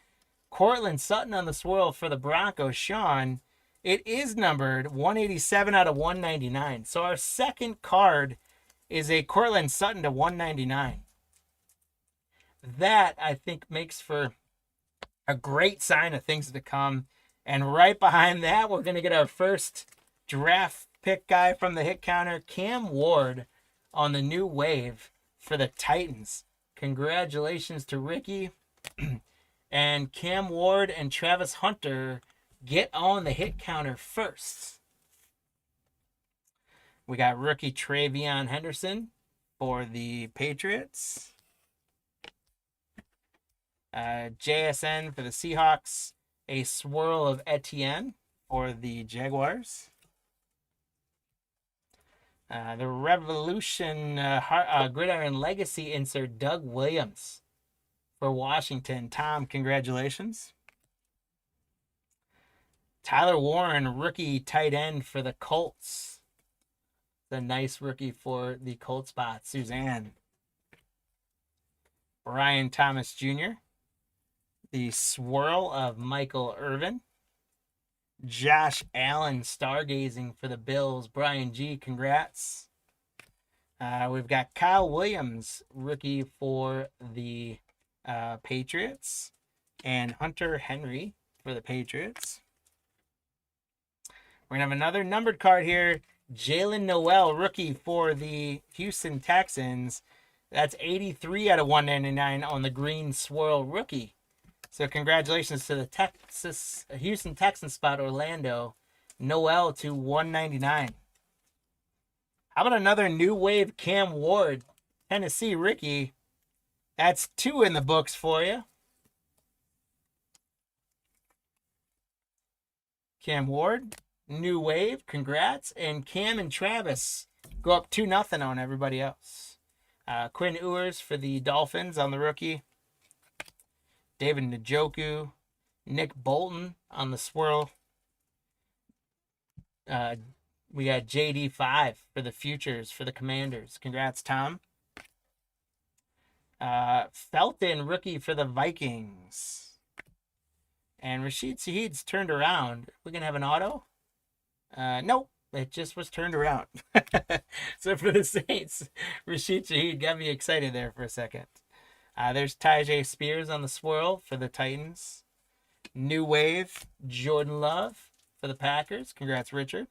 Cortland Sutton on the swirl for the Broncos. Sean, it is numbered 187 out of 199. So our second card is a Cortland Sutton to 199. That, I think, makes for a great sign of things to come. And right behind that, we're going to get our first draft pick guy from the hit counter, Cam Ward, on the new wave for the Titans. Congratulations to Ricky. And Cam Ward and Travis Hunter get on the hit counter first. We got rookie Travion Henderson for the Patriots. JSN for the Seahawks. A swirl of Etienne for the Jaguars. The Revolution Gridiron Legacy insert, Doug Williams for Washington. Tom, congratulations. Tyler Warren, rookie tight end for the Colts. The nice rookie for the Colts spot. Suzanne. Brian Thomas Jr. The swirl of Michael Irvin. Josh Allen stargazing for the Bills. Brian G, congrats. We've got Kyle Williams, rookie for the Patriots. And Hunter Henry for the Patriots. We're going to have another numbered card here. Jalen Noel, rookie for the Houston Texans. That's 83 out of 199 on the green swirl rookie. So congratulations to the Houston Texans spot, Orlando. Noel to 199. How about another new wave Cam Ward, Tennessee Ricky That's 2 in the books for you. Cam Ward, New Wave, congrats. And Cam and Travis go up 2-0 on everybody else. Quinn Ewers for the Dolphins on the rookie. David Njoku, Nick Bolton on the swirl. We got JD5 for the futures for the Commanders. Congrats, Tom. Felton, rookie for the Vikings. And Rashid Shaheed's turned around. We're going to have an auto? Nope. It just was turned around. So for the Saints, Rashid Shaheed got me excited there for a second. There's Tyjae Spears on the swirl for the Titans. New Wave, Jordan Love for the Packers. Congrats, Richard.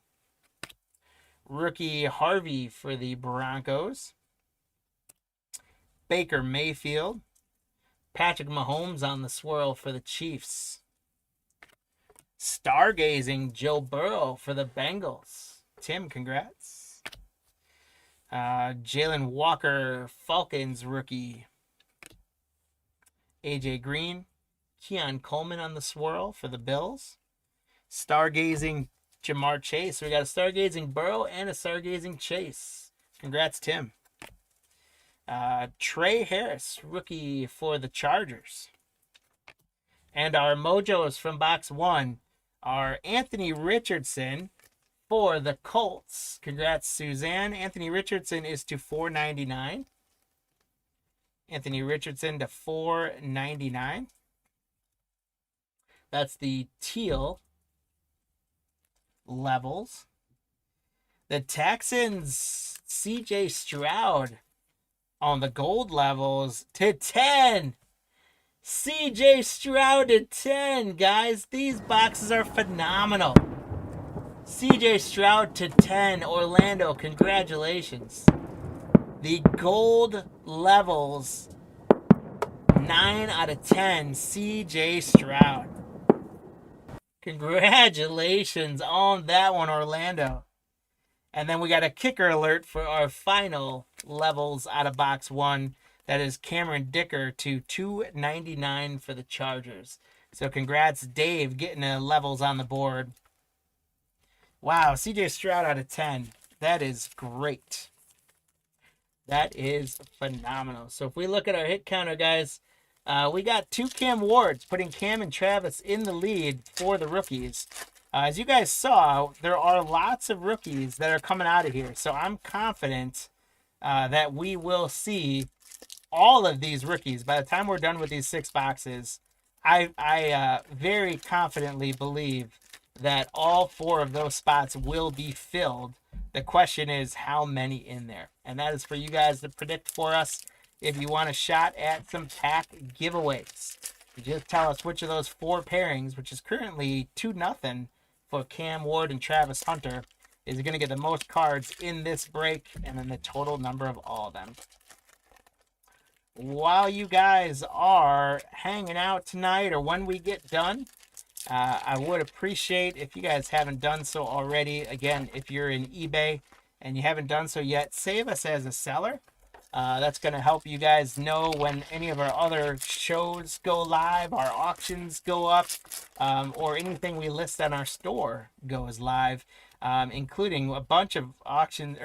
Rookie Harvey for the Broncos. Baker Mayfield. Patrick Mahomes on the swirl for the Chiefs. Stargazing Joe Burrow for the Bengals. Tim, congrats. Jalen Walker, Falcons rookie. AJ Green. Keon Coleman on the swirl for the Bills. Stargazing Jamar Chase. We got a Stargazing Burrow and a Stargazing Chase. Congrats, Tim. Trey Harris, rookie for the Chargers. And our mojos from box 1 are Anthony Richardson for the Colts. Congrats, Suzanne. Anthony Richardson is to $4.99. Anthony Richardson to $4.99. That's the teal levels. The Texans, CJ Stroud on the gold levels to 10. CJ Stroud to 10, guys. These boxes are phenomenal. CJ Stroud to 10, Orlando. Congratulations. The gold levels, 9 out of 10, CJ Stroud. Congratulations on that one, Orlando. And then we got a kicker alert for our final levels out of box 1. That is Cameron Dicker to $2.99 for the Chargers. So congrats, Dave, getting the levels on the board. Wow, CJ Stroud out of 10. That is great. That is phenomenal. So if we look at our hit counter, guys, we got 2 Cam Wards, putting Cam and Travis in the lead for the rookies. As you guys saw, there are lots of rookies that are coming out of here. So I'm confident that we will see all of these rookies by the time we're done with these 6 boxes. I very confidently believe that all 4 of those spots will be filled. The question is how many in there. And that is for you guys to predict for us. If you want a shot at some pack giveaways, you just tell us which of those 4 pairings, which is currently 2-0 for Cam Ward and Travis Hunter, is going to get the most cards in this break, and then the total number of all of them. While you guys are hanging out tonight, or when we get done, I would appreciate if you guys haven't done so already. Again, if you're in eBay and you haven't done so yet, save us as a seller. That's going to help you guys know when any of our other shows go live, our auctions go up, or anything we list on our store goes live, including a bunch of auctions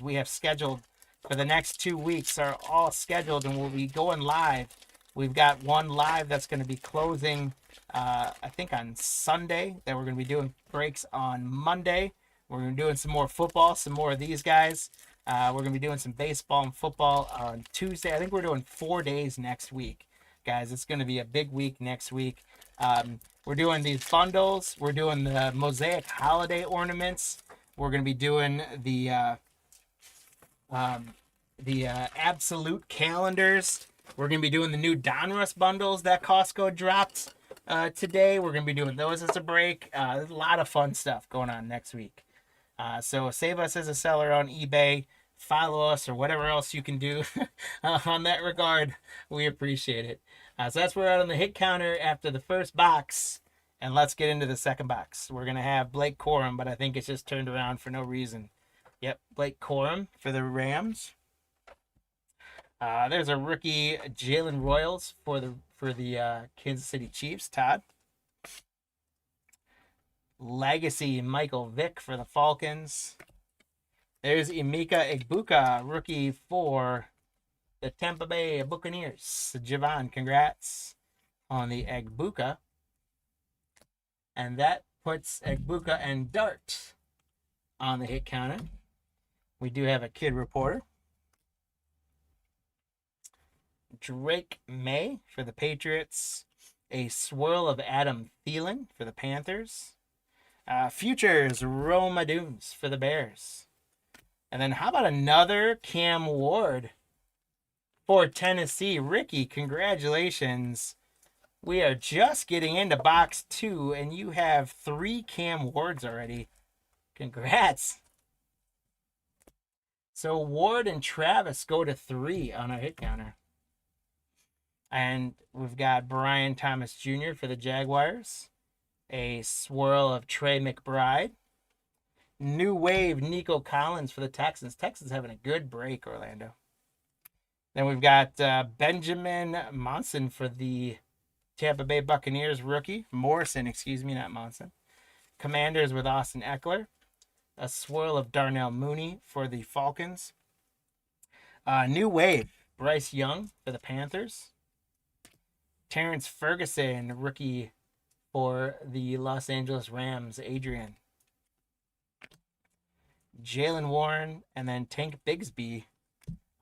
we have scheduled for the next 2 weeks are all scheduled and will be going live. We've got one live that's going to be closing, I think on Sunday, that we're going to be doing breaks on Monday. We're going to be doing some more football, some more of these guys. We're going to be doing some baseball and football on Tuesday. I think we're doing 4 days next week. Guys, it's going to be a big week next week. We're doing these bundles. We're doing the Mosaic holiday ornaments. We're going to be doing the absolute calendars. We're going to be doing the new Donruss bundles that Costco dropped today. We're going to be doing those as a break. There's a lot of fun stuff going on next week. So save us as a seller on eBay. Follow us or whatever else you can do on that regard. We appreciate it. So that's where we're at on the hit counter after the first box. And let's get into the second box. We're going to have Blake Corum, but I think it's just turned around for no reason. Yep, Blake Corum for the Rams. There's a rookie Jalen Royals for the Kansas City Chiefs. Todd. Legacy Michael Vick for the Falcons. There's Emeka Egbuka, rookie for the Tampa Bay Buccaneers. Javon, congrats on the Egbuka. And that puts Egbuka and Dart on the hit counter. We do have a kid reporter. Drake May for the Patriots. A swirl of Adam Thielen for the Panthers. Futures Roma Dooms for the Bears. And then how about another Cam Ward for Tennessee? Ricky, congratulations. We are just getting into box 2, and you have 3 Cam Wards already. Congrats. So Ward and Travis go to 3 on our hit counter. And we've got Brian Thomas Jr. for the Jaguars. A swirl of Trey McBride. New wave Nico Collins for the Texans. Texans having a good break, Orlando. Then we've got Benjamin Monson for the Tampa Bay Buccaneers rookie. Morrison, excuse me, not Monson. Commanders with Austin Eckler. A swirl of Darnell Mooney for the Falcons. New wave Bryce Young for the Panthers. Terrence Ferguson, rookie for the Los Angeles Rams, Adrian. Jalen Warren, and then Tank Bigsby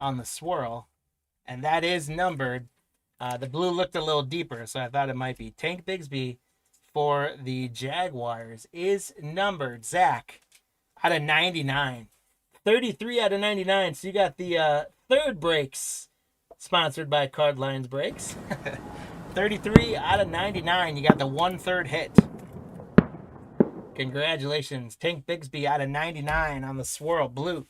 on the swirl. And that is numbered. The blue looked a little deeper, so I thought it might be. Tank Bigsby for the Jaguars is numbered. Zach, out of 99. 33 out of 99. So you got the third breaks sponsored by Card Lines Breaks. 33 out of 99. You got the 1/3 hit. Congratulations. Tank Bigsby out of 99 on the swirl blue.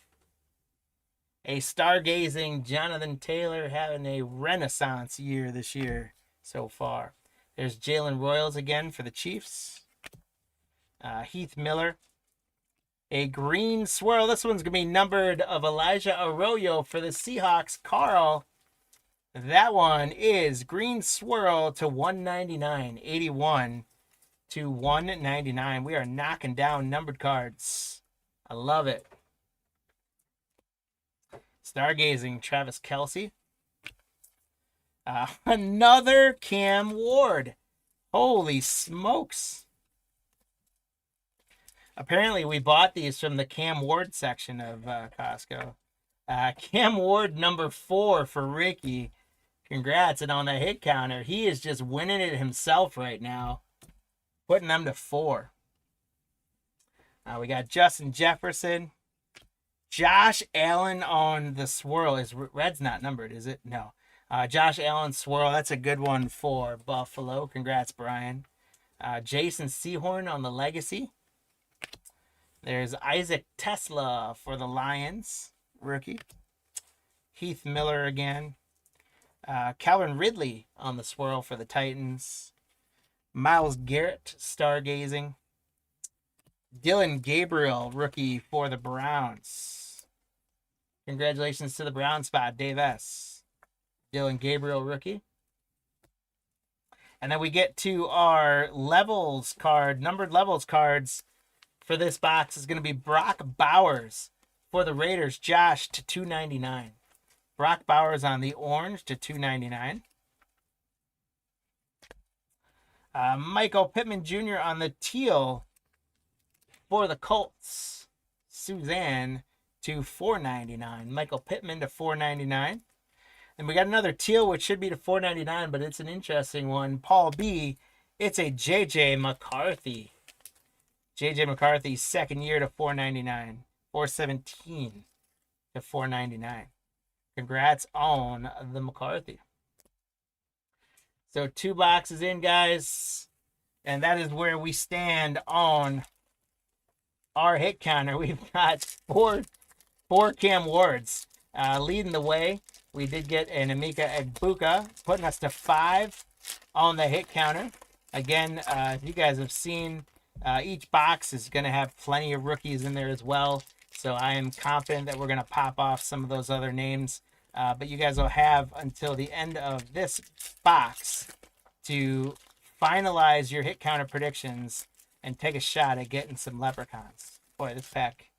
A stargazing Jonathan Taylor having a renaissance year this year so far. There's Jalen Royals again for the Chiefs. Heath Miller. A green swirl. This one's going to be numbered of Elijah Arroyo for the Seahawks. Carl. That one is green swirl to 199. 81 to 199. We are knocking down numbered cards. I love it. Stargazing Travis Kelce. Another Cam Ward. Holy smokes. Apparently we bought these from the Cam Ward section of Costco. Cam Ward number 4 for Ricky. Congrats. And on the hit counter, he is just winning it himself right now. Putting them to 4. We got Justin Jefferson. Josh Allen on the swirl. Is red's not numbered, is it? No. Josh Allen swirl. That's a good one for Buffalo. Congrats, Brian. Jason Sehorn on the legacy. There's Isaac Tesla for the Lions. Rookie. Heath Miller again. Calvin Ridley on the swirl for the Titans. Myles Garrett, stargazing. Dylan Gabriel, rookie for the Browns. Congratulations to the Brown spot, Dave S. Dylan Gabriel, rookie. And then we get to our levels card, numbered levels cards for this box is going to be Brock Bowers for the Raiders. Josh to 299. Brock Bowers on the orange to 299. Michael Pittman Jr. on the teal for the Colts. Suzanne to 499. Michael Pittman to 499. And we got another teal, which should be to 499, but it's an interesting one. Paul B. It's a J.J. McCarthy. J.J. McCarthy, second year to 499. 417 to 499. Congrats on the McCarthy. So 2 boxes in, guys. And that is where we stand on our hit counter. We've got four Cam Wards leading the way. We did get an Emeka Egbuka, putting us to 5 on the hit counter. Again, if you guys have seen, each box is going to have plenty of rookies in there as well. So I am confident that we're going to pop off some of those other names. But you guys will have until the end of this box to finalize your hit counter predictions and take a shot at getting some leprechauns. Boy, this pack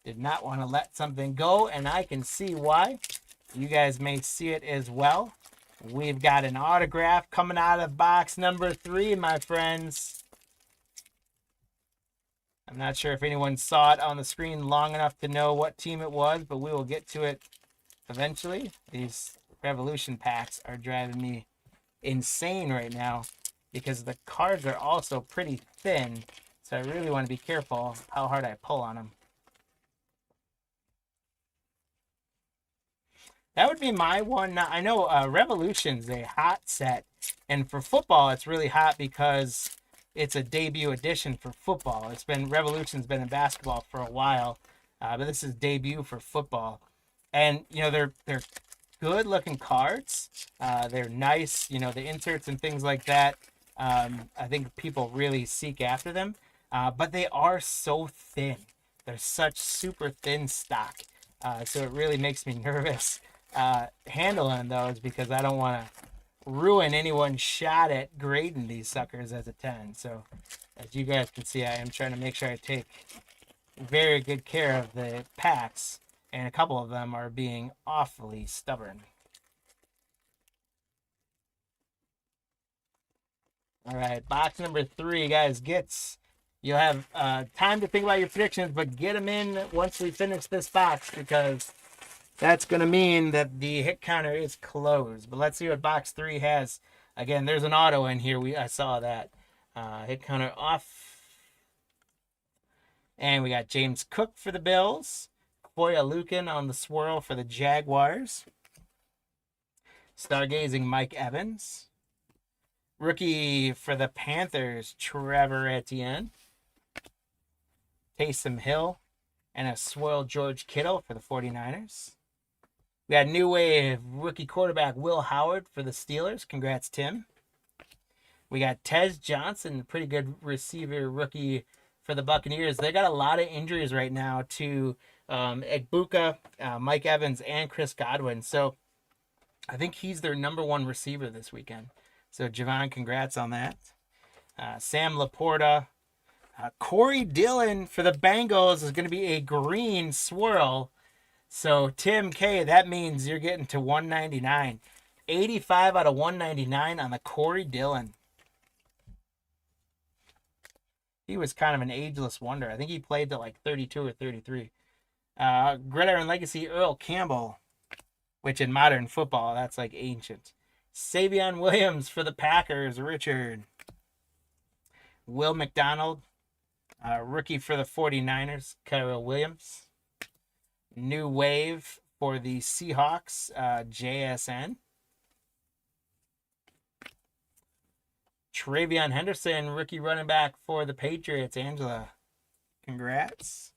did not want to let something go, and I can see why. You guys may see it as well. We've got an autograph coming out of box number 3, my friends. I'm not sure if anyone saw it on the screen long enough to know what team it was, but we will get to it eventually. These Revolution packs are driving me insane right now because the cards are also pretty thin, so I really want to be careful how hard I pull on them. That would be my one. I know Revolution's a hot set, and for football it's really hot because it's a debut edition for football. Revolution's been in basketball for a while, but this is debut for football. And you know, they're good looking cards. They're nice, you know, the inserts and things like that. I think people really seek after them, but they are so thin. They're such super thin stock, so it really makes me nervous handling those because I don't want to ruin anyone's shot at grading these suckers as a 10. So as you guys can see, I am trying to make sure I take very good care of the packs, and a couple of them are being awfully stubborn. All right, box number 3, guys. You'll have time to think about your predictions, but get them in once we finish this box because that's going to mean that the hit counter is closed. But let's see what box 3 has. Again, there's an auto in here. I saw that. Hit counter off. And we got James Cook for the Bills. Koya Lukin on the swirl for the Jaguars. Stargazing Mike Evans. Rookie for the Panthers, Trevor Etienne. Taysom Hill. And a swirl George Kittle for the 49ers. We got New Wave rookie quarterback Will Howard for the Steelers. Congrats, Tim. We got Tez Johnson, pretty good receiver rookie for the Buccaneers. They got a lot of injuries right now to Egbuka, Mike Evans, and Chris Godwin. So I think he's their #1 receiver this weekend. So Javon, congrats on that. Sam Laporta. Corey Dillon for the Bengals is going to be a green swirl. So, Tim K., that means you're getting to 199. 85 out of 199 on the Corey Dillon. He was kind of an ageless wonder. I think he played to like 32 or 33. Gridiron Legacy Earl Campbell, which in modern football, that's like ancient. Savion Williams for the Packers, Richard. Will McDonald, rookie for the 49ers, Kyril Williams. New Wave for the Seahawks, JSN. Travion Henderson, rookie running back for the Patriots, Angela. Congrats.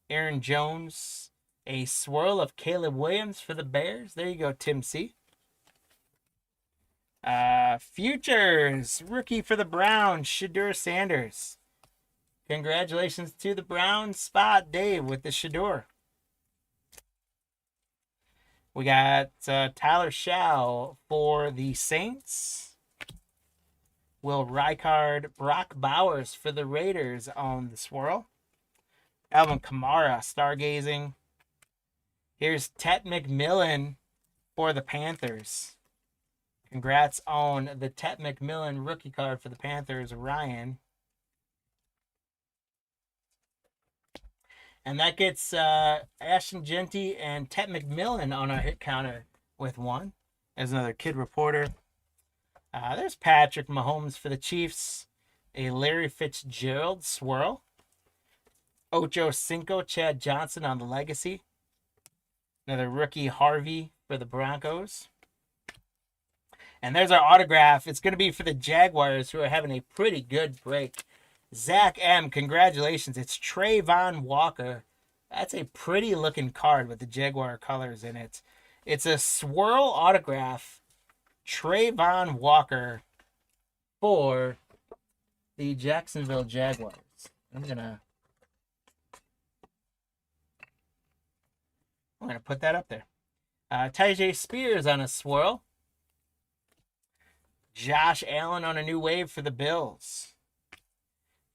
Aaron Jones, a swirl of Caleb Williams for the Bears. There you go, Tim C. Futures, rookie for the Browns, Shadur Sanders. Congratulations to the Browns spot, Dave, with the Shadur. We got Tyler Shaw for the Saints. Will Rijkaard, Brock Bowers for the Raiders on the swirl. Alvin Kamara, stargazing. Here's Tet McMillan for the Panthers. Congrats on the Tet McMillan rookie card for the Panthers, Ryan. And that gets Ashton Genty and Tet McMillan on our hit counter with 1. There's another kid reporter. There's Patrick Mahomes for the Chiefs. A Larry Fitzgerald swirl. Ocho Cinco, Chad Johnson on the Legacy. Another rookie Harvey for the Broncos. And there's our autograph. It's going to be for the Jaguars, who are having a pretty good break. Zach M., congratulations. It's Trayvon Walker. That's a pretty looking card with the Jaguar colors in it. It's a swirl autograph. Trayvon Walker for the Jacksonville Jaguars. I'm gonna put that up there. Tyjae Spears on a swirl. Josh Allen on a new wave for the Bills.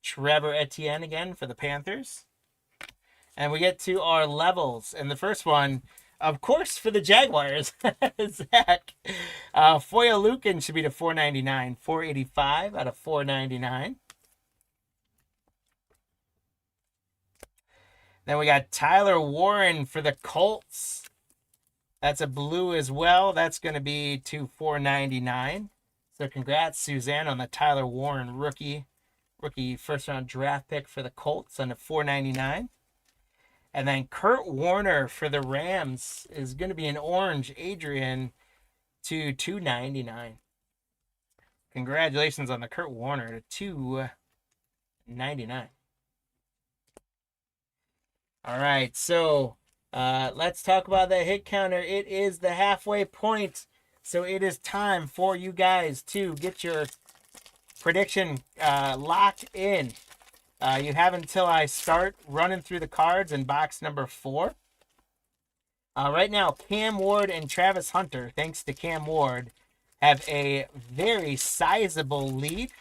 Trevor Etienne again for the Panthers. And we get to our levels. And the first one, of course, for the Jaguars. Zach. Foya Lukin should be to 499. 485 out of 499. Then we got Tyler Warren for the Colts. That's a blue as well. That's going to be to 499. So congrats, Suzanne, on the Tyler Warren rookie first round draft pick for the Colts on the 499. And then Kurt Warner for the Rams is going to be an orange Adrian to 299. Congratulations on the Kurt Warner to 299. All right, so let's talk about that hit counter. It is the halfway point, so it is time for you guys to get your prediction locked in. You have until I start running through the cards in box number 4. Right now, Cam Ward and Travis Hunter, thanks to Cam Ward, have a very sizable lead.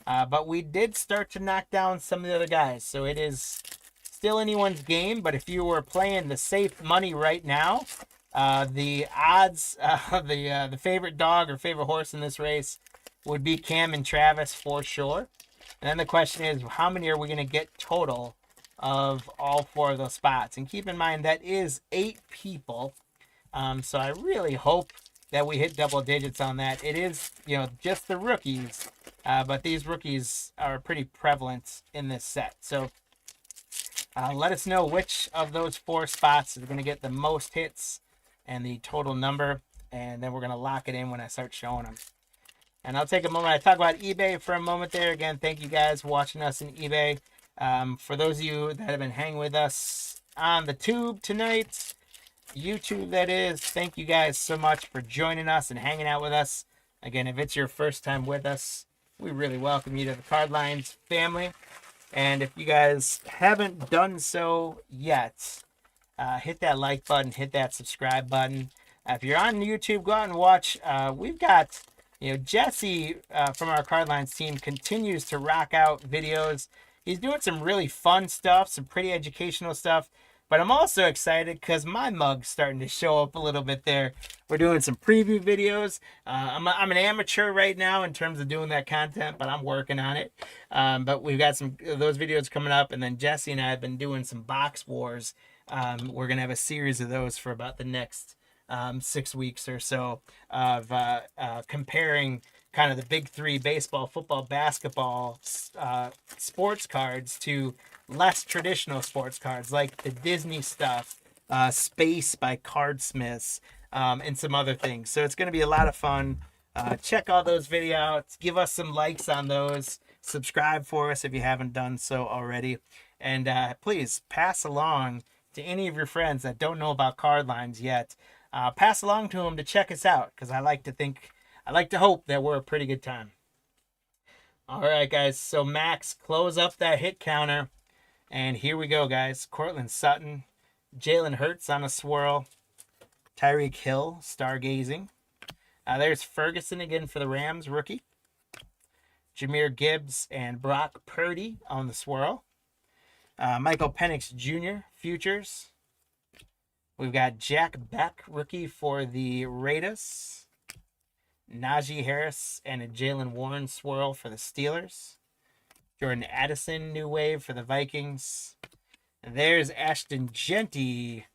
But we did start to knock down some of the other guys, so it is still anyone's game. But if you were playing the safe money right now, the odds, the favorite dog or favorite horse in this race would be Cam and Travis for sure. And then the question is, how many are we going to get total of all 4 of those spots? And keep in mind, that is 8 people. So I really hope that we hit double digits on that. It is, just the rookies. But these rookies are pretty prevalent in this set. So let us know which of those 4 spots is going to get the most hits and the total number. And then we're going to lock it in when I start showing them. And I'll take a moment. I talk about eBay for a moment there. Again, thank you guys for watching us in eBay. For those of you that have been hanging with us on the tube tonight, YouTube that is, thank you guys so much for joining us and hanging out with us. Again, if it's your first time with us, we really welcome you to the Card Lines family. And if you guys haven't done so yet, hit that like button, hit that subscribe button. If you're on YouTube, go out and watch. We've got... Jesse from our Card Lines team continues to rock out videos. He's doing some really fun stuff, some pretty educational stuff. But I'm also excited because my mug's starting to show up a little bit there. We're doing some preview videos. I'm an amateur right now in terms of doing that content, but I'm working on it. But we've got some of those videos coming up. And then Jesse and I have been doing some box wars. We're going to have a series of those for about the next 6 weeks or so of comparing kind of the big 3 baseball, football, basketball sports cards to less traditional sports cards like the Disney stuff, Space by Cardsmiths, and some other things. So it's going to be a lot of fun. Check all those videos out. Give us some likes on those. Subscribe for us if you haven't done so already. And please pass along to any of your friends that don't know about Card Lines yet. Pass along to them to check us out, because I like to hope that we're a pretty good time. All right, guys. So Max, close up that hit counter, and here we go, guys. Cortland Sutton, Jalen Hurts on a swirl, Tyreek Hill stargazing. There's Ferguson again for the Rams, rookie. Jahmyr Gibbs and Brock Purdy on the swirl. Michael Penix Jr. futures. We've got Jack Beck, rookie for the Raiders. Najee Harris and a Jalen Warren swirl for the Steelers. Jordan Addison, new wave for the Vikings. And there's Ashton Genty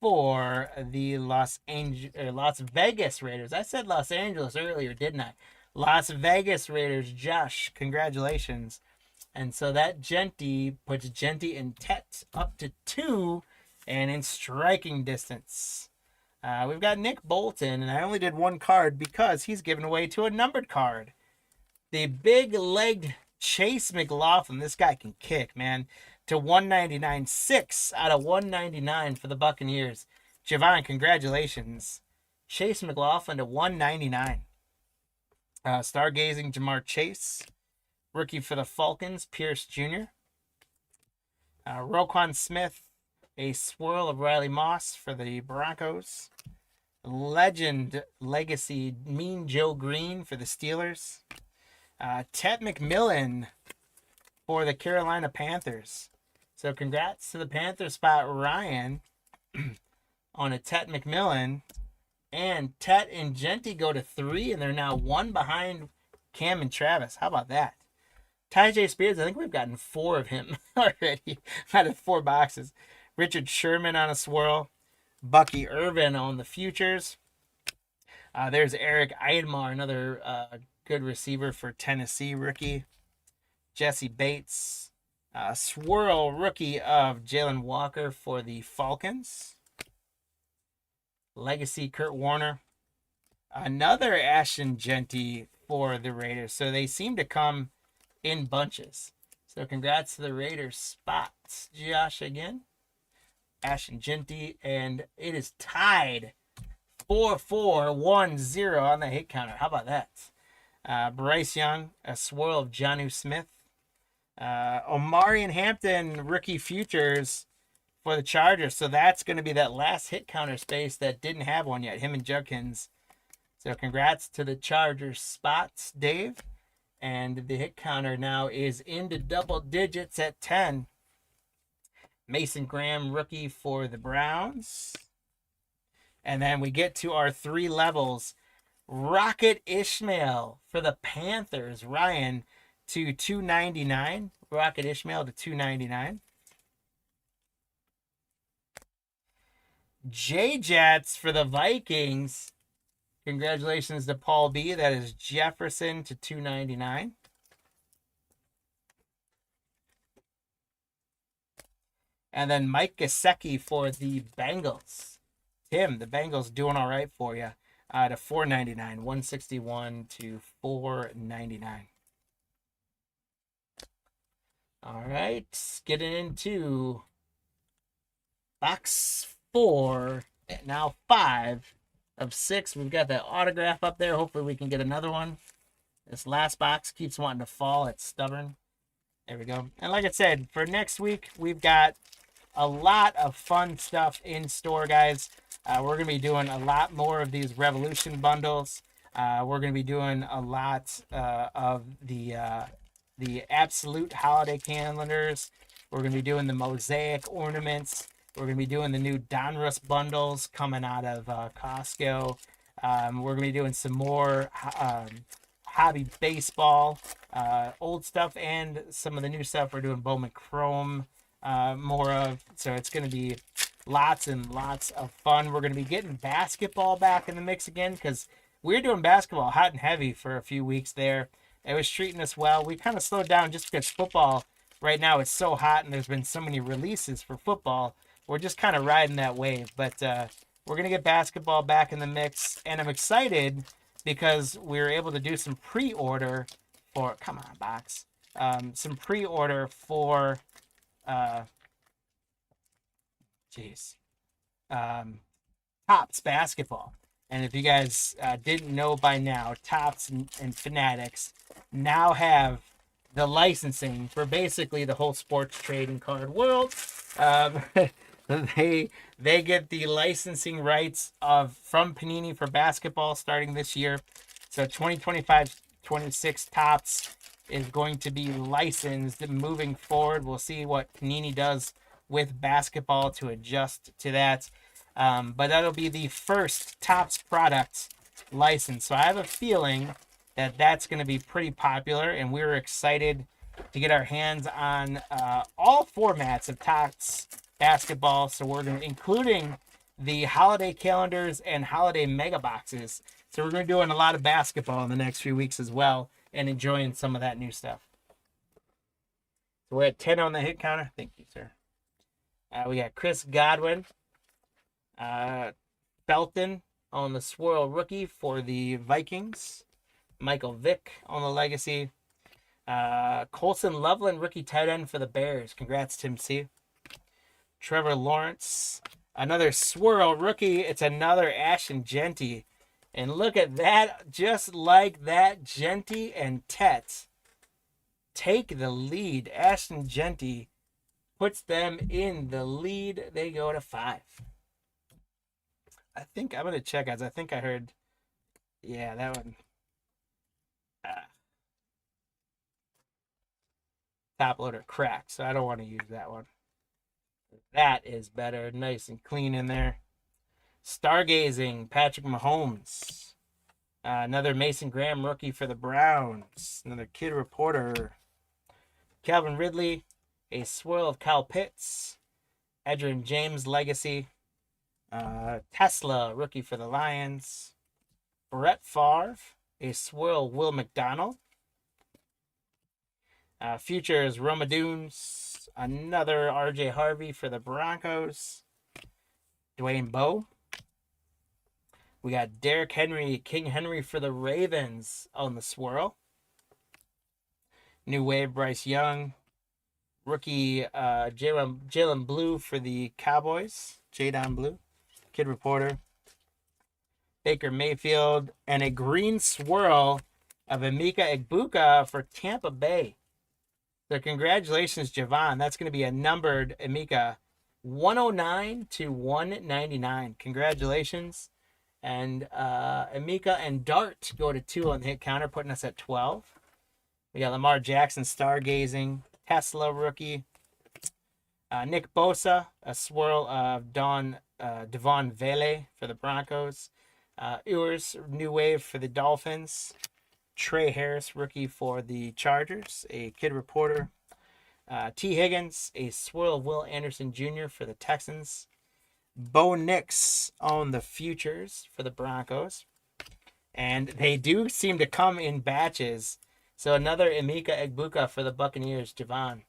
for the Las Vegas Raiders. I said Los Angeles earlier, didn't I? Las Vegas Raiders. Josh, congratulations. And so that Genty puts Genty and Tet up to 2 and in striking distance. We've got Nick Bolton, and I only did 1 card because he's given away to a numbered card. The big-legged Chase McLaughlin. This guy can kick, man. To 199. 6 out of 199 for the Buccaneers. Javon, congratulations. Chase McLaughlin to 199. Stargazing Jamar Chase. Rookie for the Falcons, Pierce Jr. Roquan Smith, a swirl of Riley Moss for the Broncos. Legend Legacy Mean Joe Green for the Steelers. Tet McMillan for the Carolina Panthers. So congrats to the Panther spot, Ryan, on a Tet McMillan. And Tet and Genty go to 3, and they're now 1 behind Cam and Travis. How about that? Ty J. Spears, I think we've gotten 4 of him already out of 4 boxes. Richard Sherman on a swirl. Bucky Irvin on the futures. There's Eric Eidmar, another good receiver for Tennessee rookie. Jesse Bates. Swirl rookie of Jalen Walker for the Falcons. Legacy Kurt Warner. Another Ashton Genty for the Raiders. So they seem to come in bunches. So congrats to the Raiders spots, Josh, again. Ashton Genty, and it is tied 4-4-1-0 on the hit counter. How about that? Bryce Young, a swirl of Jonnu Smith. Omarion Hampton, rookie futures for the Chargers. So that's going to be that last hit counter space that didn't have one yet, him and Judkins. So congrats to the Chargers spots, Dave. And the hit counter now is into double digits at 10. Mason Graham, rookie for the Browns. And then we get to our 3 levels. Rocket Ishmael for the Panthers. Ryan to 299. Rocket Ishmael to 299. J-Jets for the Vikings. Congratulations to Paul B. That is Jefferson to 299. And then Mike Gesicki for the Bengals. Tim, the Bengals doing all right for you. To 499, 161 to 499. All right, getting into box 4, now 5 of 6. We've got that autograph up there. Hopefully we can get another one. This last box keeps wanting to fall. It's stubborn. There we go. And like I said, for next week, we've got a lot of fun stuff in store, guys. We're going to be doing a lot more of these Revolution bundles. We're going to be doing a lot of the Absolute holiday calendars. We're going to be doing the Mosaic ornaments. We're going to be doing the new Donruss bundles coming out of Costco. We're going to be doing some more hobby baseball, old stuff, and some of the new stuff we're doing Bowman Chrome more of. So it's going to be lots and lots of fun. We're going to be getting basketball back in the mix again because we were doing basketball hot and heavy for a few weeks there. It was treating us well. We kind of slowed down just because football right now is so hot and there's been so many releases for football. We're just kind of riding that wave. But we're going to get basketball back in the mix. And I'm excited because we were able to do some pre-order for, come on, box. Some pre-order for, Topps basketball. And if you guys didn't know by now, Topps and Fanatics now have the licensing for basically the whole sports trading card world. They get the licensing rights from Panini for basketball starting this year. So 2025-26 Topps is going to be licensed moving forward. We'll see what Panini does with basketball to adjust to that. But that'll be the first Topps product license. So I have a feeling that that's going to be pretty popular, and we're excited to get our hands on all formats of Topps basketball. So we're going to, including the holiday calendars and holiday mega boxes. So we're going to be doing a lot of basketball in the next few weeks as well, and enjoying some of that new stuff. So we're at 10 on the hit counter. Thank you, sir. We got Chris Godwin. Felton on the swirl rookie for the Vikings. Michael Vick on the legacy. Colson Loveland rookie tight end for the Bears. Congrats, Tim C. Trevor Lawrence. Another swirl rookie. It's another Ashton Genty. And look at that. Just like that, Genty and Tet take the lead. Ashton Genty puts them in the lead. They go to 5. I think I'm gonna check, guys. I think I heard. Yeah, that one. Top loader cracked, so I don't want to use that one. That is better, nice and clean in there. Stargazing, Patrick Mahomes. Another Mason Graham rookie for the Browns. Another kid reporter. Calvin Ridley, a swirl of Kyle Pitts. Edgerrin James legacy. Tesla rookie for the Lions. Brett Favre, a swirl Will McDonald. Futures Roma Dunes. Another RJ Harvey for the Broncos. Dwayne Bowe. We got Derrick Henry, King Henry for the Ravens on the swirl. New wave Bryce Young. Rookie Jalen Blue for the Cowboys. Jadon Blue. Kid reporter. Baker Mayfield. And a green swirl of Emeka Egbuka for Tampa Bay. So congratulations, Javon. That's going to be a numbered Emeka 109 to 199. Congratulations. And Emeka and Dart go to 2 on the hit counter, putting us at 12. We got Lamar Jackson, Stargazing, Tesla rookie. Nick Bosa, a swirl of Devon Vele for the Broncos. Ewers, new wave for the Dolphins. Trey Harris, rookie for the Chargers, a kid reporter. T. Higgins, a swirl of Will Anderson Jr. for the Texans. Bo Nix on the futures for the Broncos. And they do seem to come in batches. So another Emeka Egbuka for the Buccaneers, Javon.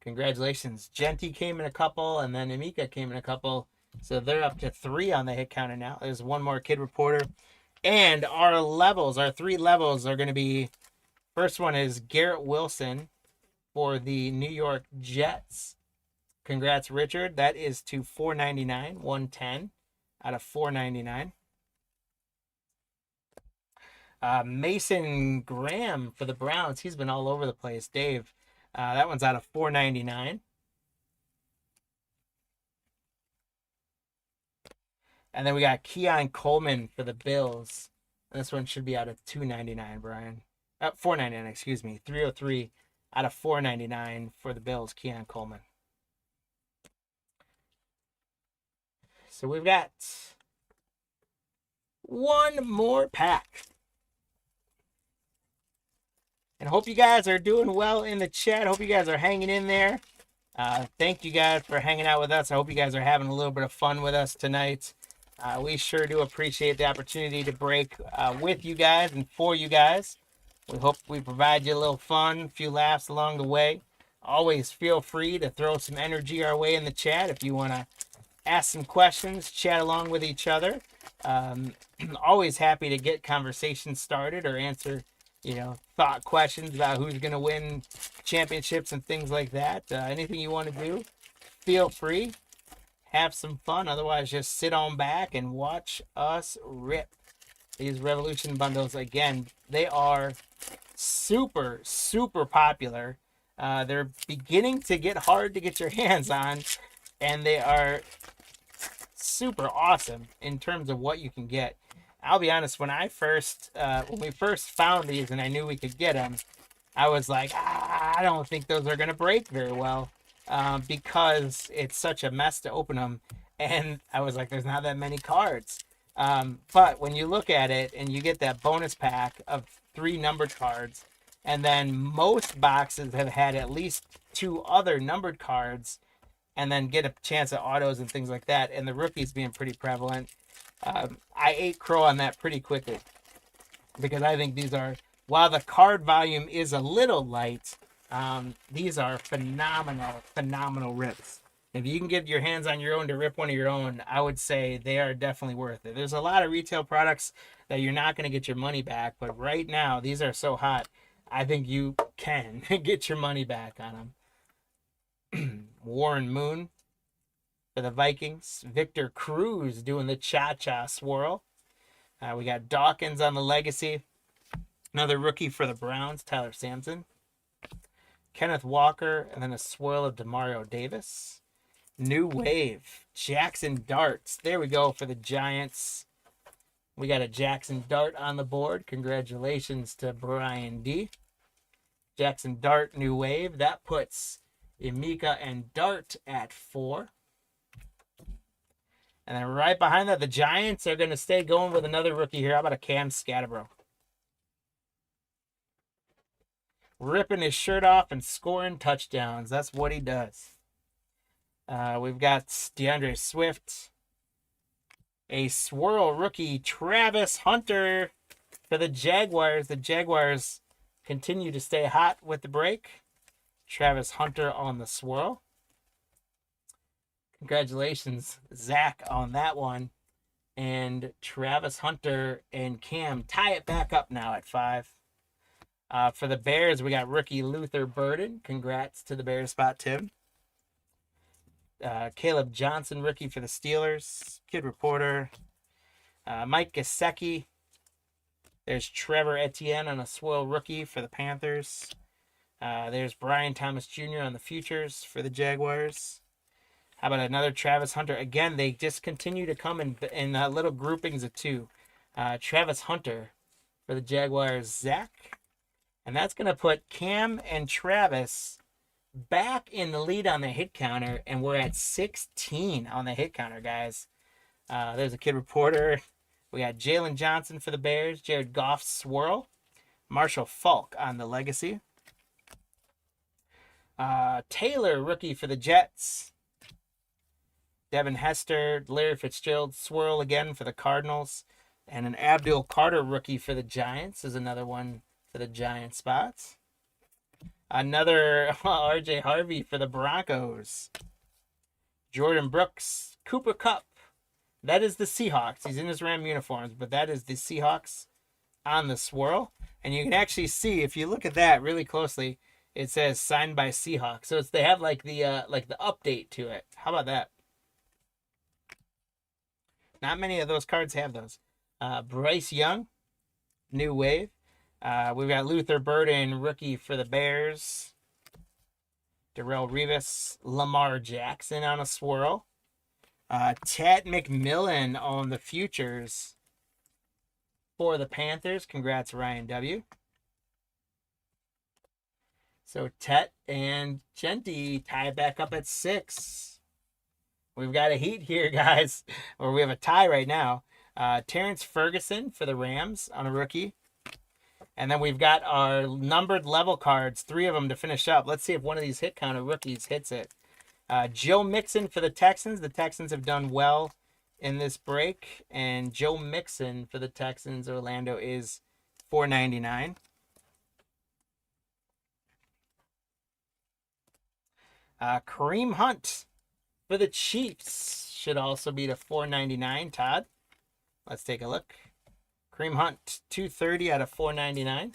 Congratulations. Genty came in a couple, and then Emeka came in a couple. So they're up to 3 on the hit counter now. There's one more kid reporter. And our levels, our 3 levels are going to be, first one is Garrett Wilson for the New York Jets. Congrats, Richard. That is to 499, 110 out of 499. Mason Graham for the Browns. He's been all over the place. Dave, that one's out of 499. And then we got Keon Coleman for the Bills. This one should be out of 299, Brian. 499, excuse me. 303 out of 499 for the Bills, Keon Coleman. So we've got one more pack. And hope you guys are doing well in the chat. Hope you guys are hanging in there. Thank you guys for hanging out with us. I hope you guys are having a little bit of fun with us tonight. We sure do appreciate the opportunity to break with you guys and for you guys. We hope we provide you a little fun, a few laughs along the way. Always feel free to throw some energy our way in the chat if you want to ask some questions, chat along with each other. Always happy to get conversations started or answer, thought questions about who's going to win championships and things like that. Anything you want to do, feel free. Have some fun. Otherwise, just sit on back and watch us rip. These Revolution bundles, again, they are super, super popular. They're beginning to get hard to get your hands on, and they are super awesome in terms of what you can get. I'll be honest, when we first found these and I knew we could get them, I was like, I don't think those are going to break very well because it's such a mess to open them. And I was like, there's not that many cards. But when you look at it and you get that bonus pack of 3 numbered cards, and then most boxes have had at least 2 other numbered cards, and then get a chance at autos and things like that, and the rookies being pretty prevalent, I ate crow on that pretty quickly. Because I think these are, while the card volume is a little light, these are phenomenal rips. If you can get your hands on your own to rip one of your own, I would say they are definitely worth it. There's a lot of retail products that you're not going to get your money back, but right now, these are so hot, I think you can get your money back on them. Warren Moon for the Vikings. Victor Cruz doing the cha-cha swirl. We got Dawkins on the legacy. Another rookie for the Browns, Tyler Sampson. Kenneth Walker, and then a swirl of Demario Davis. New Wave. Jackson Darts. There we go for the Giants. We got a Jackson Dart on the board. Congratulations to Brian D. Jackson Dart, New Wave. That puts Emeka and Dart at 4. And then right behind that, the Giants are going to stay going with another rookie here. How about a Cam Scatterbro? Ripping his shirt off and scoring touchdowns. That's what he does. We've got DeAndre Swift. A swirl rookie, Travis Hunter for the Jaguars. The Jaguars continue to stay hot with the break. Travis Hunter on the swirl. Congratulations, Zach, on that one. And Travis Hunter and Cam tie it back up now at 5. For the Bears, we got rookie Luther Burden. Congrats to the Bears spot, Tim. Caleb Johnson, rookie for the Steelers. Kid Reporter. Mike Gesicki. There's Trevor Etienne on a swirl rookie for the Panthers. There's Brian Thomas Jr. on the futures for the Jaguars. How about another Travis Hunter? Again, they just continue to come in little groupings of 2. Travis Hunter for the Jaguars, Zach. And that's going to put Cam and Travis back in the lead on the hit counter, and we're at 16 on the hit counter, guys. There's a Kid Reporter. We got Jalen Johnson for the Bears, Jared Goff swirl, Marshall Faulk on the Legacy. Taylor, rookie for the Jets. Devin Hester, Larry Fitzgerald swirl again for the Cardinals. And an Abdul Carter rookie for the Giants is another one for the Giant spots. Another RJ Harvey for the Broncos. Jordan Brooks, Cooper Kupp. That is the Seahawks. He's in his Ram uniforms, but that is the Seahawks on the swirl. And you can actually see, if you look at that really closely, it says signed by Seahawks. So they have like the update to it. How about that? Not many of those cards have those. Bryce Young, New Wave. We've got Luther Burden, rookie for the Bears. Darrelle Revis, Lamar Jackson on a swirl. Ted McMillan on the futures for the Panthers. Congrats, Ryan W. So Tet and Genty tie back up at 6. We've got a heat here, guys. Or we have a tie right now. Terrence Ferguson for the Rams on a rookie. And then we've got our numbered level cards, 3 of them to finish up. Let's see if one of these hit counter rookies hits it. Joe Mixon for the Texans. The Texans have done well in this break. And Joe Mixon for the Texans, Orlando, is $4.99. Kareem Hunt for the Chiefs should also be to $4.99. Todd, let's take a look. Kareem Hunt, $230 out of $4.99.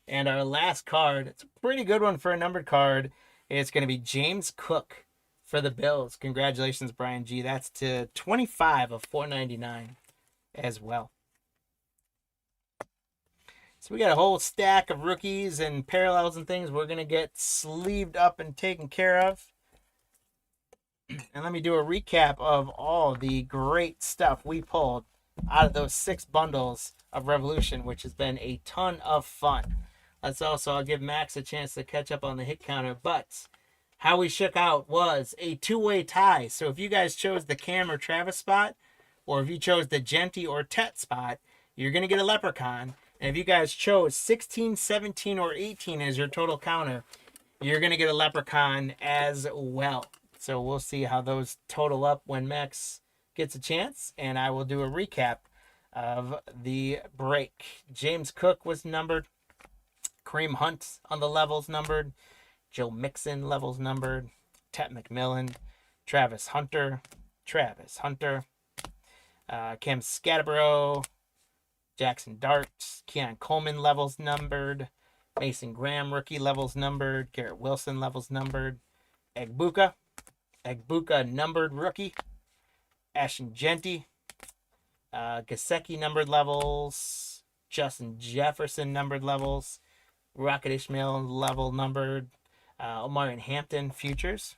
And our last card, it's a pretty good one for a numbered card. It's going to be James Cook for the Bills. Congratulations, Brian G. That's to 25 of $4.99 as well. So we got a whole stack of rookies and parallels and things we're going to get sleeved up and taken care of. And let me do a recap of all the great stuff we pulled out of those 6 bundles of Revolution, which has been a ton of fun. I'll give Max a chance to catch up on the hit counter. But how we shook out was a 2-way tie. So if you guys chose the Cam or Travis spot, or if you chose the Genty or Tet spot, you're going to get a Leprechaun. And if you guys chose 16, 17, or 18 as your total counter, you're going to get a Leprechaun as well. So we'll see how those total up when Max gets a chance. And I will do a recap of the break. James Cook was numbered. Kareem Hunt on the levels numbered. Joe Mixon levels numbered. Tet McMillan. Travis Hunter. Cam Scatterbro. Jackson Dart, Keon Coleman levels numbered. Mason Graham rookie levels numbered. Garrett Wilson levels numbered. Egbuka numbered rookie. Ashton Genty. Gesicki numbered levels. Justin Jefferson numbered levels. Rocket Ishmael level numbered. Omar and Hampton futures.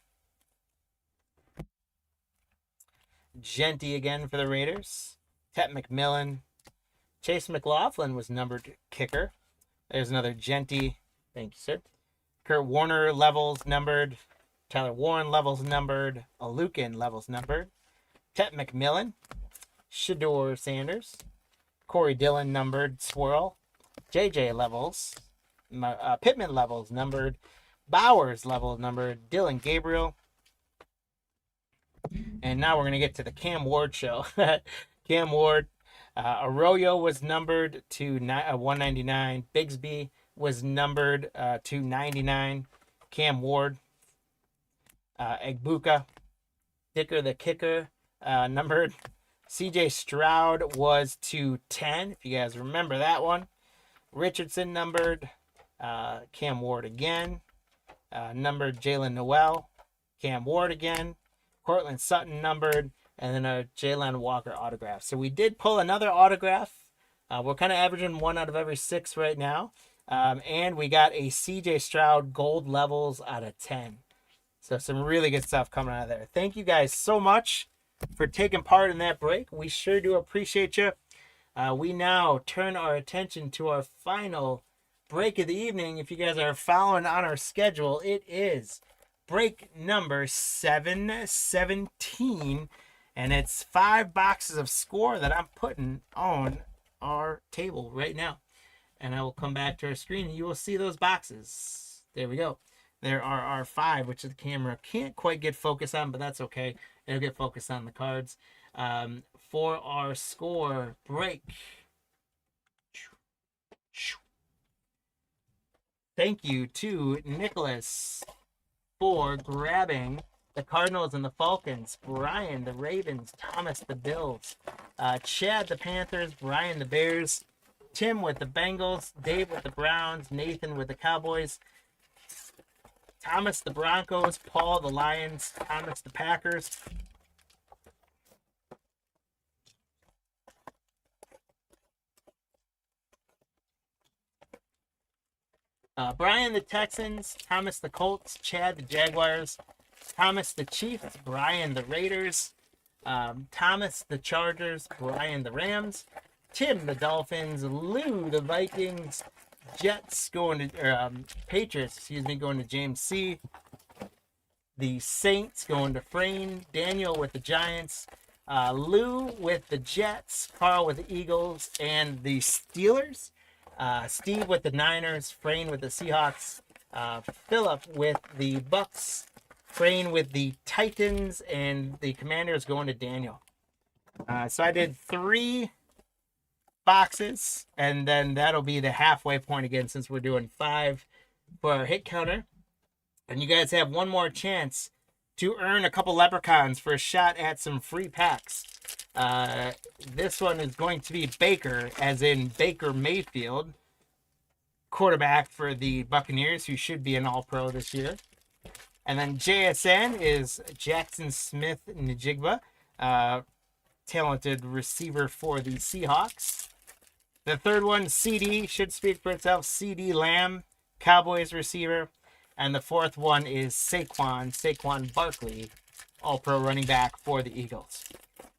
Genty again for the Raiders. Tet McMillan. Chase McLaughlin was numbered kicker. There's another Genty. Thank you, sir. Kurt Warner levels numbered. Tyler Warren levels numbered. Alukin levels numbered. Tet McMillan. Shador Sanders. Corey Dillon numbered. Swirl. JJ levels. Pittman levels numbered. Bowers levels numbered. Dylan Gabriel. And now we're going to get to the Cam Ward show. Cam Ward. Arroyo was numbered to 199. Bigsby was numbered to 99. Cam Ward. Egbuka. Dicker the kicker. Numbered. CJ Stroud was to 10. If you guys remember that one. Richardson numbered. Cam Ward again. Numbered Jalen Noel. Cam Ward again. Cortland Sutton numbered. And then a Jalen Walker autograph. So we did pull another autograph. We're kind of averaging 1 out of every 6 right now. And we got a CJ Stroud gold levels out of 10. So some really good stuff coming out of there. Thank you guys so much for taking part in that break. We sure do appreciate you. We now turn our attention to our final break of the evening. If you guys are following on our schedule, it is break number 717. And it's 5 boxes of score that I'm putting on our table right now. And I will come back to our screen and you will see those boxes. There we go. There are our 5, which the camera can't quite get focused on, but that's okay. It'll get focused on the cards. For our score break. Thank you to Nicholas for grabbing the Cardinals and the Falcons, Brian the Ravens, Thomas the Bills, Chad the Panthers, Brian the Bears, Tim with the Bengals, Dave with the Browns, Nathan with the Cowboys, Thomas the Broncos, Paul the Lions, Thomas the Packers, Brian the Texans, Thomas the Colts, Chad the Jaguars, Thomas the Chiefs, Brian the Raiders, Thomas the Chargers, Brian the Rams, Tim the Dolphins, Lou the Vikings, Jets going to Patriots, going to James C. The Saints going to Frayne, Daniel with the Giants, Lou with the Jets, Carl with the Eagles and the Steelers, Steve with the Niners, Frayne with the Seahawks, Philip with the Bucks, Frayne with the Titans, and the Commanders going to Daniel. So I did 3 boxes, and then that'll be the halfway point again since we're doing 5 for our hit counter. And you guys have one more chance to earn a couple leprechauns for a shot at some free packs. This one is going to be Baker, as in Baker Mayfield, quarterback for the Buccaneers, who should be an All-Pro this year. And then JSN is Jackson Smith Njigba, talented receiver for the Seahawks. The third one, CD, should speak for itself. CD Lamb, Cowboys receiver. And the fourth one is Saquon Barkley, All-Pro running back for the Eagles.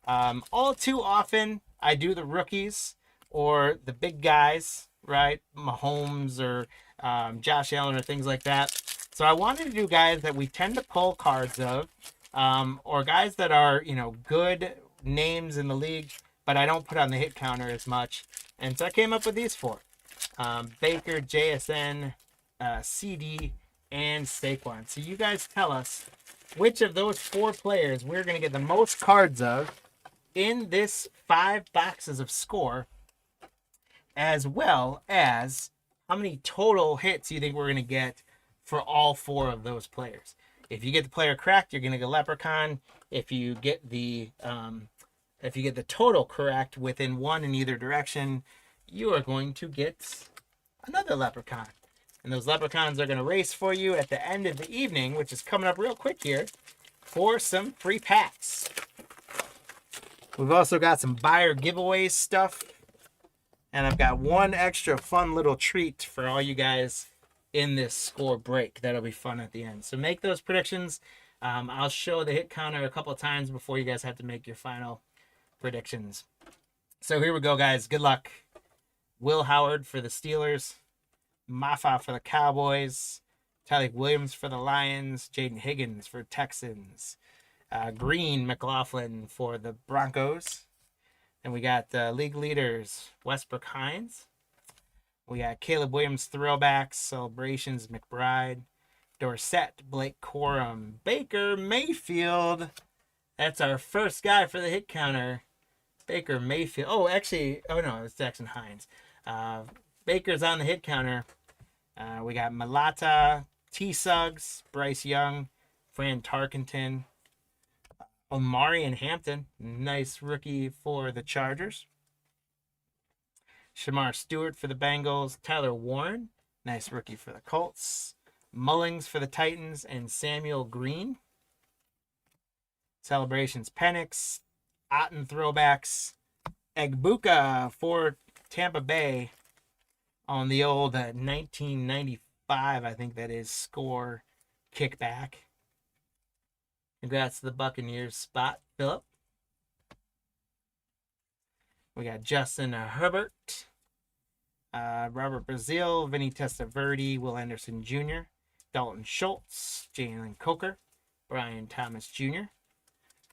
All too often, I do the rookies or the big guys, right? Mahomes or Josh Allen or things like that. So I wanted to do guys that we tend to pull cards of, or guys that are, good names in the league, but I don't put on the hit counter as much. And so I came up with these 4. Baker, JSN, CD, and Saquon. So you guys tell us which of those 4 players we're going to get the most cards of in this 5 boxes of score, as well as how many total hits you think we're going to get for all 4 of those players. If you get the player correct, you're going to get Leprechaun. If you get the total correct within 1 in either direction, you are going to get another Leprechaun. And those Leprechauns are going to race for you at the end of the evening, which is coming up real quick here, for some free packs. We've also got some buyer giveaways stuff And I've got one extra fun little treat for all you guys in this score break. That'll be fun at the end. So make those predictions. I'll show the hit counter a couple of times before you guys have to make your final predictions. So here we go, guys. Good luck. Will Howard for the Steelers. Maffa for the Cowboys. Tyleik Williams for the Lions. Jaden Higgins for Texans. Green McLaughlin for the Broncos. And we got league leaders, Westbrook Hines. We got Caleb Williams throwbacks, Celebrations McBride. Dorsett, Blake Corum. Baker Mayfield. That's our first guy for the hit counter. Baker Mayfield. Oh, actually, oh no, it's Jackson Hines. Baker's on the hit counter. We got Malata, T. Suggs, Bryce Young, Fran Tarkenton, Omari and Hampton. Nice rookie for the Chargers. Shamar Stewart for the Bengals. Tyler Warren. Nice rookie for the Colts. Mullings for the Titans. And Samuel Green. Celebrations Penix. Otten throwbacks. Egbuka for Tampa Bay on the old 1995, I think that is, score kickback. Congrats to the Buccaneers spot, Philip. We got Justin Herbert, Robert Brazil, Vinny Testaverde, Will Anderson Jr., Dalton Schultz, Jalen Coker, Brian Thomas Jr.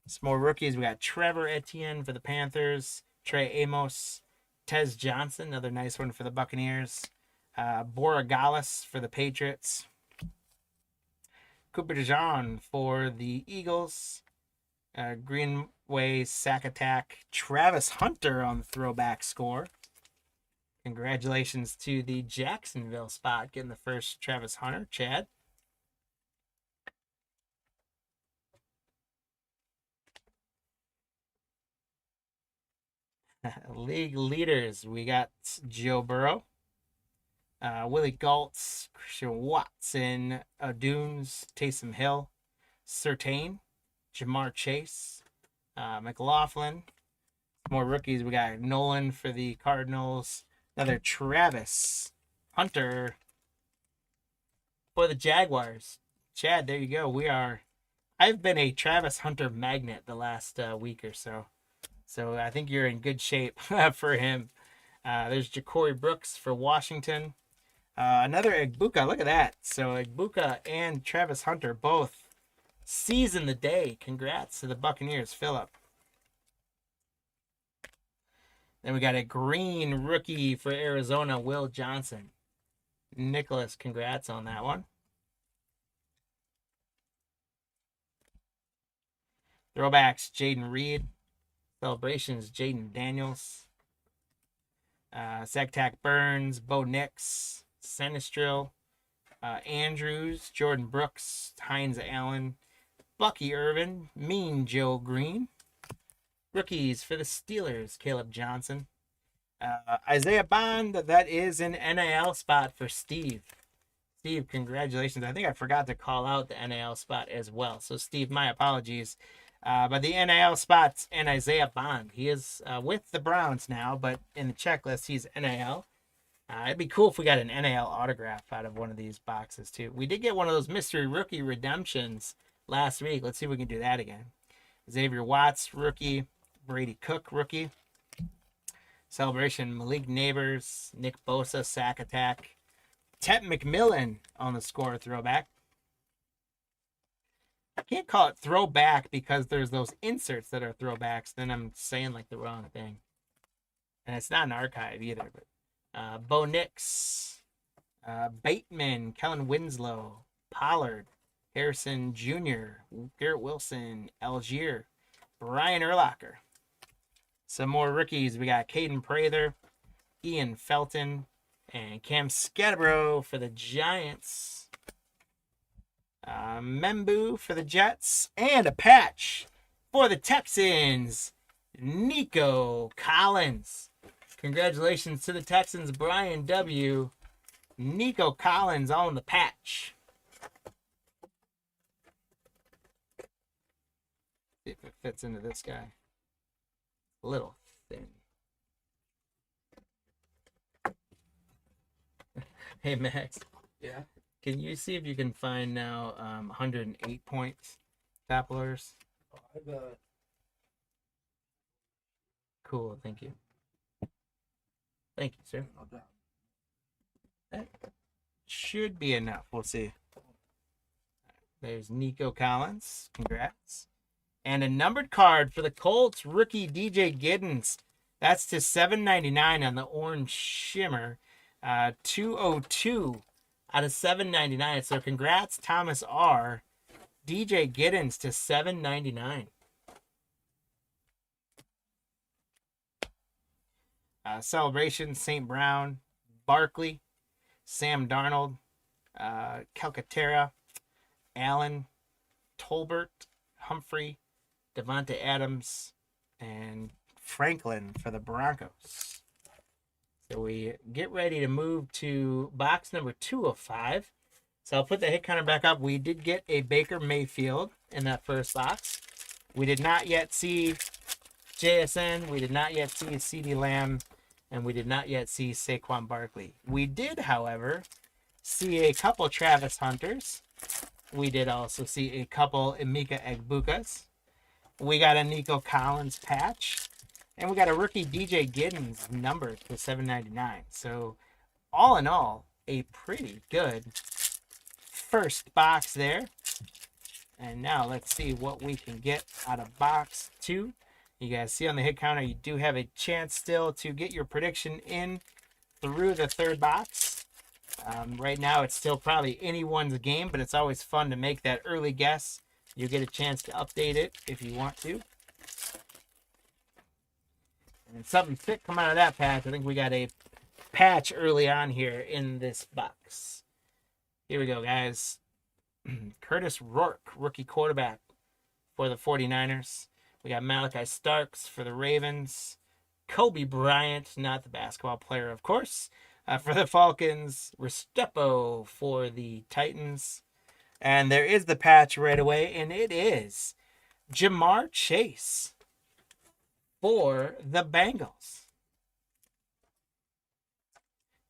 Some more rookies. We got Trevor Etienne for the Panthers, Trey Amos, Tez Johnson, another nice one for the Buccaneers, Borregales for the Patriots, Cooper DeJean for the Eagles, Greenway Sack Attack, Travis Hunter on the throwback score. Congratulations to the Jacksonville spot getting the first Travis Hunter, Chad. League leaders, we got Joe Burrow, Willie Galtz, Christian Watson, Adunes, Taysom Hill, Surtain, Jamar Chase, McLaughlin. More rookies. We got Nolan for the Cardinals. Another Travis Hunter for the Jaguars. Chad, there you go. I've been a Travis Hunter magnet the last week or so. So I think you're in good shape for him. There's Ja'Cory Brooks for Washington. Another Egbuka. Look at that. So Egbuka and Travis Hunter both season the day. Congrats to the Buccaneers, Philip. Then we got a green rookie for Arizona, Will Johnson. Nicholas, congrats on that one. Throwbacks, Jaden Reed. Celebrations, Jaden Daniels. Sagtac Burns, Bo Nix, Sinistril, Andrews, Jordan Brooks, Hines Allen, Bucky Irvin, Mean Joe Green. Rookies for the Steelers, Caleb Johnson. Isaiah Bond, that is an NIL spot for Steve. Steve, congratulations. I think I forgot to call out the NIL spot as well. So, Steve, my apologies. But the NIL spot's and Isaiah Bond. He is with the Browns now, but in the checklist, he's NIL. It'd be cool if we got an NIL autograph out of one of these boxes, too. We did get one of those mystery rookie redemptions last week. Let's see if we can do that again. Xavier Watts, rookie. Brady Cook, rookie. Celebration, Malik Neighbors, Nick Bosa, Sack Attack. Tet McMillan on the score throwback. I can't call it throwback because there's those inserts that are throwbacks. Then I'm saying like the wrong thing. And it's not an archive either. But Bo Nix, Bateman, Kellen Winslow, Pollard, Harrison Jr., Garrett Wilson, Algier, Brian Urlacher. Some more rookies. We got Caden Prather, Ian Felton, and Cam Scatterbro for the Giants. Membu for the Jets. And a patch for the Texans, Nico Collins. Congratulations to the Texans, Brian W. Nico Collins on the patch. See if it fits into this guy. A little thin. Hey, Max, Yeah. can you see if you can find now 108 points top loaders? Oh, I got. Cool, thank you. Thank you, sir. No doubt. That should be enough. We'll see. There's Nico Collins. Congrats. And a numbered card for the Colts, rookie DJ Giddens. That's to $7.99 on the orange shimmer. 202 out of $7.99. So congrats, Thomas R. DJ Giddens to $7.99. Celebration, St. Brown, Barkley, Sam Darnold, Calcaterra, Allen, Tolbert, Humphrey, Devonta Adams, and Franklin for the Broncos. So we get ready to move to box number 205. So I'll put the hit counter back up. We did get a Baker Mayfield in that first box. We did not yet see JSN. We did not yet see CeeDee Lamb. And we did not yet see Saquon Barkley. We did, however, see a couple Travis Hunters. We did also see a couple Emeka Egbukas. We got a Nico Collins patch. And we got a rookie DJ Giddens number to $7.99. So all in all, a pretty good first box there. And now let's see what we can get out of box 2. You guys see on the hit counter, you do have a chance still to get your prediction in through the third box. Right now, it's still probably anyone's game, but it's always fun to make that early guess. You get a chance to update it if you want to. And something thick come out of that patch. I think we got a patch early on here in this box. Here we go, guys. Curtis Rourke, rookie quarterback for the 49ers. We got Malachi Starks for the Ravens. Kobe Bryant, not the basketball player, of course, for the Falcons. Restrepo for the Titans. And there is the patch right away, and it is Jamar Chase for the Bengals.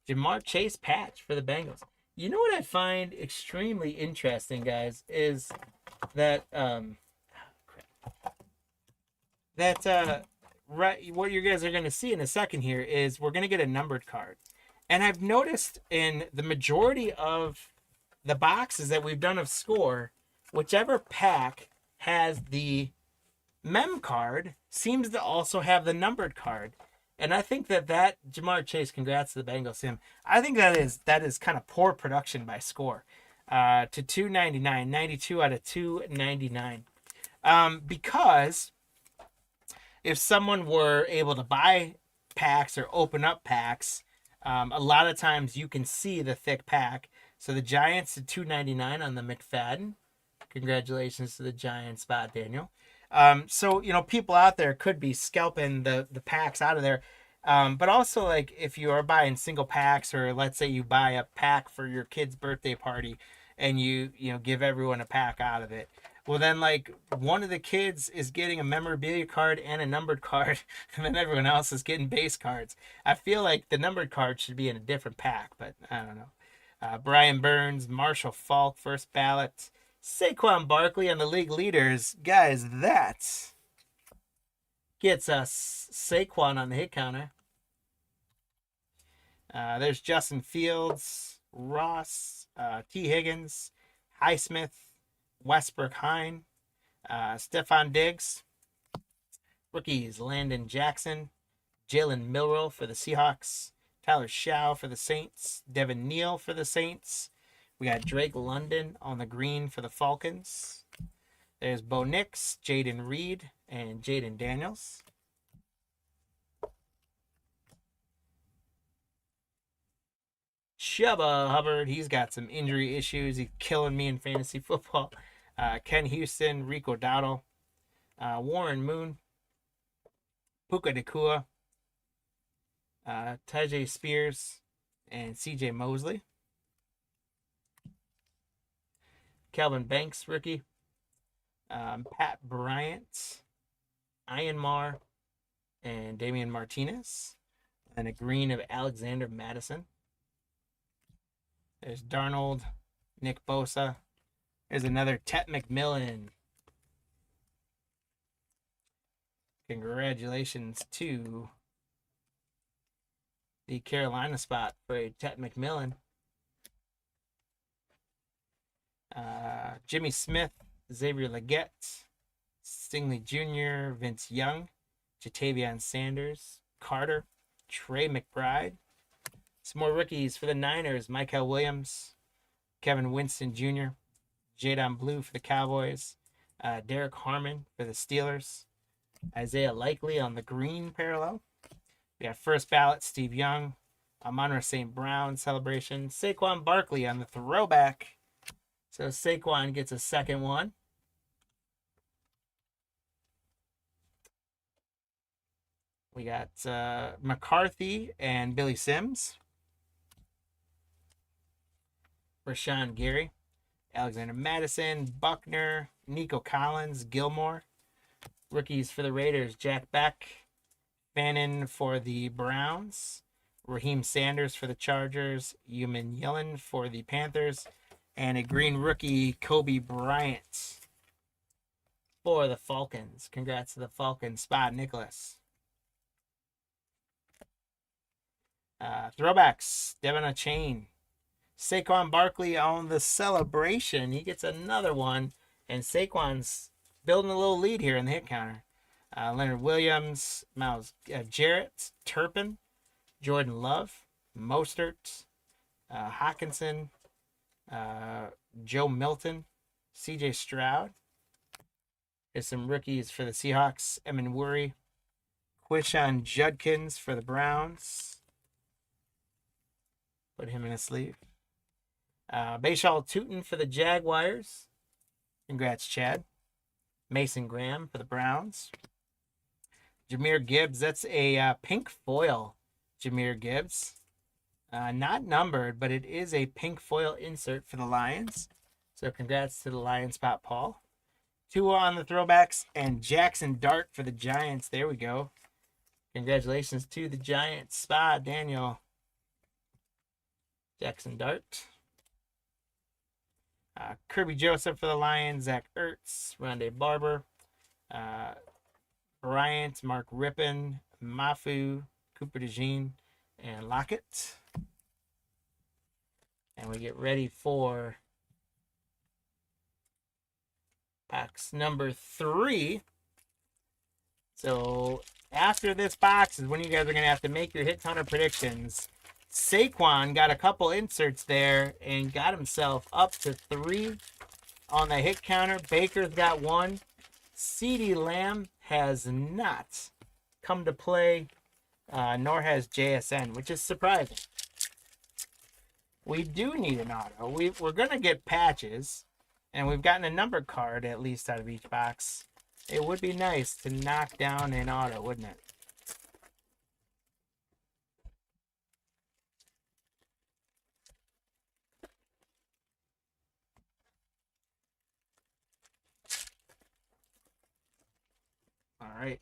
Jamar Chase patch for the Bengals. You know what I find extremely interesting, guys, is that right, what you guys are going to see in a second here is we're going to get a numbered card. And I've noticed in the majority of the boxes that we've done of Score, whichever pack has the mem card seems to also have the numbered card. And I think that Jamar Chase, congrats to the Bengals, him. I think that is kind of poor production by Score. To $2.99, 92 out of $2.99. Because if someone were able to buy packs or open up packs, a lot of times you can see the thick pack. So the Giants to $2.99 on the McFadden. Congratulations to the Giants spot, Daniel. So, people out there could be scalping the packs out of there. But also, like, if you are buying single packs, or let's say you buy a pack for your kid's birthday party and you give everyone a pack out of it. Well, then, like, one of the kids is getting a memorabilia card and a numbered card, and then everyone else is getting base cards. I feel like the numbered card should be in a different pack, but I don't know. Brian Burns, Marshall Falk, first ballot. Saquon Barkley on the league leaders. Guys, that gets us Saquon on the hit counter. There's Justin Fields, Ross, T. Higgins, Highsmith, Westbrook Hine, Stephon Diggs, rookies Landon Jackson, Jalen Milroe for the Seahawks, Tyler Shaw for the Saints, Devin Neal for the Saints. We got Drake London on the green for the Falcons. There's Bo Nix, Jaden Reed, and Jaden Daniels. Chuba Hubbard, he's got some injury issues. He's killing me in fantasy football. Ken Houston, Rico Dowdle, Warren Moon, Puka Nacua, Tajay Spears, and CJ Mosley. Calvin Banks, rookie. Pat Bryant, Ian Marr, and Damian Martinez. And a green of Alexander Madison. There's Darnold, Nick Bosa. There's another Tet McMillan. Congratulations to the Carolina spot for Tet McMillan. Jimmy Smith, Xavier Legette, Stingley Jr., Vince Young, Jatavion Sanders, Carter, Trey McBride. Some more rookies for the Niners, Michael Williams, Kevin Winston Jr., Jadon Blue for the Cowboys, Derek Harmon for the Steelers, Isaiah Likely on the green parallel. We got first ballot, Steve Young, Amon-Ra St. Brown celebration, Saquon Barkley on the throwback. So Saquon gets a second one. We got McCarthy and Billy Sims. Rashawn Gary, Alexander Madison, Buckner, Nico Collins, Gilmore. Rookies for the Raiders, Jack Beck, Fannin for the Browns, Raheem Sanders for the Chargers, Yuman Yellen for the Panthers, and a green rookie, Kobe Bryant for the Falcons. Congrats to the Falcons spot, Nicholas. Throwbacks, Devin Achane. Saquon Barkley on the celebration. He gets another one, and Saquon's building a little lead here in the hit counter. Leonard Williams, Miles Jarrett, Turpin, Jordan Love, Mostert, Hawkinson, Joe Milton, CJ Stroud. There's some rookies for the Seahawks, Emin Worry, Quishon Judkins for the Browns. Put him in a sleeve. Bayshall Tootin for the Jaguars. Congrats, Chad. Mason Graham for the Browns. Jahmyr Gibbs. That's a pink foil Jahmyr Gibbs. Not numbered, but it is a pink foil insert for the Lions. So congrats to the Lions spot, Paul. Tua on the throwbacks and Jackson Dart for the Giants. There we go. Congratulations to the Giants spot, Daniel. Jackson Dart. Kirby Joseph for the Lions, Zach Ertz, Rondé Barber, Bryant, Mark Rippon, Mafu, Cooper DeJean, and Lockett. And we get ready for box number 3. So after this box is when you guys are going to have to make your hit counter predictions. Saquon got a couple inserts there and got himself up to 3 on the hit counter. Baker's got 1. CeeDee Lamb has not come to play, nor has JSN, which is surprising. We do need an auto. We're going to get patches, and we've gotten a number card at least out of each box. It would be nice to knock down an auto, wouldn't it? All right.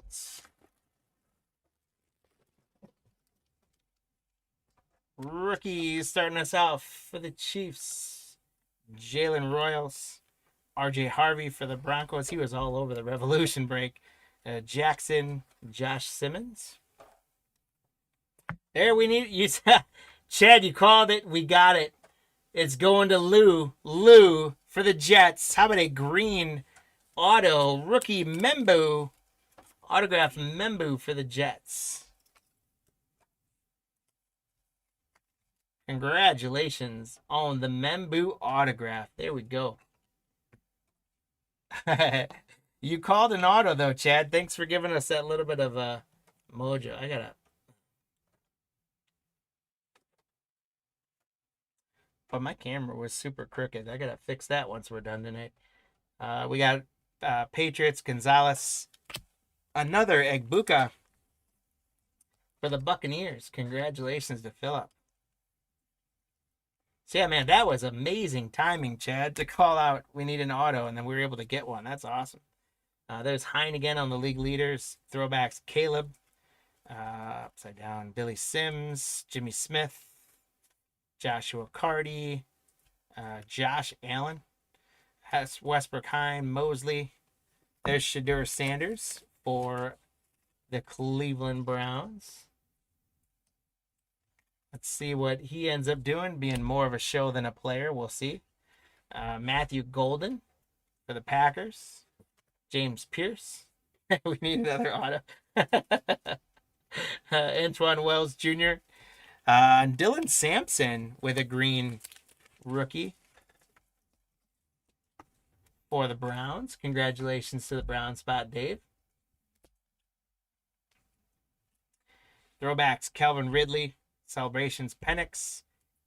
Rookies starting us off for the Chiefs. Jalen Royals. RJ Harvey for the Broncos. He was all over the Revolution break. Jackson, Josh Simmons. There we need you. Chad, you called it. We got it. It's going to Lou. Lou for the Jets. How about a green auto rookie Membu? Autograph Membu for the Jets. Congratulations on the Membu autograph. There we go. You called an auto though, Chad. Thanks for giving us that little bit of mojo. But my camera was super crooked. I gotta fix that once we're done tonight. We got Patriots, Gonzalez. Another Egbuka for the Buccaneers. Congratulations to Phillip. So yeah, man, that was amazing timing, Chad, to call out we need an auto, and then we were able to get one. That's awesome. There's Hine again on the league leaders. Throwbacks, Caleb. Upside down, Billy Sims, Jimmy Smith, Joshua Carty, Josh Allen, Westbrook Hine, Mosley. There's Shadur Sanders for the Cleveland Browns. Let's see what he ends up doing, being more of a show than a player. We'll see. Matthew Golden for the Packers. James Pierce. We need another auto. Antoine Wells Jr. Dylan Sampson with a green rookie for the Browns. Congratulations to the Brown spot, Dave. Throwbacks, Calvin Ridley. Celebrations, Penix.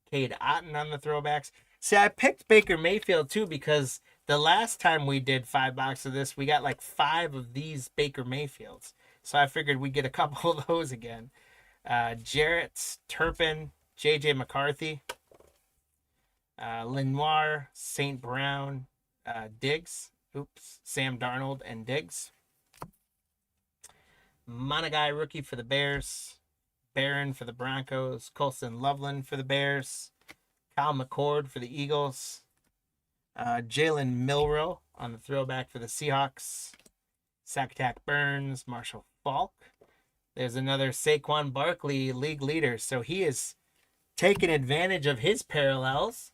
Cade Otton on the throwbacks. See, I picked Baker Mayfield too because the last time we did 5 boxes of this, we got like 5 of these Baker Mayfields. So I figured we'd get a couple of those again. Jarrett, Turpin, J.J. McCarthy, Lenoir, St. Brown, Diggs. Sam Darnold and Diggs. Monagai rookie for the Bears. Barron for the Broncos. Colson Loveland for the Bears. Kyle McCord for the Eagles. Jalen Milroe on the throwback for the Seahawks. Sakatak Burns. Marshall Faulk. There's another Saquon Barkley league leader. So he is taking advantage of his parallels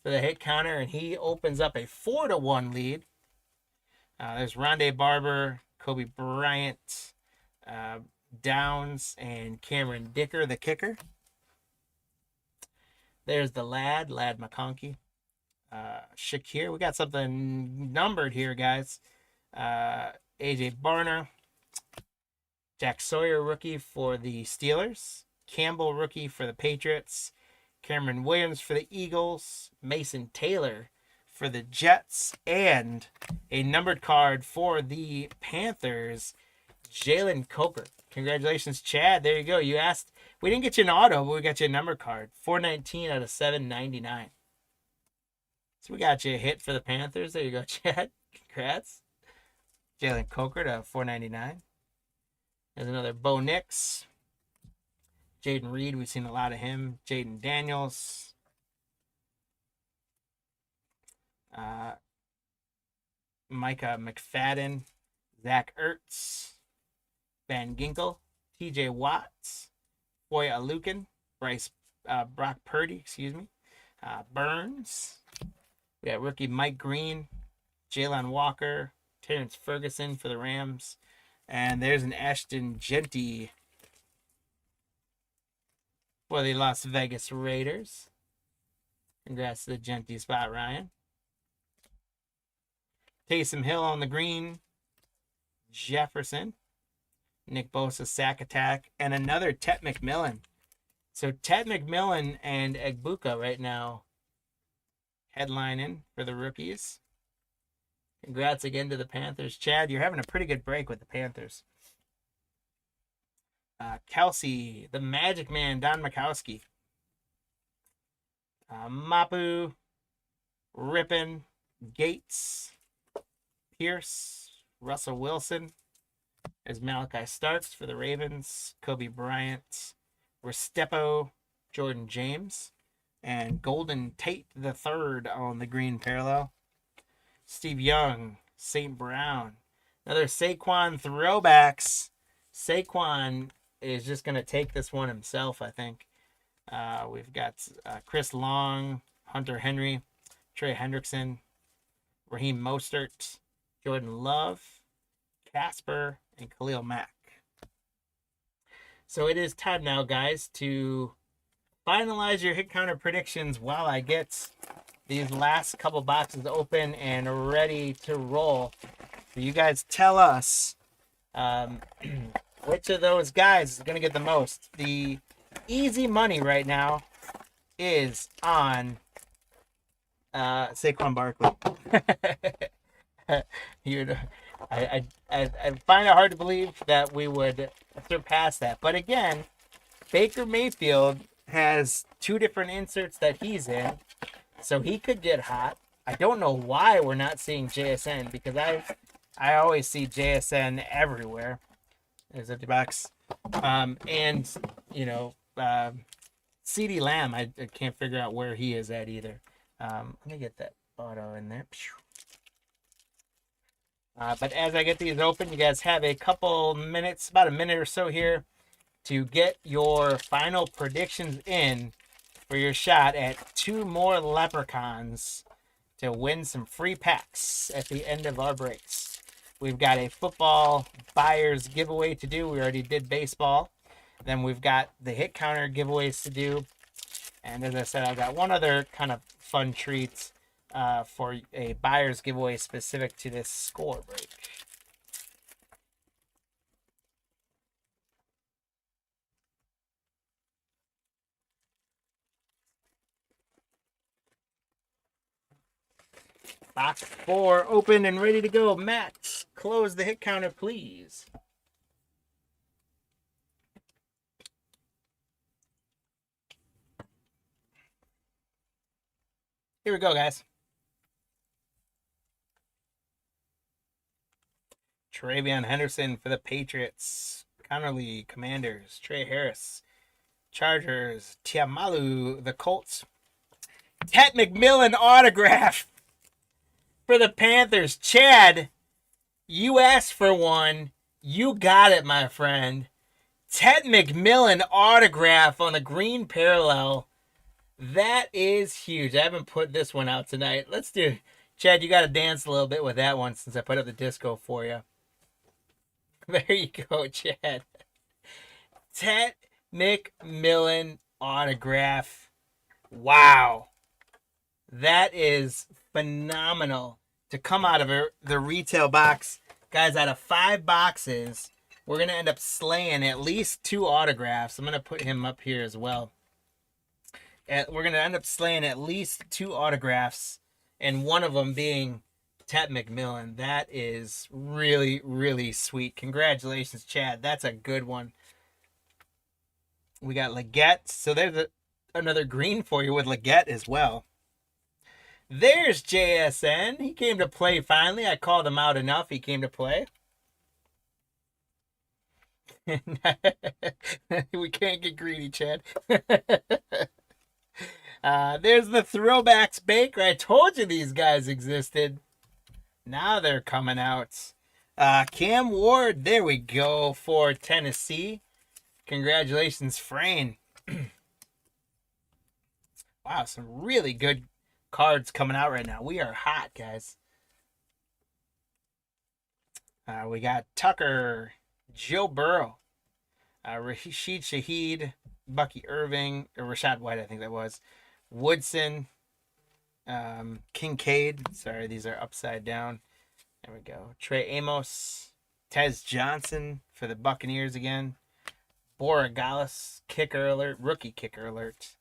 for the hit counter, and he opens up a 4-1 lead. There's Rondé Barber, Kobe Bryant, Downs, and Cameron Dicker, the kicker. There's the Lad McConkey. Shakir. We got something numbered here, guys. AJ Barner. Jack Sawyer, rookie for the Steelers. Campbell, rookie for the Patriots. Cameron Williams for the Eagles. Mason Taylor for the Jets. And a numbered card for the Panthers, Jalen Coker. Congratulations, Chad. There you go. You asked. We didn't get you an auto, but we got you a number card. 419 out of 799. So we got you a hit for the Panthers. There you go, Chad. Congrats. Jalen Coker to 499. There's another Bo Nix. Jaden Reed. We've seen a lot of him. Jaden Daniels. Micah McFadden. Zach Ertz. Van Ginkel. TJ Watts. Foy Alukin. Brock Purdy, Burns. We got rookie Mike Green. Jalen Walker. Terrence Ferguson for the Rams. And there's an Ashton Genty for the Las Vegas Raiders. Congrats to the Genty spot, Ryan. Taysom Hill on the green. Jefferson. Nick Bosa, sack attack. And another Tet McMillan. So Tet McMillan and Egbuka right now headlining for the rookies. Congrats again to the Panthers. Chad, you're having a pretty good break with the Panthers. Kelsey, the Magic Man, Don Mikowski. Mapu, Rippin, Gates, Pierce, Russell Wilson. There's Malachi Starks for the Ravens. Kobe Bryant, Restepo, Jordan James, and Golden Tate III on the green parallel. Steve Young, St. Brown. Another Saquon throwbacks. Saquon is just going to take this one himself, I think. We've got Chris Long, Hunter Henry, Trey Hendrickson, Raheem Mostert, Jordan Love, Casper, and Khalil Mack. So it is time now, guys, to finalize your hit counter predictions while I get these last couple boxes open and ready to roll. So you guys tell us which of those guys is going to get the most. The easy money right now is on Saquon Barkley. I find it hard to believe that we would surpass that. But again, Baker Mayfield has 2 different inserts that he's in. So he could get hot. I don't know why we're not seeing JSN, because I always see JSN everywhere. There's empty box. And, CeeDee Lamb, I can't figure out where he is at either. Let me get that auto in there. But as I get these open, you guys have a couple minutes, about a minute or so here, to get your final predictions in for your shot at 2 more leprechauns to win some free packs at the end of our breaks. We've got a football buyer's giveaway to do. We already did baseball. Then we've got the hit counter giveaways to do. And as I said, I've got one other kind of fun treat for a buyer's giveaway specific to this score break. Box 4 open and ready to go. Matt, close the hit counter, please. Here we go, guys. Travion Henderson for the Patriots. Connerly, Commanders. Trey Harris, Chargers. Tiamalu, the Colts. Tet McMillan autograph for the Panthers. Chad, you asked for one. You got it, my friend. Tet McMillan autograph on the green parallel. That is huge. I haven't put this one out tonight. Let's do. Chad, you got to dance a little bit with that one since I put up the disco for you. There you go, Chad. Tet McMillan autograph. Wow. That is phenomenal to come out of the retail box. Guys, out of 5 boxes, we're going to end up slaying at least 2 autographs. I'm going to put him up here as well. We're going to end up slaying at least 2 autographs, and one of them being Tet McMillan. That is really, really sweet. Congratulations, Chad. That's a good one. We got Leggett. So there's another green for you with Leggett as well. There's JSN. He came to play finally. I called him out enough. He came to play. We can't get greedy, Chad. There's the Throwbacks Baker. I told you these guys existed. Now they're coming out. Cam Ward, there we go for Tennessee. Congratulations, Frayne. Wow, some really good cards coming out right now. We are hot, guys. We got Tucker, Joe Burrow, Rashid Shaheed, Bucky Irving, or Rashad White, I think that was. Woodson, Kincaid. Sorry, these are upside down. There we go. Trey Amos, Tez Johnson for the Buccaneers again. Borregales, kicker alert, rookie kicker alert.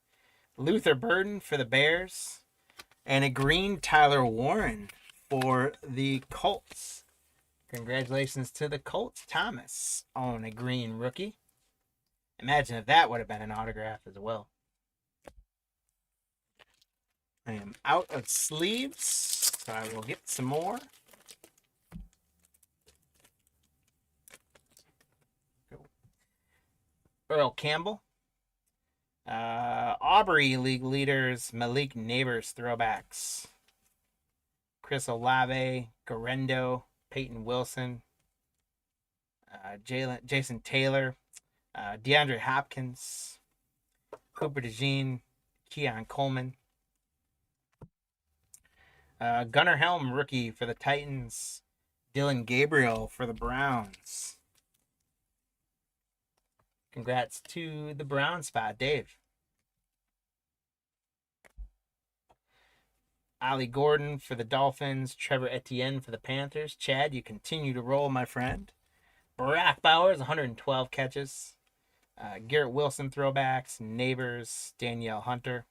Luther Burden for the Bears. And a green Tyler Warren for the Colts. Congratulations to the Colts. Thomas on a green rookie. Imagine if that would have been an autograph as well. I am out of sleeves, so I will get some more. Earl Campbell. Aubrey League leaders, Malik Neighbors throwbacks. Chris Olave, Garendo, Peyton Wilson, Jason Taylor, DeAndre Hopkins, Cooper DeJean, Keon Coleman. Gunnar Helm, rookie for the Titans. Dylan Gabriel for the Browns. Congrats to the Brown spot, Dave. Ali Gordon for the Dolphins. Trevor Etienne for the Panthers. Chad, you continue to roll, my friend. Barack Bowers, 112 catches. Garrett Wilson throwbacks. Neighbors. Danielle Hunter.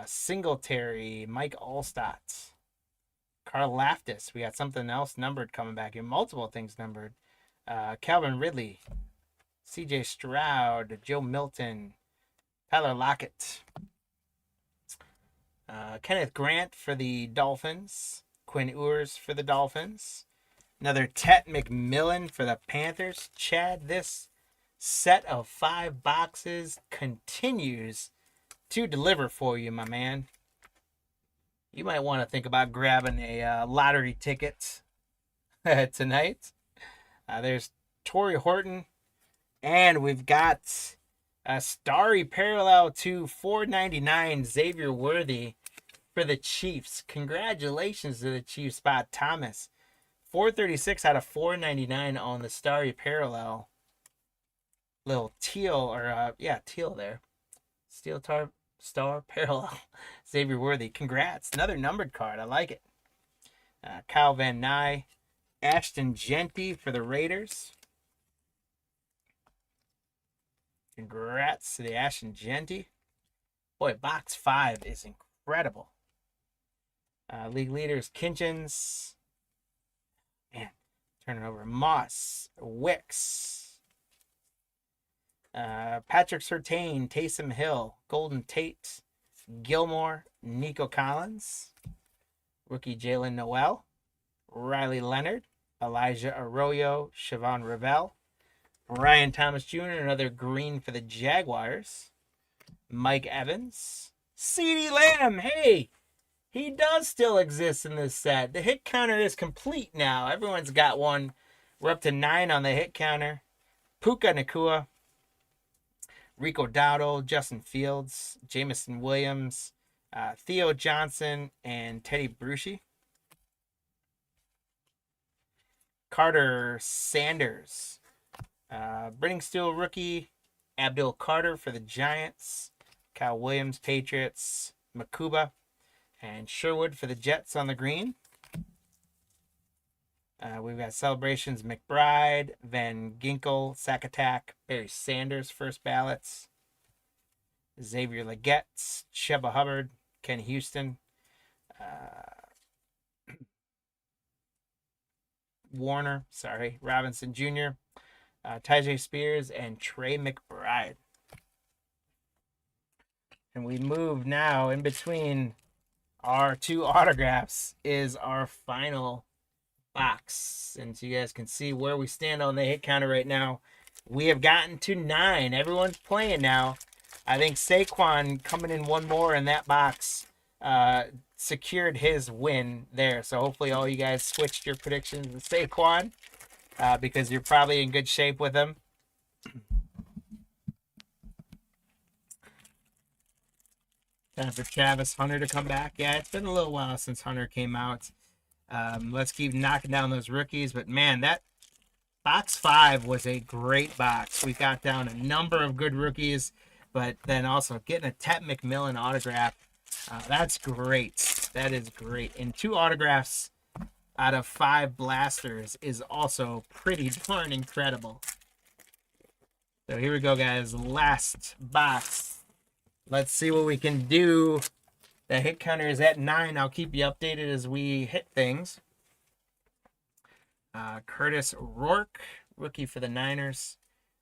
Singletary. Mike Allstott. Carl Laftis. We got something else numbered coming back here. Multiple things numbered. Calvin Ridley. CJ Stroud. Joe Milton. Tyler Lockett. Kenneth Grant for the Dolphins. Quinn Ewers for the Dolphins. Another Tet McMillan for the Panthers. Chad, this set of 5 boxes continues to deliver for you, my man. You might want to think about grabbing a lottery ticket tonight. There's Torrey Horton, and we've got a starry parallel to 499 Xavier Worthy for the Chiefs. Congratulations to the Chiefs, Spot Thomas. 436 out of 499 on the starry parallel. Little teal, or teal there. Star parallel. Xavier Worthy. Congrats. Another numbered card. I like it. Kyle Van Nye. Ashton Genty for the Raiders. Congrats to the Ashton Genty. Boy, box 5 is incredible. League leaders, Kinchins. Man, turn it over. Moss. Wicks. Patrick Surtain. Taysom Hill. Golden Tate. Gilmore. Nico Collins. Rookie Jalen Noel. Riley Leonard. Elijah Arroyo. Siobhan Ravel. Ryan Thomas Jr., another green for the Jaguars. Mike Evans. CeeDee Lamb, hey, he does still exist in this set. The hit counter is complete now. Everyone's got one. We're up to 9 on the hit counter. Puka Nacua. Rico Dowdle, Justin Fields, Jamison Williams, Theo Johnson, and Teddy Bruschi. Carter Sanders. Brenning Steel rookie, Abdul Carter for the Giants, Kyle Williams, Patriots, Makuba, and Sherwood for the Jets on the green. We've got celebrations, McBride, Van Ginkel, Sakatak, Barry Sanders, first ballots, Xavier Legette, Sheba Hubbard, Ken Houston, Robinson Jr., Tyjae Spears, and Trey McBride. And we move now in between our 2 autographs is our final box. And so you guys can see where we stand on the hit counter right now. We have gotten to 9. Everyone's playing now. I think Saquon coming in one more in that box secured his win there. So hopefully all you guys switched your predictions to Saquon. Because you're probably in good shape with them. Time for Travis Hunter to come back. Yeah, it's been a little while since Hunter came out. Let's keep knocking down those rookies. But, man, that box 5 was a great box. We got down a number of good rookies, but then also getting a Tet McMillan autograph. That's great. That is great. And 2 autographs out of 5 blasters is also pretty darn incredible. So here we go, guys. Last box. Let's see what we can do. The hit counter is at 9. I'll keep you updated as we hit things. Curtis Rourke, rookie for the Niners.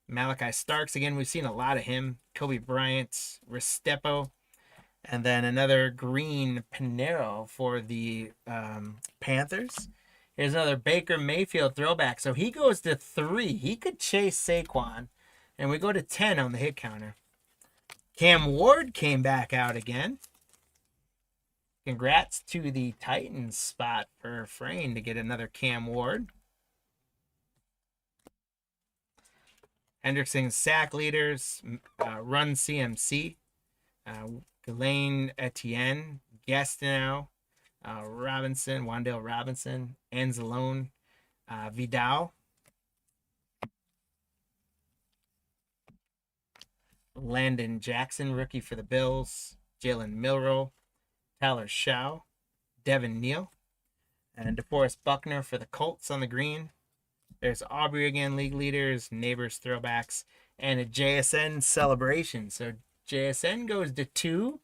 Malachi Starks, again, we've seen a lot of him. Kobe Bryant, Restrepo. And then another green Pinero for the Panthers. Here's another Baker Mayfield throwback. So he goes to 3. He could chase Saquon. And we go to 10 on the hit counter. Cam Ward came back out again. Congrats to the Titans spot for Frayne to get another Cam Ward. Hendrickson sack leaders. Run CMC. Ghislaine Etienne, Gastineau, Robinson, Wan'Dale Robinson, Anzalone, Vidal. Landon Jackson, rookie for the Bills. Jalen Milroe, Tyler Shaw, Devin Neal, and DeForest Buckner for the Colts on the green. There's Aubrey again, league leaders, neighbors, throwbacks, and a JSN celebration. So JSN goes to 2,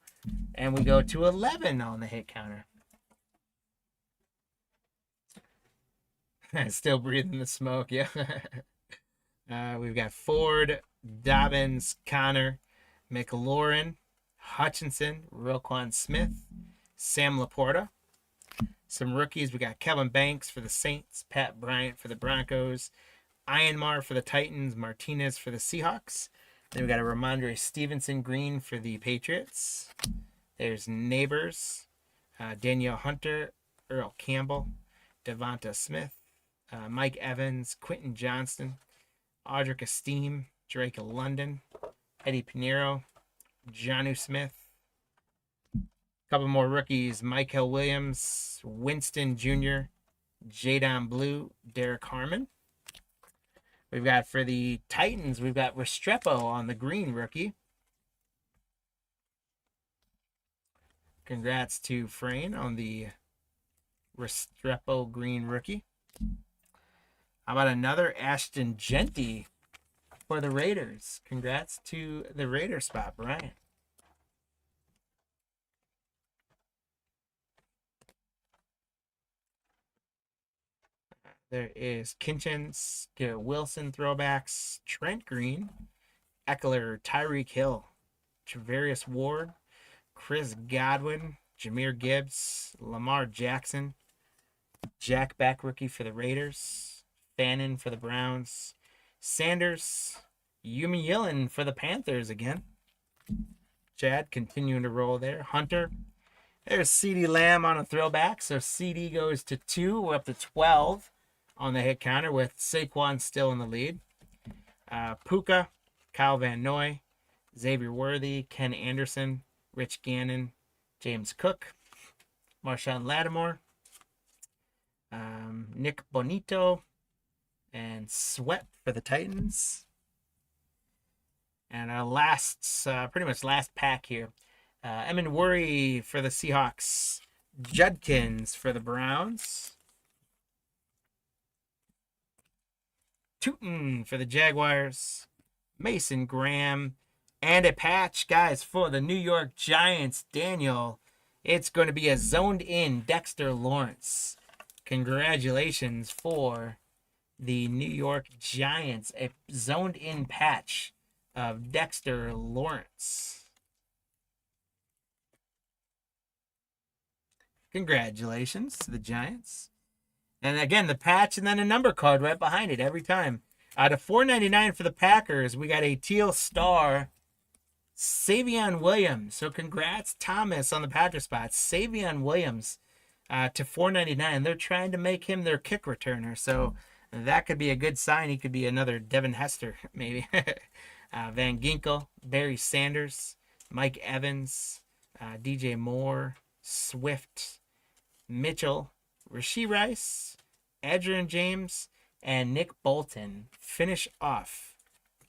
and we go to 11 on the hit counter. Still breathing the smoke, yeah. We've got Ford, Dobbins, Connor, McLaurin, Hutchinson, Roquan Smith, Sam Laporta. Some rookies, we got Kevin Banks for the Saints, Pat Bryant for the Broncos, Ironmar for the Titans, Martinez for the Seahawks. Then we got a Ramondre Stevenson green for the Patriots. There's Neighbors, Danielle Hunter, Earl Campbell, Devonta Smith, Mike Evans, Quentin Johnston, Audric Esteem, Drake London, Eddie Pinheiro, Jonnu Smith. A couple more rookies, Michael Williams, Winston Jr., Jadon Blue, Derek Harmon. We've got for the Titans, we've got Restrepo on the green rookie. Congrats to Frayne on the Restrepo green rookie. How about another Ashton Genty for the Raiders? Congrats to the Raider spot, Brian. There is Kinchins, Garrett Wilson throwbacks, Trent Green, Eckler, Tyreek Hill, Travarius Ward, Chris Godwin, Jahmyr Gibbs, Lamar Jackson, Jack back rookie for the Raiders, Fannin for the Browns, Sanders, Yumi Yillen for the Panthers again. Chad continuing to roll there. Hunter. There's CeeDee Lamb on a throwback. So CD goes to 2. We're up to 12 on the hit counter with Saquon still in the lead. Puka, Kyle Van Noy, Xavier Worthy, Ken Anderson, Rich Gannon, James Cook, Marshawn Lattimore, Nick Bonito, and Sweat for the Titans. And our last, pretty much last pack here. Emin Worry for the Seahawks. Judkins for the Browns. Tootin for the Jaguars. Mason Graham. And a patch, guys, for the New York Giants. Daniel, it's going to be a zoned-in Dexter Lawrence. Congratulations for the New York Giants. A zoned-in patch of Dexter Lawrence. Congratulations to the Giants. And again, the patch and then a number card right behind it every time. Out of $4.99 for the Packers, we got a teal star, Savion Williams. So congrats, Thomas, on the Packers spot. Savion Williams to $4.99. They're trying to make him their kick returner. So that could be a good sign. He could be another Devin Hester, maybe. Van Ginkel, Barry Sanders, Mike Evans, DJ Moore, Swift, Mitchell, Rashee Rice, Adrian James, and Nick Bolton finish off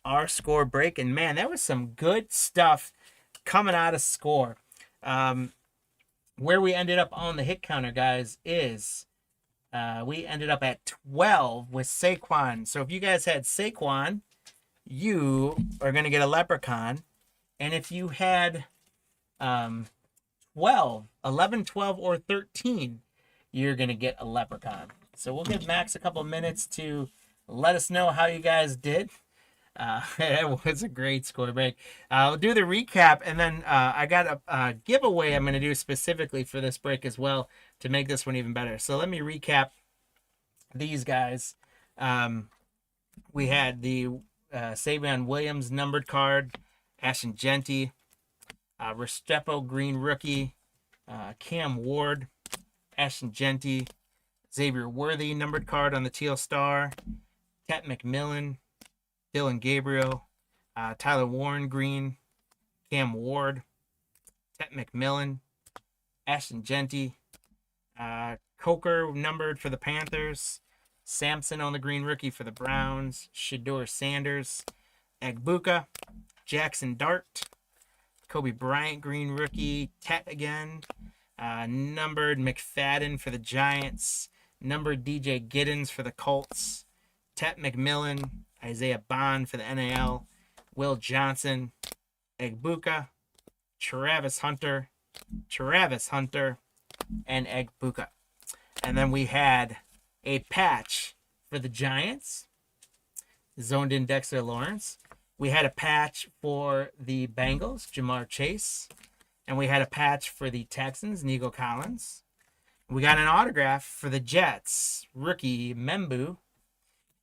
our score break. And man, that was some good stuff coming out of score. Where we ended up on the hit counter, guys, is we ended up at 12 with Saquon. So if you guys had Saquon, you are going to get a leprechaun. And if you had 11, 12, or 13, you're going to get a leprechaun. So we'll give Max a couple minutes to let us know how you guys did. It was a great score break. I'll do the recap, and then I got a giveaway I'm going to do specifically for this break as well to make this one even better. So let me recap these guys. We had the Savion Williams numbered card, Ashton Genty, Restrepo green rookie, Cam Ward, Ashton Genty, Xavier Worthy numbered card on the teal star, Tet McMillan, Dylan Gabriel, Tyler Warren green, Cam Ward, Tet McMillan, Ashton Genty, Coker numbered for the Panthers, Sampson on the green rookie for the Browns, Shedeur Sanders, Egbuka, Jackson Dart, Kobe Bryant green rookie, Tet again, numbered McFadden for the Giants, numbered DJ Giddens for the Colts, Tet McMillan, Isaiah Bond for the NAL, Will Johnson, Egbuka, Travis Hunter, and Egbuka. And then we had a patch for the Giants, zoned in Dexter Lawrence. We had a patch for the Bengals, Jamar Chase. And we had a patch for the Texans, Nico Collins. We got an autograph for the Jets, rookie Membu.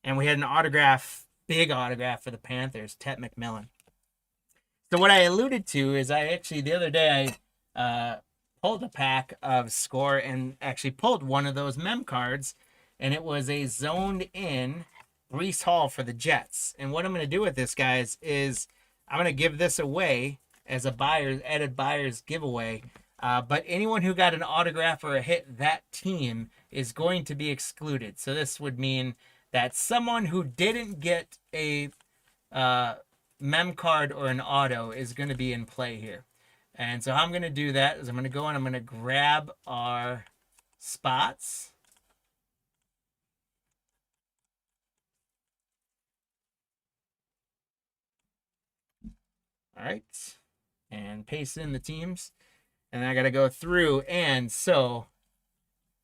And we had an autograph, big autograph for the Panthers, Tet McMillan. So what I alluded to is I actually, the other day, I pulled a pack of Score and actually pulled one of those mem cards, and it was a zoned in Breece Hall for the Jets. And what I'm going to do with this, guys, is I'm going to give this away as a added buyer's giveaway. But anyone who got an autograph or a hit that team is going to be excluded. So this would mean that someone who didn't get a mem card or an auto is going to be in play here. And so how I'm going to do that is I'm going to go and I'm going to grab our spots. All right. And paste in the teams. And I got to go through. And so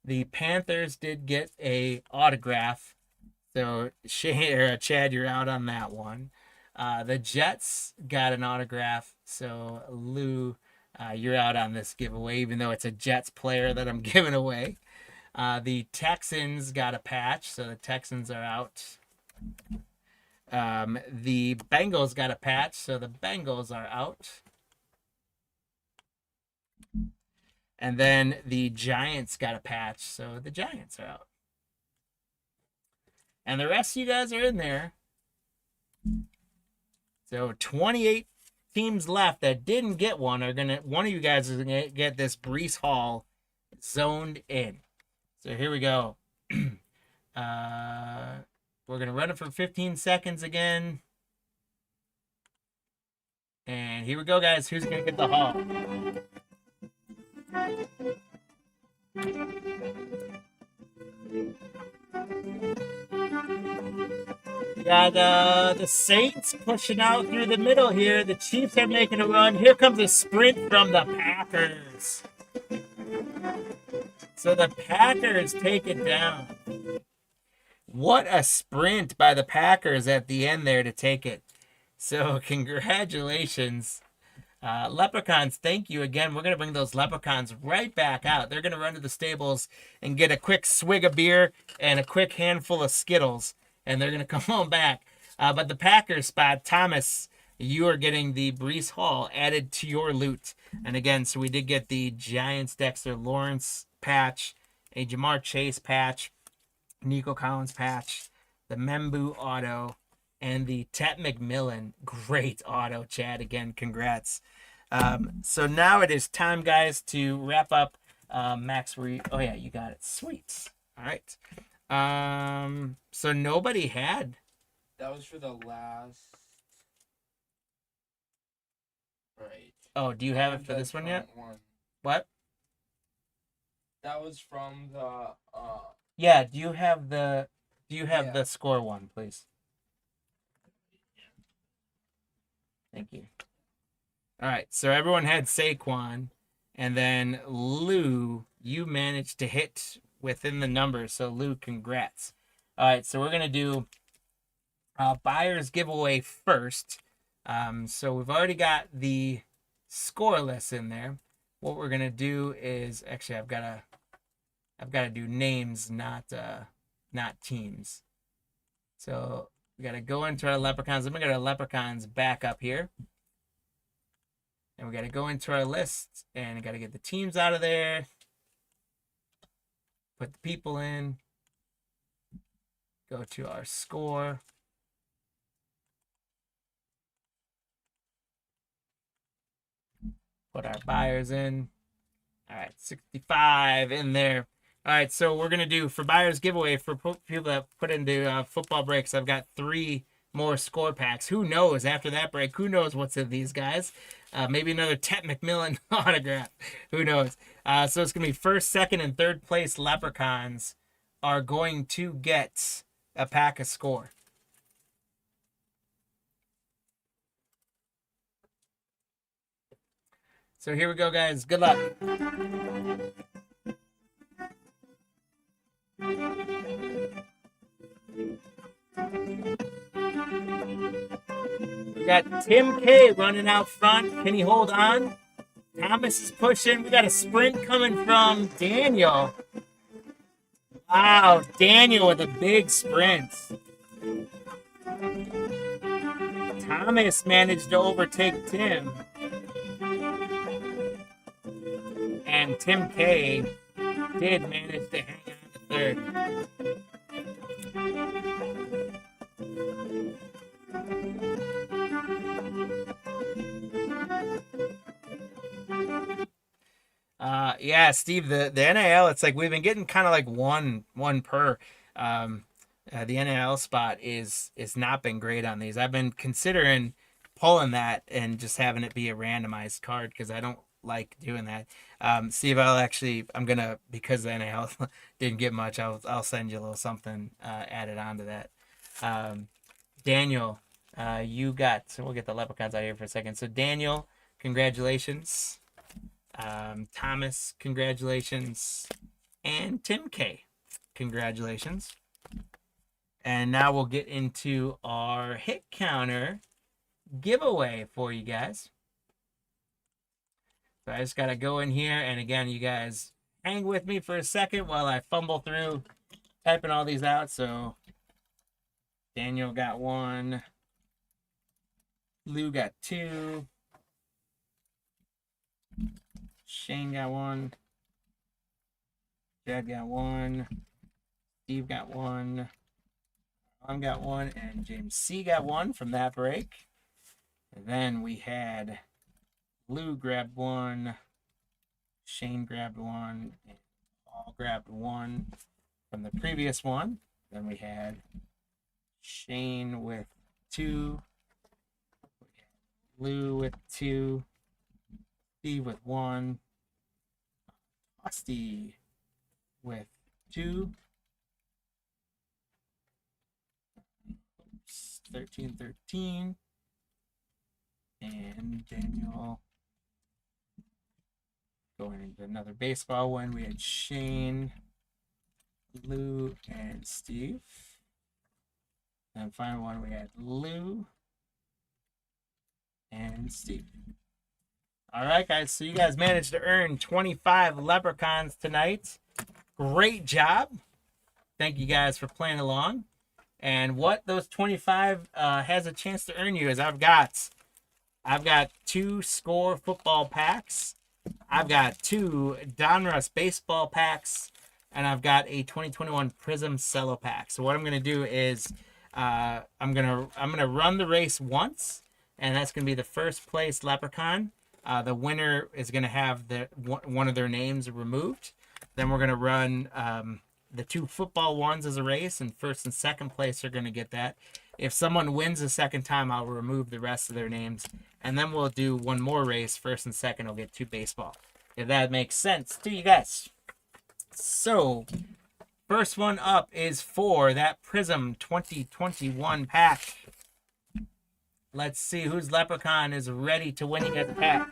the Panthers did get a autograph. So Chad, you're out on that one. The Jets got an autograph. So Lou, you're out on this giveaway, even though it's a Jets player that I'm giving away. The Texans got a patch. So the Texans are out. The Bengals got a patch. So the Bengals are out. And then the Giants got a patch, so the Giants are out. And the rest of you guys are in there. So 28 teams left that didn't get one one of you guys is gonna get this Breece Hall zoned in. So here we go. We're gonna run it for 15 seconds again. And here we go, guys. Who's gonna get the Hall? We got the Saints pushing out through the middle here. The Chiefs are making a run. Here comes a sprint from the Packers. So the Packers take it down. What a sprint by the Packers at the end there to take it. So congratulations. Leprechauns, thank you again. We're going to bring those Leprechauns right back out. They're going to run to the stables and get a quick swig of beer and a quick handful of Skittles, and they're going to come on back. But the Packers spot, Thomas, you are getting the Breece Hall added to your loot. And again, so we did get the Giants Dexter Lawrence patch, a Jamar Chase patch, Nico Collins patch, the Membu auto, and the Tet McMillan, great auto, Chad. Again, congrats. So now it is time, guys, to wrap up. Max, oh yeah, you got it. Sweet. All right. So nobody had. That was for the last. Right. Oh, do you have it for this one yet? What? That was from the. Yeah. Do you have the score one, please? Thank you. All right, so everyone had Saquon, and then Lou, you managed to hit within the numbers. So Lou, congrats. All right, so we're gonna do buyer's giveaway first. So we've already got the scoreless in there. What we're gonna do is actually I've got to do names, not teams. So we got to go into our Leprechauns. Then we got our Leprechauns back up here. And we got to go into our list. And we got to get the teams out of there. Put the people in. Go to our score. Put our buyers in. All right, 65 in there. All right, so we're going to do for buyer's giveaway for people that put into football breaks. I've got 3 more score packs. Who knows after that break? Who knows what's in these guys? Maybe another Tet McMillan autograph. Who knows? So it's going to be first, second, and third place Leprechauns are going to get a pack of score. So here we go, guys. Good luck. We got Tim K running out front. Can he hold on? Thomas is pushing. We got a sprint coming from Daniel. Wow, Daniel with a big sprint. Thomas managed to overtake Tim. And Tim K did manage to hang on to third. Yeah, Steve, the NIL, it's like we've been getting kind of like one per. The NIL spot is not been great on these. I've been considering pulling that and just having it be a randomized card because I don't like doing that. Steve, I'm gonna, because the NIL didn't get much, I'll send you a little something added on to that. Daniel, you got, so we'll get the leprechauns out here for a second. So Daniel, congratulations. Thomas, congratulations. And Tim K, congratulations. And now we'll get into our hit counter giveaway for you guys. So I just got to go in here. And again, you guys hang with me for a second while I fumble through typing all these out. So Daniel got 1. Lou got 2. Shane got 1. Jed got 1. Steve got 1. Ron got 1. And James C got 1 from that break. And then we had Lou grabbed 1. Shane grabbed 1. And Paul grabbed 1 from the previous one. Then we had Shane with 2. Lou with 2. Steve with 1. Austin with 2. 13. And Daniel going into another baseball one. We had Shane, Lou, and Steve. And final one, we had Lou and Steve. All right, guys. So you guys managed to earn 25 leprechauns tonight. Great job. Thank you guys for playing along. And what those 25 has a chance to earn you is I've got 2 Score football packs. I've got 2 Donruss baseball packs. And I've got a 2021 Prism Cello pack. So what I'm going to do is I'm gonna run the race once. And that's going to be the first place leprechaun. The winner is going to have one of their names removed. Then we're going to run the 2 football ones as a race, and first and second place are going to get that. If someone wins the second time, I'll remove the rest of their names. And then we'll do one more race. First and second will get 2 baseball. If that makes sense to you guys. So, first one up is for that Prism 2021 pack. Let's see whose leprechaun is ready to win you guys a pack.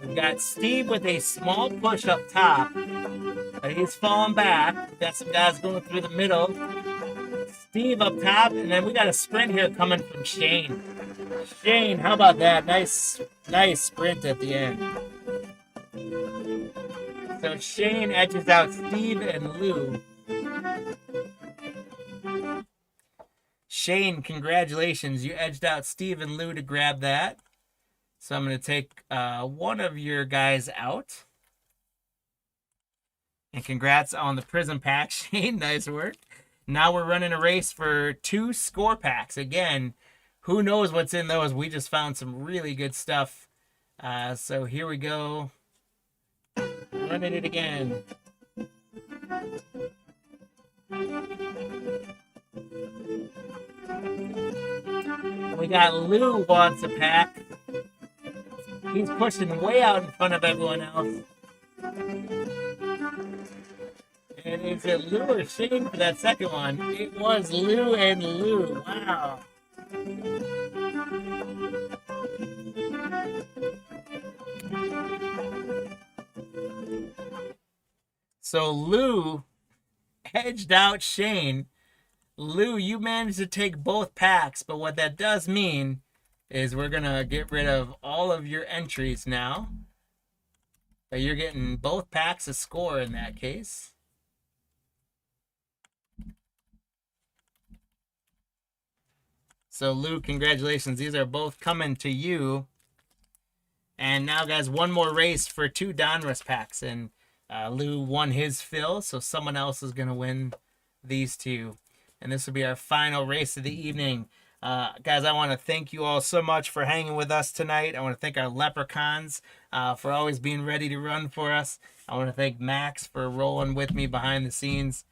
We've got Steve with a small push up top. But he's falling back. We've got some guys going through the middle. Steve up top, and then we got a sprint here coming from Shane. Shane, how about that? Nice sprint at the end. So Shane edges out Steve and Lou. Shane, congratulations. You edged out Steve and Lou to grab that. So I'm going to take one of your guys out. And congrats on the Prism pack, Shane. Nice work. Now we're running a race for 2 Score packs. Again, who knows what's in those? We just found some really good stuff. So here we go. Running it again. We got Lou wants a pack. He's pushing way out in front of everyone else. And is it Lou or Shane for that second one? It was Lou and Lou. Wow. So Lou edged out Shane. Lou, you managed to take both packs, but what that does mean is we're going to get rid of all of your entries now. But you're getting both packs of Score in that case. So, Lou, congratulations. These are both coming to you. And now, guys, one more race for 2 Donruss packs. And Lou won his fill, so someone else is going to win these 2. And this will be our final race of the evening. Guys, I want to thank you all so much for hanging with us tonight. I want to thank our leprechauns for always being ready to run for us. I want to thank Max for rolling with me behind the scenes.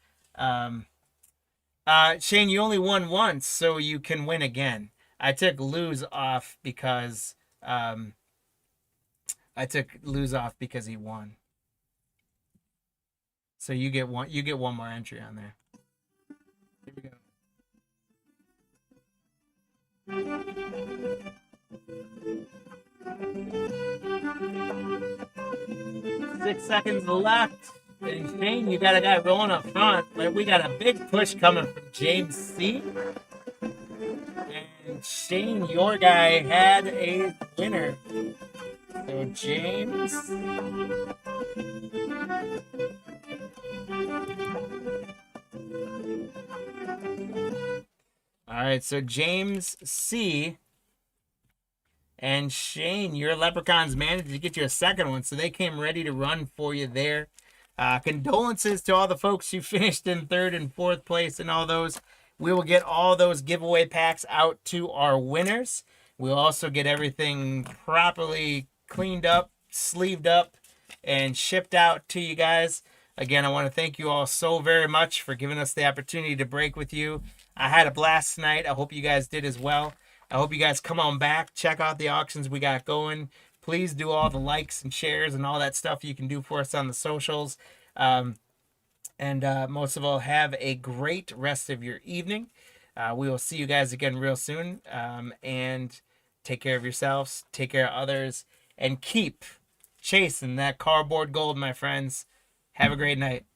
Shane, you only won once, so you can win again. I took Lou's off because he won. So you get one more entry on there. Here we go. 6 seconds left. And Shane, you got a guy rolling up front, but we got a big push coming from James C. And Shane, your guy had a winner. So James. All right, so James C. and Shane, your leprechauns managed to get you a second one, so they came ready to run for you there. Condolences to all the folks who finished in 3rd and 4th place and all those. We will get all those giveaway packs out to our winners. We'll also get everything properly cleaned up, sleeved up, and shipped out to you guys. Again, I want to thank you all so very much for giving us the opportunity to break with you. I had a blast tonight. I hope you guys did as well. I hope you guys come on back, check out the auctions we got going. Please do all the likes and shares and all that stuff you can do for us on the socials. And most of all, have a great rest of your evening. We will see you guys again real soon. And take care of yourselves, take care of others, and keep chasing that cardboard gold, my friends. Have a great night.